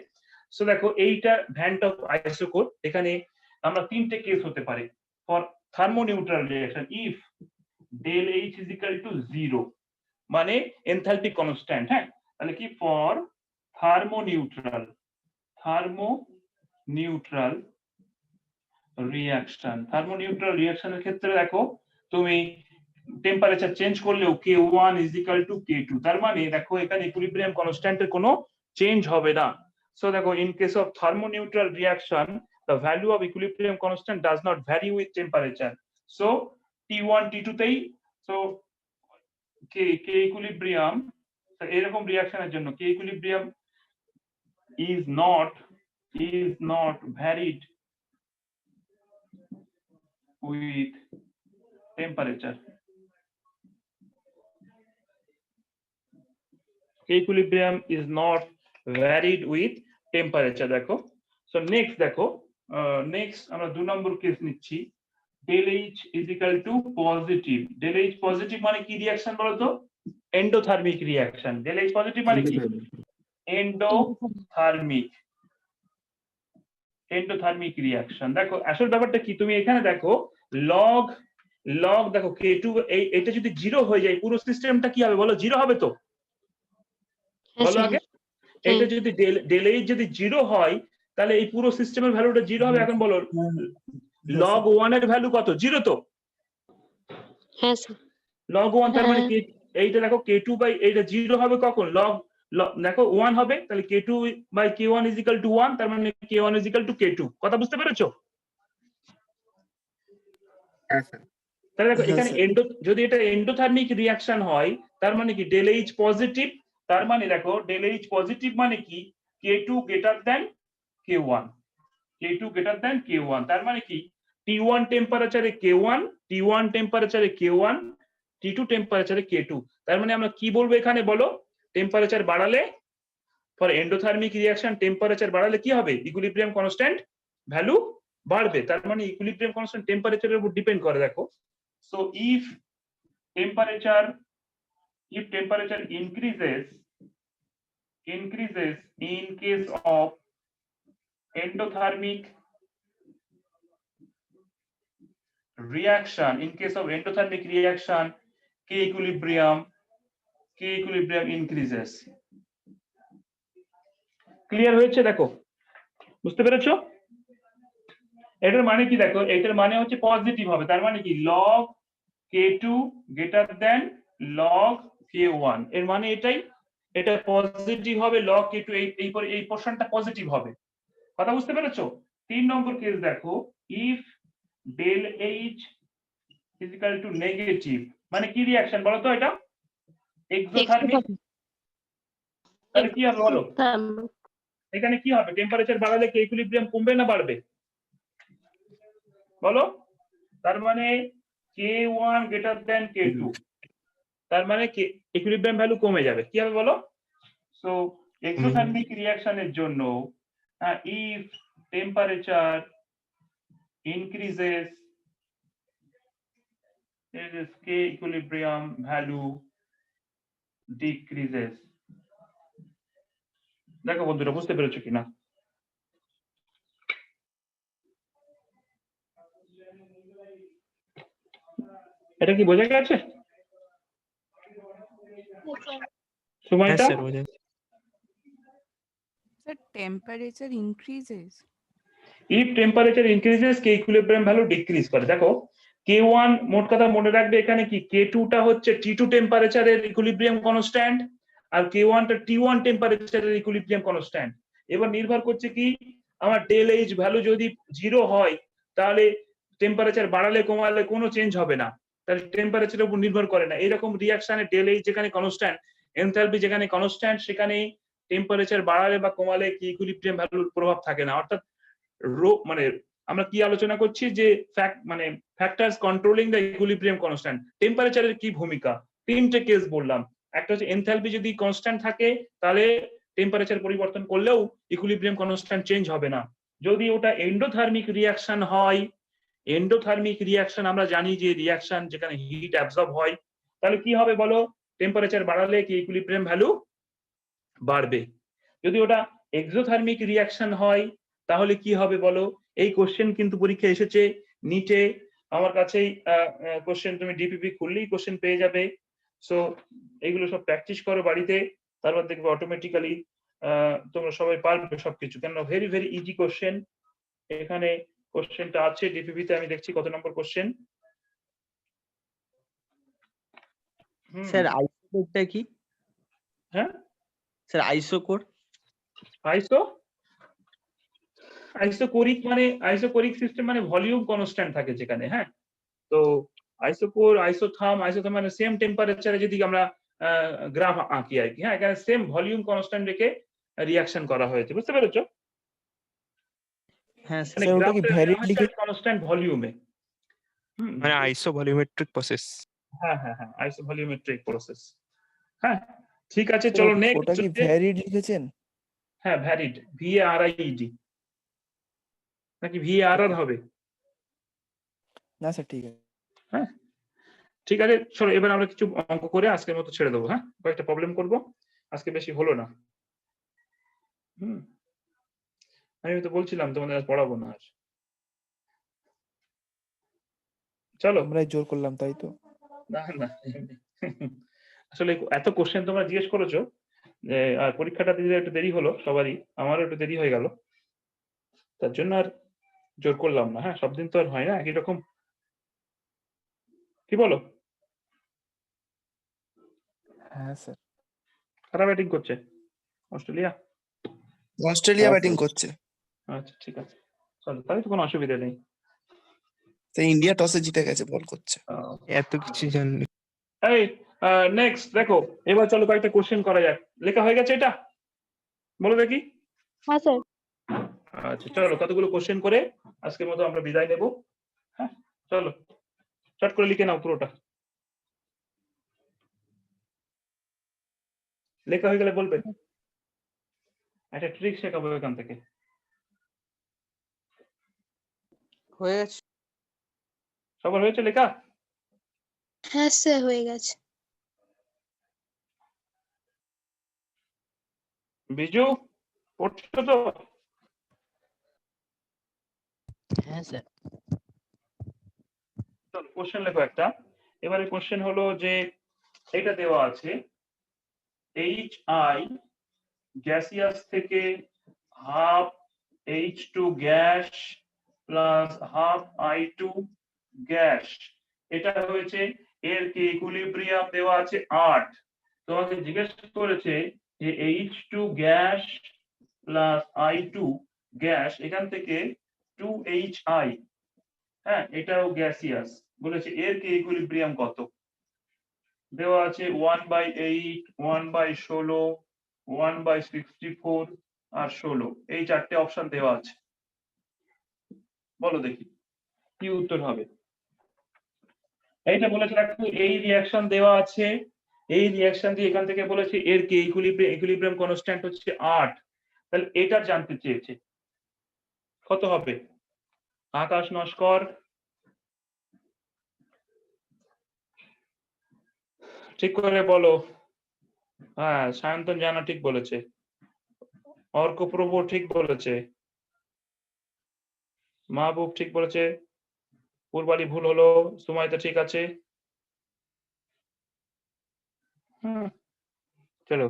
সো দেখো এইটা ভ্যান্ট অফ আইসোকোর এখানে আমরা তিনটে কেস হতে পারে for thermoneutral reaction if del H is equal to 0 মানে এনথালপি কনস্ট্যান্ট হ্যাঁ তাহলে কি ফর থার্মোনিউট্রাল রিঅ্যাকশনের ক্ষেত্রে দেখো তুমি টেম্পারেচার চেঞ্জ করলেও K1 is equal to K2 তার মানে দেখো এখানে ইকুইলিব্রিয়াম কনস্ট্যান্টের কোনো চেঞ্জ হবে না সো দেখো in case of thermoneutral reaction the value of equilibrium constant does not vary with temperature so T1 T2 তেই so K equilibrium এরকম রিঅ্যাকশনের জন্য K equilibrium is not varied with temperature K equilibrium is not varied with temperature দেখো so next দেখো next আমরা 2 নম্বর কেস নিচ্ছি del H is equal to positive del H positive মানে কি রিঅ্যাকশন বলো তো endothermic reaction del H positive মানে কি এন্ডোথার্মিক রিঅ্যাকশন দেখো আসল ব্যাপারটা কি তুমি এখানে দেখো log দেখো K2 এটা যদি 0 হয়ে যায় পুরো সিস্টেমটা কি হবে বলো 0 হবে তো বলো আগে এটা যদি del H যদি 0 হয় তাহলে এই পুরো সিস্টেমের ভ্যালুটা 0 হবে এখন বলো log 1 এর ভ্যালু কত 0 তো হ্যাঁ স্যার log 1 তার মানে কি এইটা দেখো K2 বাই এইটা 0 হবে কখন log দেখো 1 হবে তাহলে K2 by K1 is equal to 1 তার মানে K1 is equal to K2 কথা বুঝতে পেরেছো হ্যাঁ স্যার তাহলে দেখো এখানে যদি এটা এন্ডোথার্মিক রিঅ্যাকশন হয় তার মানে কি del H পজিটিভ তার মানে দেখো del H পজিটিভ মানে কি K2 greater than K1 তার মানে কি T1 টেম্পারেচারে K1 T1 টেম্পারেচারে K1 T2 টেম্পারেচারে K2 তার মানে আমরা কি বলবো এখানে বলো টেম্পারেচার বাড়ালে ফর এন্ডোথার্মিক রিঅ্যাকশন টেম্পারেচার বাড়ালে কি হবে ইকুইলিব্রিয়াম কনস্ট্যান্ট ভ্যালু বাড়বে তার মানে ইকুইলিব্রিয়াম কনস্ট্যান্ট টেম্পারেচারের উপর ডিপেন্ড করে দেখো so if temperature increases in case of endothermic reaction K equilibrium increases clear হয়েছে দেখো বুঝতে পেরেছো এটার মানে কি দেখো এটার মানে হচ্ছে পজিটিভ হবে তার মানে কি log K2 greater than log K1 এর মানে এটাই এটা পজিটিভ হবে log K2 এই পোরশনটা পজিটিভ হবে কথা বুঝতে পেরেছো 3 নম্বর কেস দেখো if del H is equal to negative মানে কি রিঅ্যাকশন বলো তো এটা এক্সোথার্মিক তাহলে কি হবে বলো এখানে কি হবে টেম্পারেচার বাড়ালে কি ইকুইলিব্রিয়াম কমবে না বাড়বে বলো তার মানে K1 greater than K2 তার মানে কি ইকুইলিব্রিয়াম ভ্যালু কমে যাবে কি হবে বলো সো এক্সোথার্মিক রিঅ্যাকশনের জন্য if temperature increases K equilibrium value decreases দেখো বন্ধুরা বুঝতে পেরেছো কিনা এটা কি বোঝা গেছে সময়টা Sir, temperature increases. If temperature increases, K equilibrium value decrease করে দেখো K1 মোট কথা মনে রাখবে এখানে কি K2 টা হচ্ছে T2 টেম্পারেচারের ইকুইলিব্রিয়াম কনস্ট্যান্ট আর K1 টা T1 টেম্পারেচারের ইকুইলিব্রিয়াম কনস্ট্যান্ট এবার নির্ভর করছে কি আমার del H ভ্যালু যদি 0 হয় তাহলে টেম্পারেচার বাড়ালে কমালে কোনো চেঞ্জ হবে না তাহলে টেম্পারেচারের উপর নির্ভর করে না এরকম রিঅ্যাকশনে del H যেখানে কনস্ট্যান্ট এনথালপি যেখানে কনস্ট্যান্ট সেখানে টেম্পারেচার বাড়ালে বা কমালে কি ইকুইলিব্রিয়াম ভ্যালুর প্রভাব থাকে না অর্থাৎ মানে আমরা কি আলোচনা করছি যে মানে factors controlling the equilibrium constant. টেম্পারেচারের কি ভূমিকা, তিনটে কেস বললাম। একটা হচ্ছে এনথালপি যদি কনস্ট্যান্ট থাকে তাহলে টেম্পারেচার পরিবর্তন করলেও ইকুইলিব্রিয়াম কনস্ট্যান্ট চেঞ্জ হবে না। যদি ওটা এন্ডোথার্মিক রিঅ্যাকশন হয়, এন্ডোথার্মিক রিঅ্যাকশন আমরা জানি যে রিঅ্যাকশন যেখানে হিট অ্যাবজর্ব হয়, তাহলে কি হবে বলো, টেম্পারেচার বাড়ালে কি ইকুইলিব্রিয়াম ভ্যালু বাড়বে। যদি ওটা এক্সোথার্মিক রিঅ্যাকশন হয় তাহলে কি হবে বলো। এই কোশ্চেন কিন্তু পরীক্ষা এসেছে নিটে, আমার কাছেই কোশ্চেন, তুমি ডিপিপি খুললেই কোশ্চেন পেয়ে যাবে। সো এইগুলো সব প্র্যাকটিস করো বাড়িতে, তারপর দেখবে অটোমেটিক্যালি তোমরা সবাই পারবে সবকিছু। কেন ভেরি ভেরি ইজি কোশ্চেন। এখানে কোশ্চেনটা আছে ডিপিপি তে, আমি দেখছি কত নম্বর কোশ্চেন। স্যার আইসো কোডটা কি? হ্যাঁ স্যার আইসো কোড, আইসোকোরিক মানে আইসোকোরিক সিস্টেম মানে ভলিউম কনস্ট্যান্ট থাকে যেখানে। হ্যাঁ, তো আইসোকোর, আইসোথার্ম মানে সেম টেম্পারেচারে যদি আমরা গ্রাফ আঁকি আর কি। হ্যাঁ, এখানে সেম ভলিউম কনস্ট্যান্ট রেখে রিঅ্যাকশন করা হয়েছে, বুঝতে পেরেছো? হ্যাঁ মানে স্যার ওটা কি ভ্যারিড লিখে কনস্ট্যান্ট ভলিউমে। মানে আইসো ভলিউমেট্রিক প্রসেস। হ্যাঁ, আইসো ভলিউমেট্রিক প্রসেস। হ্যাঁ, ঠিক আছে, চলো নেক্সট। ওটা কি ভ্যারিড লিখেছেন? হ্যাঁ, ভ্যারিড, VARIED নাকি VARR হবে? না স্যার ঠিক আছে। হ্যাঁ, ঠিক আছে, চলো এবার আমরা কিছু অঙ্ক করে আজকের মতো ছেড়ে দেবো। হ্যাঁ, কয়েকটা প্রবলেম করব, আজকে বেশি হলো না। আমি তো বলছিলাম তোমাদের আজ পড়াবো না। আর চলো, আমরাই জোর করলাম তাই তো। না আসলে এত কোশ্চেন তোমরা জিজ্ঞেস করেছো যে আর পরীক্ষাটা দিতে একটু দেরি হলো সবারই, আমারও একটু দেরি হয়ে গেল, তার জন্য আর জোর করলাম না। হ্যাঁ, সব দিন তো আর হয় না একই রকম, কি বলো? হ্যাঁ স্যার। কারা ব্যাটিং করছে? অস্ট্রেলিয়া ব্যাটিং করছে। আচ্ছা, ঠিক আছে, চলো তাহলে তো কোনো অসুবিধা নেই। তো ইন্ডিয়া টসে জিতে গেছে, বল করছে। এত কিছু জানি। এই নেক্সট দেখো, এবার চলো কয়েকটা কোশ্চেন করা যাক। লেখা হয়ে গেছে এটা? বলো দেখি। হ্যাঁ স্যার। আচ্ছা, চলো কতগুলো কোশ্চেন করে আজকের মতো আমরা বিদায় নেব। হ্যাঁ, চলো চট করে লিখে নাও পুরোটা। লেখা হয়ে গেলে বলবে, একটা ট্রিক শেখাবো এখান থেকে। হয়ে গেছে। সবার হয়েছে লেখা? হ্যাঁ স্যার হয়ে গেছে। বিজু পড়ছো তো? হ্যাঁ স্যার। চলো কোশ্চেন লেখো একটা। এবারে কোশ্চেন হলো যে এটা দেওয়া আছে, HI গ্যাসিয়াস থেকে half H2 gas plus half I2 gas, এটা হয়েছে এর কি ইকুইলিব্রিয়াম দেওয়া আছে 8। তোমাকে জিজ্ঞেস করেছে যে H2 gas plus I2 gas, এখান থেকে 2HI, হ্যাঁ এটাও গ্যাসিয়াস, বলেছে এর কি ইকুইলিব্রিয়াম কত। দেওয়া আছে 1/8, 1/16, 1/64 আর 16, এই চারটে অপশন দেওয়া আছে। বলো দেখি কি উত্তর হবে। এইটা বলেছে দেখো, এই রিঅ্যাকশন দেওয়া আছে, এই রিঅ্যাকশন দিয়ে এখান থেকে বলেছে এর কি ইকুইলিব্রিয়াম কনস্ট্যান্ট হচ্ছে 8, তাহলে এটা জানতে চেয়েছে কত হবে। আকাশ নস্কর ঠিক করে বলো। হ্যাঁ, সায়ন্তন জানা ঠিক বলেছে, অর্কপ্রভু ঠিক বলেছে, মাহবুব ঠিক বলেছে, পূর্বালি ভুল হলো, সুমাইতা ঠিক আছে। চলো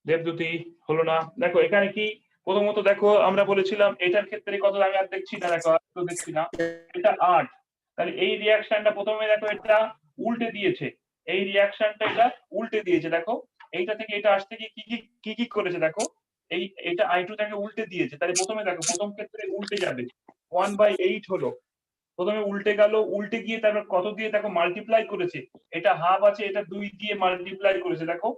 দেবদূতি হলো না। দেখো এখানে কি প্রথমত দেখো আমরা বলেছিলাম এটার ক্ষেত্রে কত, আমি আর দেখছি না, দেখো আর তো দেখছি না, এটা 8। তাহলে এই রিঅ্যাকশনটা প্রথমে দেখো এটা উল্টে দিয়েছে, এই রিঅ্যাকশনটা এটা উল্টে দিয়েছে। দেখো এইটা থেকে এটা আসতে গিয়ে কি কি করেছে, দেখো এটা I2 টাকে উল্টে দিয়েছে। তাহলে প্রথমে দেখো প্রথম ক্ষেত্রে উল্টে যাবে, 1/8 হলো, প্রথমে উল্টে গেল, উল্টে গিয়ে তারপর কত দিয়ে দেখো মাল্টিপ্লাই করেছে, এটা হাফ আছে, এটা 2 দিয়ে মাল্টিপ্লাই করেছে। দেখো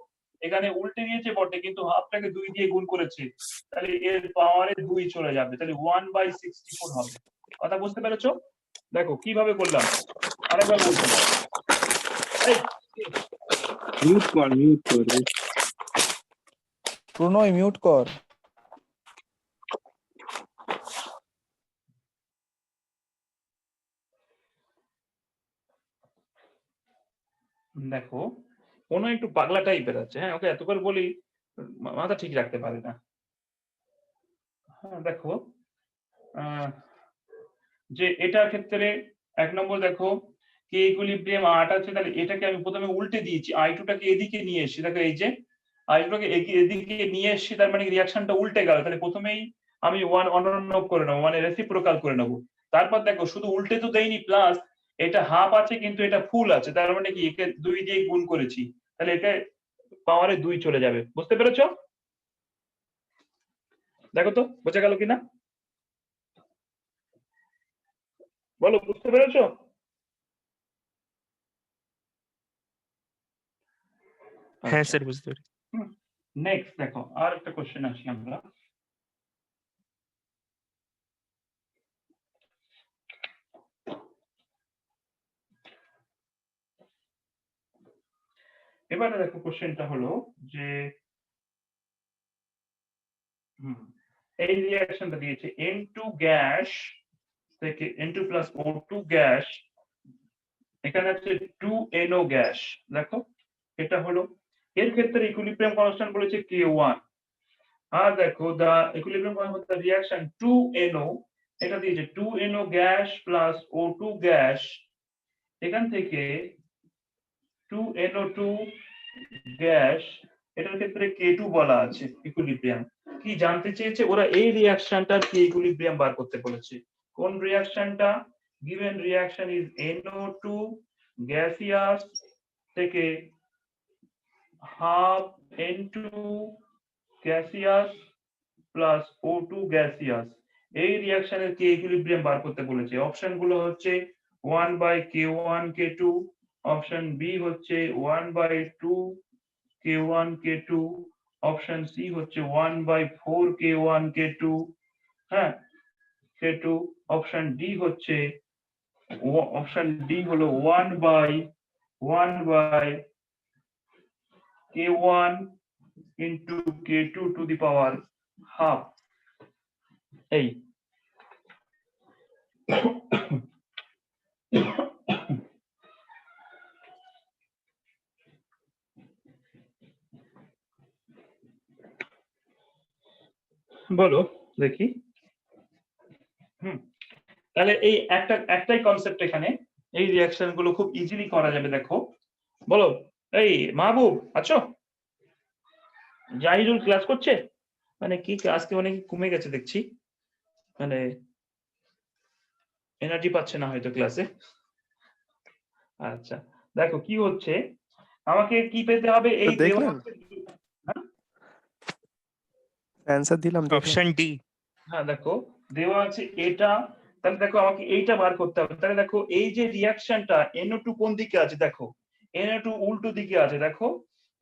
এখানে উল্টে দিয়েছে বটে, কিন্তু হাফটাকে 2 দিয়ে গুণ করেছে, তাহলে এর পাওয়ারে 2 চলে যাবে, তাহলে 1/64 হবে। কথা বুঝতে পেরেছো? দেখো কিভাবে করলাম, আরেকবার বলছি। এই, মিউট কর প্রণয় মিউট কর। দেখো কোনো একটু পাগলা টাইপের আছে, হ্যাঁ ওকে এতবার বলি মাথা ঠিক রাখতে পারে না। হ্যাঁ দেখো যে এটার ক্ষেত্রে 1 নম্বর দেখো কে ইকুইলিব্রিয়াম 8 আছে, তাহলে এটাকে আমি প্রথমে উল্টে দিয়েছি, I2 টাকে এদিকে নিয়ে এসেছি। দেখো এই যে I2 টাকে এদিকে নিয়ে এসেছি, তার মানে রিঅ্যাকশনটা উল্টে গেল। তাহলে প্রথমেই আমি 1 অনন্য করে নেবো, মানে রেসিপ্রোকাল করে নেবো। তারপর দেখো শুধু উল্টে তো দেইনি, প্লাস এটা হাফ আছে কিন্তু এটা ফুল আছে, তার মানে কি একে 2 দিয়ে গুণ করেছি, তাহলে এটা পাওয়ারে 2 চলে যাবে। বুঝতে পেরেছো? দেখো তো বোঝা গেল কিনা, বলো বুঝতে পেরেছো? হ্যাঁ স্যার বুঝতে পেরেছি। নেক্সট দেখো আর একটা কোশ্চেন আসি আমরা। এবারে দেখো কোশ্চেনটা হলো যে এই রিঅ্যাকশনটা দিয়েছে N2 গ্যাস থেকে N2 প্লাস O2 গ্যাস, এখানে আছে 2NO গ্যাস। দেখো এটা হলো, এর ক্ষেত্রে ইকুইলিব্রিয়াম কনস্ট্যান্ট বলেছে K1। আর দেখো the equilibrium constant the reaction 2NO, এটা দিয়েছে 2NO gas plus O2 gas, এখান থেকে 2NO2 গ্যাস, এটার ক্ষেত্রে K2 বলা আছে ইকুইলিব্রিয়াম। কি জানতে চেয়েছে ওরা? এই রিঅ্যাকশনটার কি ইকুইলিব্রিয়াম বার করতে বলেছে। কোন রিঅ্যাকশনটা? given reaction is NO2 gaseous থেকে half N2 gaseous plus O2 gaseous, এই রিঅ্যাকশনের কি ইকুইলিব্রিয়াম বার করতে বলেছে। অপশন গুলো হচ্ছে 1/K1 K2, অপশন বি হচ্ছে 1/2 K1 K2, অপশন সি হচ্ছে 1/4 K1 K2, হ্যাঁ K2, অপশন ডি হচ্ছে অপশন ডি হলো 1/K1 into K2 to the power half। এই বলো দেখি। তাহলে এই একটাই কনসেপ্ট এখানে, এই রিঅ্যাকশন গুলো খুব ইজিলি করা যাবে। দেখো বলো, এই মাহবুব আছো? জাহিদুল ক্লাস করছে? মানে কি আজকে অনেক কমে গেছে দেখছি, মানে এনার্জি পাচ্ছে না হয়তো ক্লাসে। আচ্ছা দেখো কি হচ্ছে, আমাকে কি পেতে হবে? এই দেখলেন অ্যানসার দিলাম, অপশন ডি। হ্যাঁ দেখো দেওয়া আছে এটা, তাহলে দেখো আমাকে এইটা বার করতে হবে। তাহলে দেখো এই যে রিঅ্যাকশনটা NO2 কোন দিকে আছে, দেখো NO2 উল্টো দিকে আছে। দেখো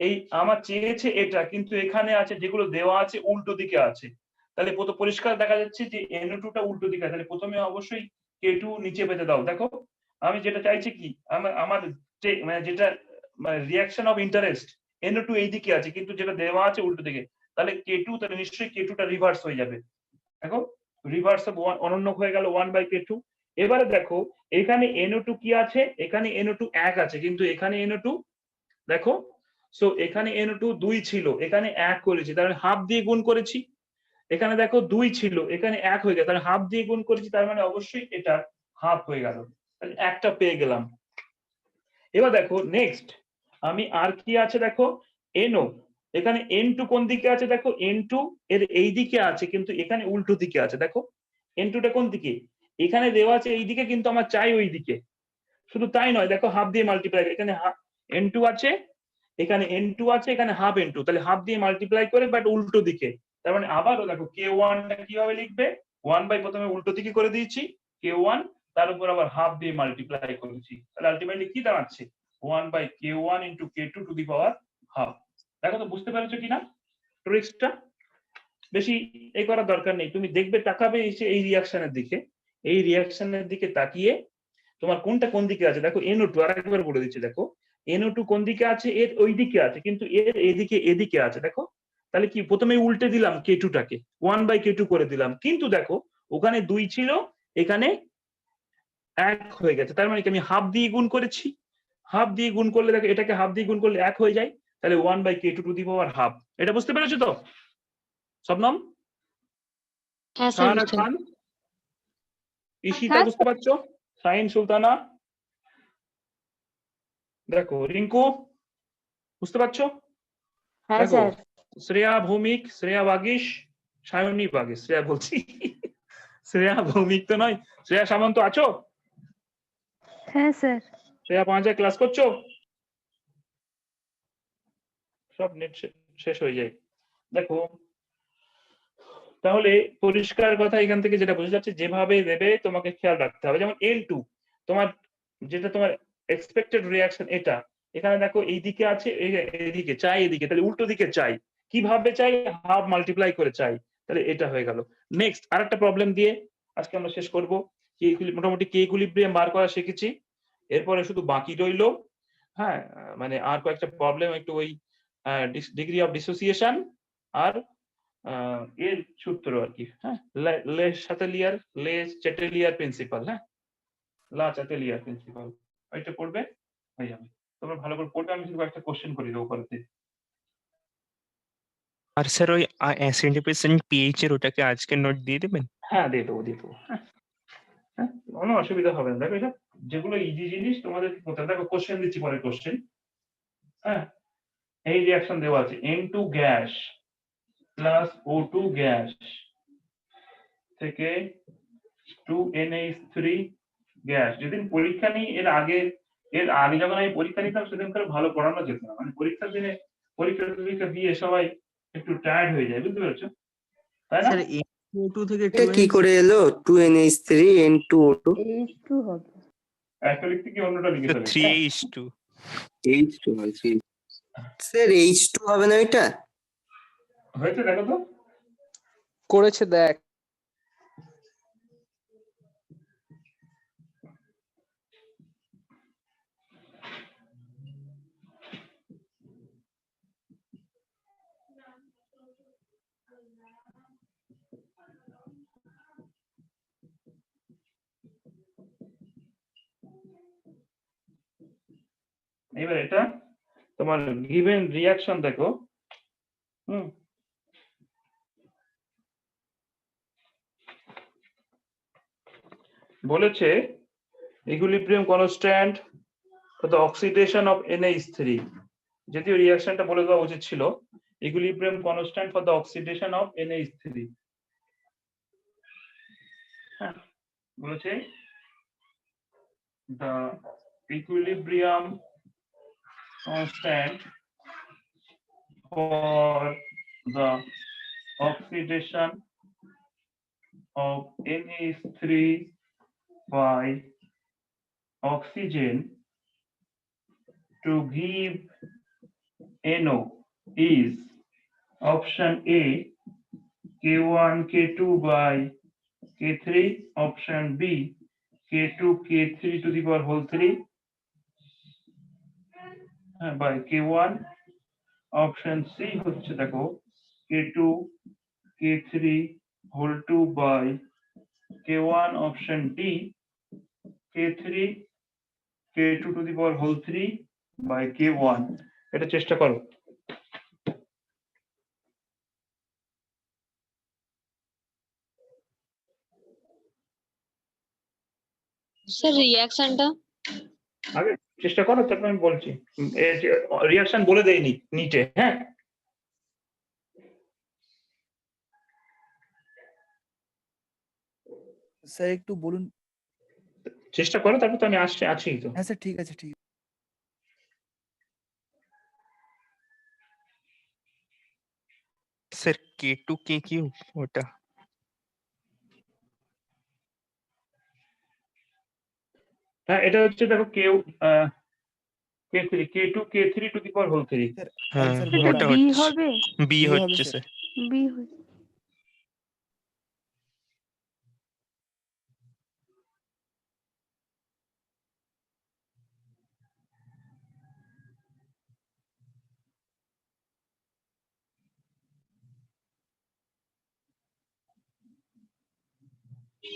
এই আমার চেয়েছে এটা, কিন্তু এখানে আছে যেগুলো দেওয়া আছে উল্টো দিকে আছে, তাহলে পরিষ্কার দেখা যাচ্ছে যে NO2 টা উল্টো দিকে আছে। তাহলে প্রথমে অবশ্যই K2 নিচে পেতে দাও। দেখো আমি যেটা চাইছি কি, আমার মানে যেটা মানে রিঅ্যাকশন অফ ইন্টারেস্ট, NO2 এই দিকে আছে কিন্তু যেটা দেওয়া আছে উল্টো দিকে, তাহলে K2, তাহলে নিশ্চয়ই K2 টা রিভার্স হয়ে যাবে। দেখো রিভার্স অফ অনন্য হয়ে গেল 1/K2। এবারে দেখো এখানে NO2 কি আছে, এখানে NO2 1 আছে, কিন্তু এখানে NO2 দেখো, সো এখানে NO2 2 ছিল, এখানে 1 করেছি, তার মানে হাফ দিয়ে গুণ করেছি। এখানে দেখো 2 ছিল, এখানে 1 হয়ে গেল, তাহলে হাফ দিয়ে গুণ করেছি, তার মানে অবশ্যই এটা হাফ হয়ে গেল, তাহলে একটা পেয়ে গেলাম। এবার দেখো নেক্সট আমি আর কি আছে, দেখো NO, এখানে N2 কোন দিকে আছে, দেখো N2 এর এই দিকে আছে কিন্তু এখানে উল্টো দিকে আছে। দেখো N2 টা কোন দিকে, এখানে দেওয়া আছে এই দিকে কিন্তু আমার চাই ওই দিকে। শুধু তাই নয়, দেখো হাফ দিয়ে মাল্টিপ্লাই, এখানে N2 আছে, এখানে N2 আছে, এখানে হাফ N2, তাহলে হাফ দিয়ে মাল্টিপ্লাই করে বাট উল্টো দিকে। তার মানে আবারও দেখো K1 টা কিভাবে লিখবে, 1 প্রথমে উল্টো দিকে করে দিয়েছি K1, তার উপর আবার হাফ দিয়ে মাল্টিপ্লাই করেছি, তাহলে আলটিমেটলি কি দাঁড়াচ্ছে 1/K1 into K2 to the power half। দেখো তো বুঝতে পেরেছো কিনা ট্রিক্সটা? বেশি এই করার দরকার নেই, তুমি দেখবে তাকাবে এই রিঅ্যাকশনের দিকে, এই রিয়াকশনের দিকে তাকিয়ে তোমার কোনটা কোন দিকে আছে দেখো, NO2 আরেকবার বলে দিচ্ছি, দেখো NO2 কোন দিকে আছে, এর ওই দিকে আছে, কিন্তু এর এদিকে আছে, দেখো তাহলে কি প্রথমে উল্টে দিলাম K2 টাকে 1/K2 করে দিলাম, কিন্তু দেখো ওখানে 2 ছিল, এখানে 1 হয়ে গেছে, তার মানে কি আমি হাফ দিয়ে গুণ করেছি, হাফ দিয়ে গুণ করলে দেখো এটাকে হাফ দিয়ে গুণ করলে 1 হয়ে যায়, তাহলে 1/K2 two the power half. এটা বুঝতে পেরেছো তো শবনম? হ্যাঁ স্যার সাহানা বুঝতে খান, ঈশিতা হ্যাঁ বুঝতে পারছো? শাহিন সুলতানা, দেখো রিঙ্কু বুঝতে পারছো? হ্যাঁ দেখো স্যার শ্রেয়া ভৌমিক, শ্রেয়া বাগিশ, সায়নী বাগিশ, শ্রেয়া বলছি শ্রেয়া ভৌমিক তো নয়, শ্রেয়া সামন্ত আছো? হ্যাঁ স্যার শ্রেয়া 5 ক্লাস করছো? সব নেট শেষ হয়ে যায়। দেখো তাহলে পরিষ্কার কথা এখান থেকে যেটা বোঝা যাচ্ছে, যেভাবে দেবে তোমাকে খেয়াল রাখতে হবে। যেমন N2 তোমার যেটা তোমার এক্সপেক্টেড রিয়াকশন, এটা এখানে দেখো এই দিকে আছে, এইদিকে চাই, এদিকে, তাহলে উল্টো দিকে চাই, কিভাবে চাই, হাফ মাল্টিপ্লাই করে চাই, তাহলে এটা হয়ে গেল। নেক্সট আরেকটা প্রবলেম দিয়ে আজকে আমরা শেষ করব। মোটামুটি কে ইকুইলিব্রিয়াম বার করা শিখেছি, এরপরে শুধু বাকি রইলো হ্যাঁ মানে আর কয়েকটা প্রবলেম, একটু ওই ডিগ্রি অফ ডিসোসিয়েশন আর এর সূত্র আর কি, হ্যাঁ লে চাতেলিয়ার, লে চ্যাটেলিয়ার প্রিন্সিপাল, হ্যাঁ লা চ্যাটেলিয়ার প্রিন্সিপাল, ওইটা পড়বে হয়ে যাবে। তোমরা ভালো করে পড়বে, আমি শুধু একটা কোশ্চেন করে দেবো পরেতে। আর স্যার ওই 80% পিএইচ এর ওটাকে আজকে নোট দিয়ে দেবেন? হ্যাঁ দিয়ে দেবো হ্যাঁ হ্যাঁ কোনো অসুবিধা হবে না। দেখো এটা যেগুলো ইজি জিনিস তোমাদের করতে হবে। দেখো কোশ্চেন দিচ্ছি, পরের কোশ্চেন, হ্যাঁ এই রিঅ্যাকশন দেওয়া আছে N2 gas plus O2 gas থেকে 2NH3 গ্যাস। যেদিন পরীক্ষা নিই এর আগে যখন আমি পরীক্ষা নিতাম সেদিনকার ভালো পড়ানো যেত না, মানে পরীক্ষার দিনে পরীক্ষা দিয়ে সবাই একটু টায়ার্ড হয়ে যায়, বুঝতে পেরেছো তাই না? স্যার NO2 থেকে এটা কি করে এলো 2NH3 N2O2? একটা লিখতে কি অন্যটা লিখে ফেলে। 3H2 H2 হয় স্যার, H2 হবে না এটা? হয়েছে দেখো তো, করেছে দেখ। এবার এটা তোমার গিভেন রিঅ্যাকশন দেখো, বলেছে equilibrium constant for the oxidation of NH3, যদিও রিঅ্যাকশনটা বলে দেওয়া উচিত ছিল, equilibrium constant for the oxidation of NH3, হ্যাঁ বলেছে the equilibrium constant for the oxidation of NH3 by oxygen to give NO is option A K1 K2 by K3, option B K2 K3 to the power whole 3 by K1, option C হচ্ছে দেখো K2 K3 whole 2 by K1, option D K3 K2 to the power whole 3 by K1। এটা চেষ্টা করো। স্যার রিঅ্যাকশনটা আগে চেষ্টা করো, তারপর আমি বলছি। রিঅ্যাকশন বলে দেয়নি নিচে, হ্যাঁ স্যার একটু বলুন। চেষ্টা করো, তারপর তো আমি আছি তো। হ্যাঁ স্যার ঠিক আছে স্যার K2 KQ ওটা হ্যাঁ এটা হচ্ছে দেখো K3 K2 K3 to the power whole 3। হ্যাঁ স্যার ওটা বি হচ্ছে হবে বি হবে হচ্ছে স্যার। স্যার। বি হবে। তো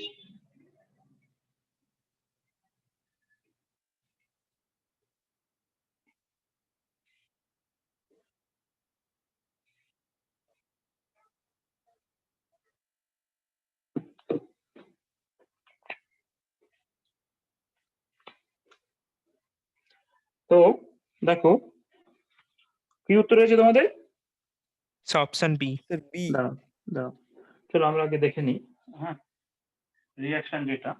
দেখো কি উত্তর হয়েছে তোমাদের? Option B. Sir B. দাঁড়াও দাঁড়াও, চলো আমরা আগে দেখে নিই। হ্যাঁ, রিয়াকশন যেটা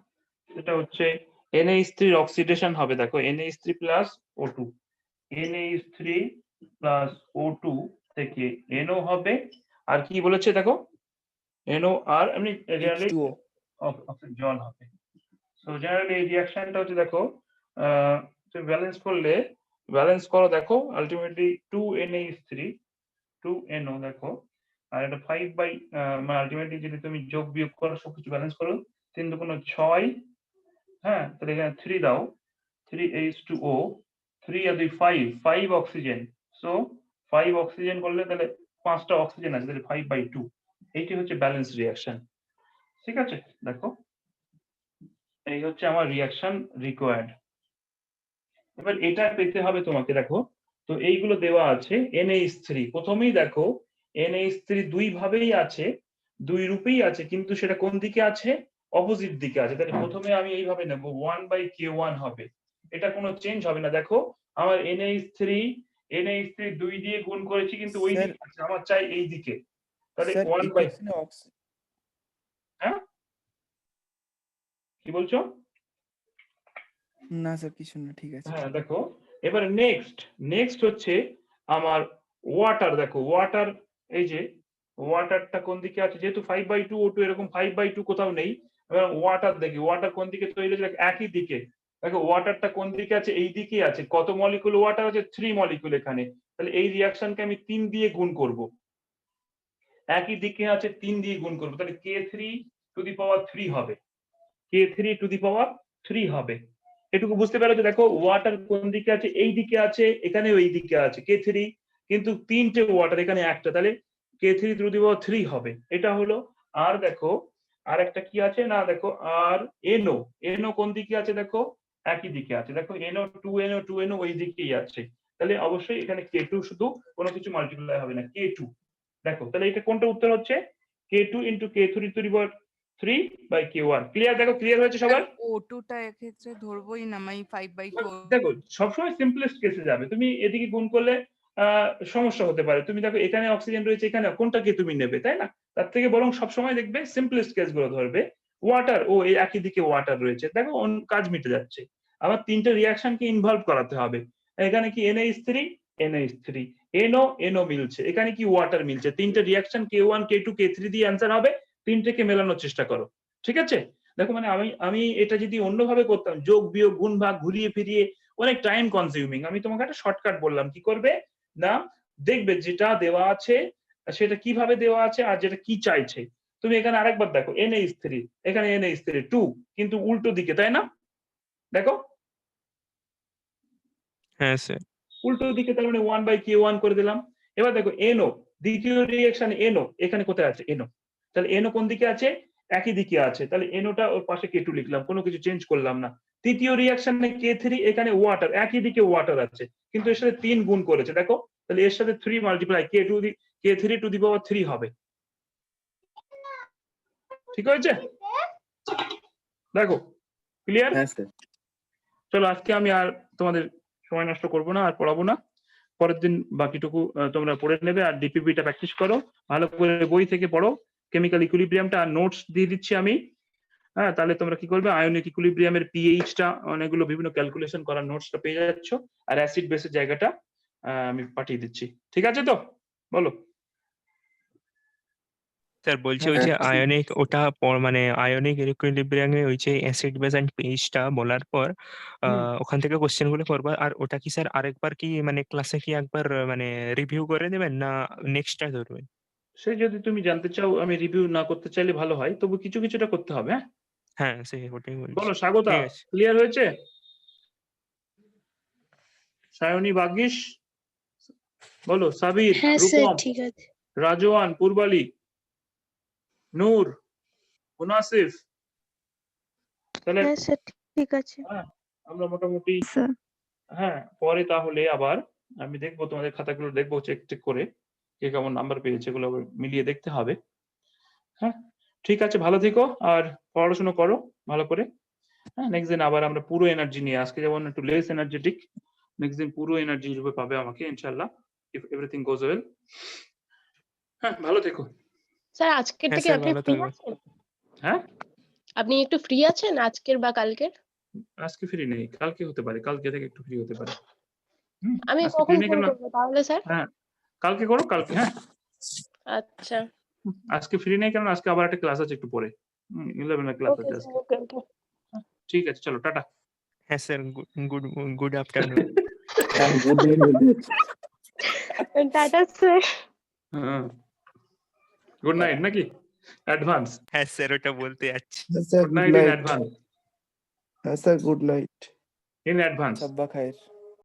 সেটা হচ্ছে NH3 অক্সিডেশন হবে। দেখো NH3 plus O2, NH3 plus O2 থেকে NO হবে। আর কি বলেছে দেখো, NO আর এমনি জেনারেলি H2O। জল হবে। সো জেনারেলি এই রিয়াকশনটা হচ্ছে দেখো তুমি ব্যালেন্স করলে, ব্যালেন্স করো দেখো আলটিমেটলি 2NH3 2NO দেখো, আর এটা 5 বাই মানে আলটিমেটলি যদি তুমি যোগ বিয়োগ করো সবকিছু ব্যালেন্স করো 3 দুগুণ 6, হ্যাঁ তাহলে এখানে 3 দাও, 3H2O, 3 আর 2 5 অক্সিজেন। সো 5 অক্সিজেন করলে তাহলে 5টা অক্সিজেন আছে, তাহলে 5/2। এইটি হচ্ছে ব্যালেন্স রিয়াকশন। ঠিক আছে, দেখো এই হচ্ছে আমার রিয়াকশন রিকোয়ার্ড। এবার এটা পেতে হবে তোমাকে, দেখো তো এইগুলো দেওয়া আছে। NH3 প্রথমেই দেখো NH3 দুই ভাবেই আছে, দুই রূপেই আছে, কিন্তু সেটা কোন দিকে আছে? অপোজিট দিকে আছে। তাহলে প্রথমে আমি এইভাবে নেব 1/K1 হবে, এটা কোনো চেঞ্জ হবে না। দেখো আমার NH3 দুই দিয়ে গুণ করেছি কিন্তু ওই স্যার দিকে আছে, আমার চাই এই দিকে, তাহলে স্যার 1 বাই, ইকুয়েশনে হ্যাঁ কি বলছো? না স্যার কিছু না, ঠিক আছে। হ্যাঁ দেখো এবারে নেক্সট হচ্ছে আমার ওয়াটার। দেখো ওয়াটার, এই যে ওয়াটারটা কোন দিকে আছে, যেহেতু 5/2 O2 এরকম 5/2 কোথাও নেই। এবার ওয়াটার দেখি, ওয়াটার কোন দিকে তৈরি হয়েছে, একই দিকে। দেখো ওয়াটারটা কোন দিকে আছে, এই দিকেই আছে। কত মলিকুল ওয়াটার আছে? 3 মলিকুল এখানে। তাহলে এই রিয়াকশনকে আমি 3 দিয়ে গুণ করব, একই দিকে আছে 3 দিয়ে গুণ করব, তাহলে K3⁻3 হবে, K3⁻3 হবে। এটুকু বুঝতে পারো যে দেখো ওয়াটার কোন দিকে আছে, এই দিকে আছে, এখানেও এই দিকে আছে K3, কিন্তু 3টে ওয়াটার, এখানে একটা, তাহলে K3⁻3 হবে। এটা হলো। আর দেখো আর একটা কি আছে না, দেখো আর NO কোন দিকে আছে, দেখো একই দিকে আছে। দেখো NO 2NO ওই দিকেই আছে, তাহলে অবশ্যই এখানে K2, শুধু কোনো কিছু মাল্টিপ্লাই হবে না, K2। দেখো তাহলে এটা কোনটা উত্তর হচ্ছে? K2 × K3⁻3/K1। ক্লিয়ার? দেখো ক্লিয়ার হয়েছে সবার? O2টা এক্ষেত্রে ধরবোই না, মানে 5/2। দেখো সবসময় সিম্পলেস্ট কেসে যাবে, তুমি এদিকে গুণ করলে সমস্যা হতে পারে। তুমি দেখো এখানে অক্সিজেন রয়েছে, এখানে কোনটাকে তুমি নেবে, তাই না? তার থেকে বরং সবসময় দেখবে সিম্পলেস্ট কেস গুলো ধরবে। ওয়াটার, ও এই একই দিকে ওয়াটার রয়েছে, দেখো কাজ মিটে যাচ্ছে। আবার 3টে রিয়াকশনকে ইনভলভ করাতে হবে। এখানে কি NH3 NO মিলছে, এখানে কি ওয়াটার মিলছে। 3টে রিয়াকশন K1 K2 K3 দিয়ে অ্যান্সার হবে। 3টেকে মেলানোর চেষ্টা করো, ঠিক আছে? দেখো মানে আমি এটা যদি অন্যভাবে করতাম, যোগ বিয়োগ গুণ ভাগ ঘুরিয়ে ফিরিয়ে, অনেক টাইম কনজিউমিং। আমি তোমাকে একটা শর্টকাট বললাম, কি করবে না, দেখবে যেটা দেওয়া আছে সেটা কিভাবে দেওয়া আছে আর যেটা কি চাইছে। তুমি এখানে আরেকবার দেখো NH3, এখানে NH3 2, কিন্তু উল্টো দিকে, তাই না? দেখো হ্যাঁ স্যার। উল্টো দিকে, তার মানে 1/K1 করে দিলাম। এবার দেখো NO, দ্বিতীয় রিঅ্যাকশন NO, এখানে কোথায় আছে NO? তাহলে NO কোন দিকে আছে? একই দিকে আছে, তাহলে NOটা ওর পাশে K2 লিখলাম, কোনো কিছু চেঞ্জ করলাম না। তৃতীয় রিঅ্যাকশনে K3, এখানে ওয়াটার, একই দিকে ওয়াটার আছে, কিন্তু এর সাথে 3 গুণ করেছে, দেখো তাহলে এর সাথে 3 মাল্টিপ্লাই K3⁻3 হবে। ঠিক হয়েছে? দেখো ক্লিয়ার? হ্যাঁ স্যার। চলো আজকে আমি আর তোমাদের সময় নষ্ট করব না, আর পড়াবো না। পরের দিন বাকিটুকু তোমরা পড়ে নেবে, আর ডিপিপিটা প্র্যাকটিস করো ভালো করে, বই থেকে পড়ো। কেমিক্যাল ইকুইলিব্রিয়ামটা আর নোটস দিয়ে দিচ্ছি আমি। হ্যাঁ, তাহলে তোমরা কি করবে, আয়নিক ইকুইলিব্রিয়ামের পিএইচটা, অনেকগুলো বিভিন্ন ক্যালকুলেশন করার নোটসটা পেয়ে যাচ্ছ, আর অ্যাসিড বেসের জায়গাটা আমি পাঠিয়ে দিচ্ছি। ঠিক আছে তো? বলো। স্যার বলছি ওই যে আয়নিক, ওটা মানে আয়নিক ইকুইলিব্রিয়ামে ওই যে অ্যাসিড বেস এন্ড পিএইচটা বলার পর ওখান থেকে কোশ্চেন গুলো করবো। আর ওটা কি স্যার আরেকবার কি মানে ক্লাসে কি একবার মানে রিভিউ করে দেবেন না নেক্সটটা ধরবেন? সে যদি তুমি জানতে চাও, আমি রিভিউ না করতে চাইলে ভালো হয়, তবু কিছু কিছুটা করতে হবে। হ্যাঁ হ্যাঁ সে ওটাই বলছি। বলো স্বাগতা, ঠিক আছে। ক্লিয়ার হয়েছে? সায়নী, ভাগ্যিস, বলো সাবির, হ্যাঁ স্যার রূপম, ঠিক আছে। রাজওয়ান, পূর্বালী, নূর, মুনাসিফ, তাহলে হ্যাঁ স্যার ঠিক আছে হ্যাঁ আমরা মোটামুটি স্যার হ্যাঁ পরে তাহলে আবার আমি দেখবো তোমাদের খাতাগুলো দেখবো চেক চেক করে কে কেমন নাম্বার পেয়েছে এগুলো আবার মিলিয়ে দেখতে হবে। হ্যাঁ ঠিক আছে, ভালো থেকো আর পড়াশোনা করো ভালো করে। হ্যাঁ নেক্সট দিন আবার আমরা পুরো এনার্জি নিয়ে, আজকে যেমন একটু লেস এনার্জেটিক, নেক্সট দিন পুরো এনার্জি রূপে পাবে আমাকে ইনশাআল্লাহ, ইফ এভরিথিং গোজ ওয়েল। হ্যাঁ ভালো থেকো। স্যার আজকের হ্যাঁ থেকে স্যার আপনি ভালো ফ্রি থাকবেন। আছেন? হ্যাঁ আপনি একটু ফ্রি আছেন আজকের বা কালকের? আজকে ফ্রি নেই, কালকে হতে পারে, কালকে থেকে একটু ফ্রি হতে পারে। আমি আজকে কখন ফ্রি নেই ফোন কেন? করবো তাহলে স্যার? হ্যাঁ কালকে করো, কালকে। হ্যাঁ আচ্ছা আজকে ফ্রি নেই কারণ আজকে আবার একটা ক্লাস আছে একটু পরে, 11 এর ক্লাস ওকে আছে স্যার, আজকে। ওকে ওকে। ঠিক আছে চলো টাটা। হ্যাঁ স্যার, গুড গুড আফটারনুন। টাটা স্যার। হ্যাঁ গুড নাইট নাকি অ্যাডভান্স? হ্যাঁ স্যার, ওটা বলতে যাচ্ছি। Sir good good night in night. Advance, হ্যাঁ sir good night. In advance. সাব্বা খায়ের।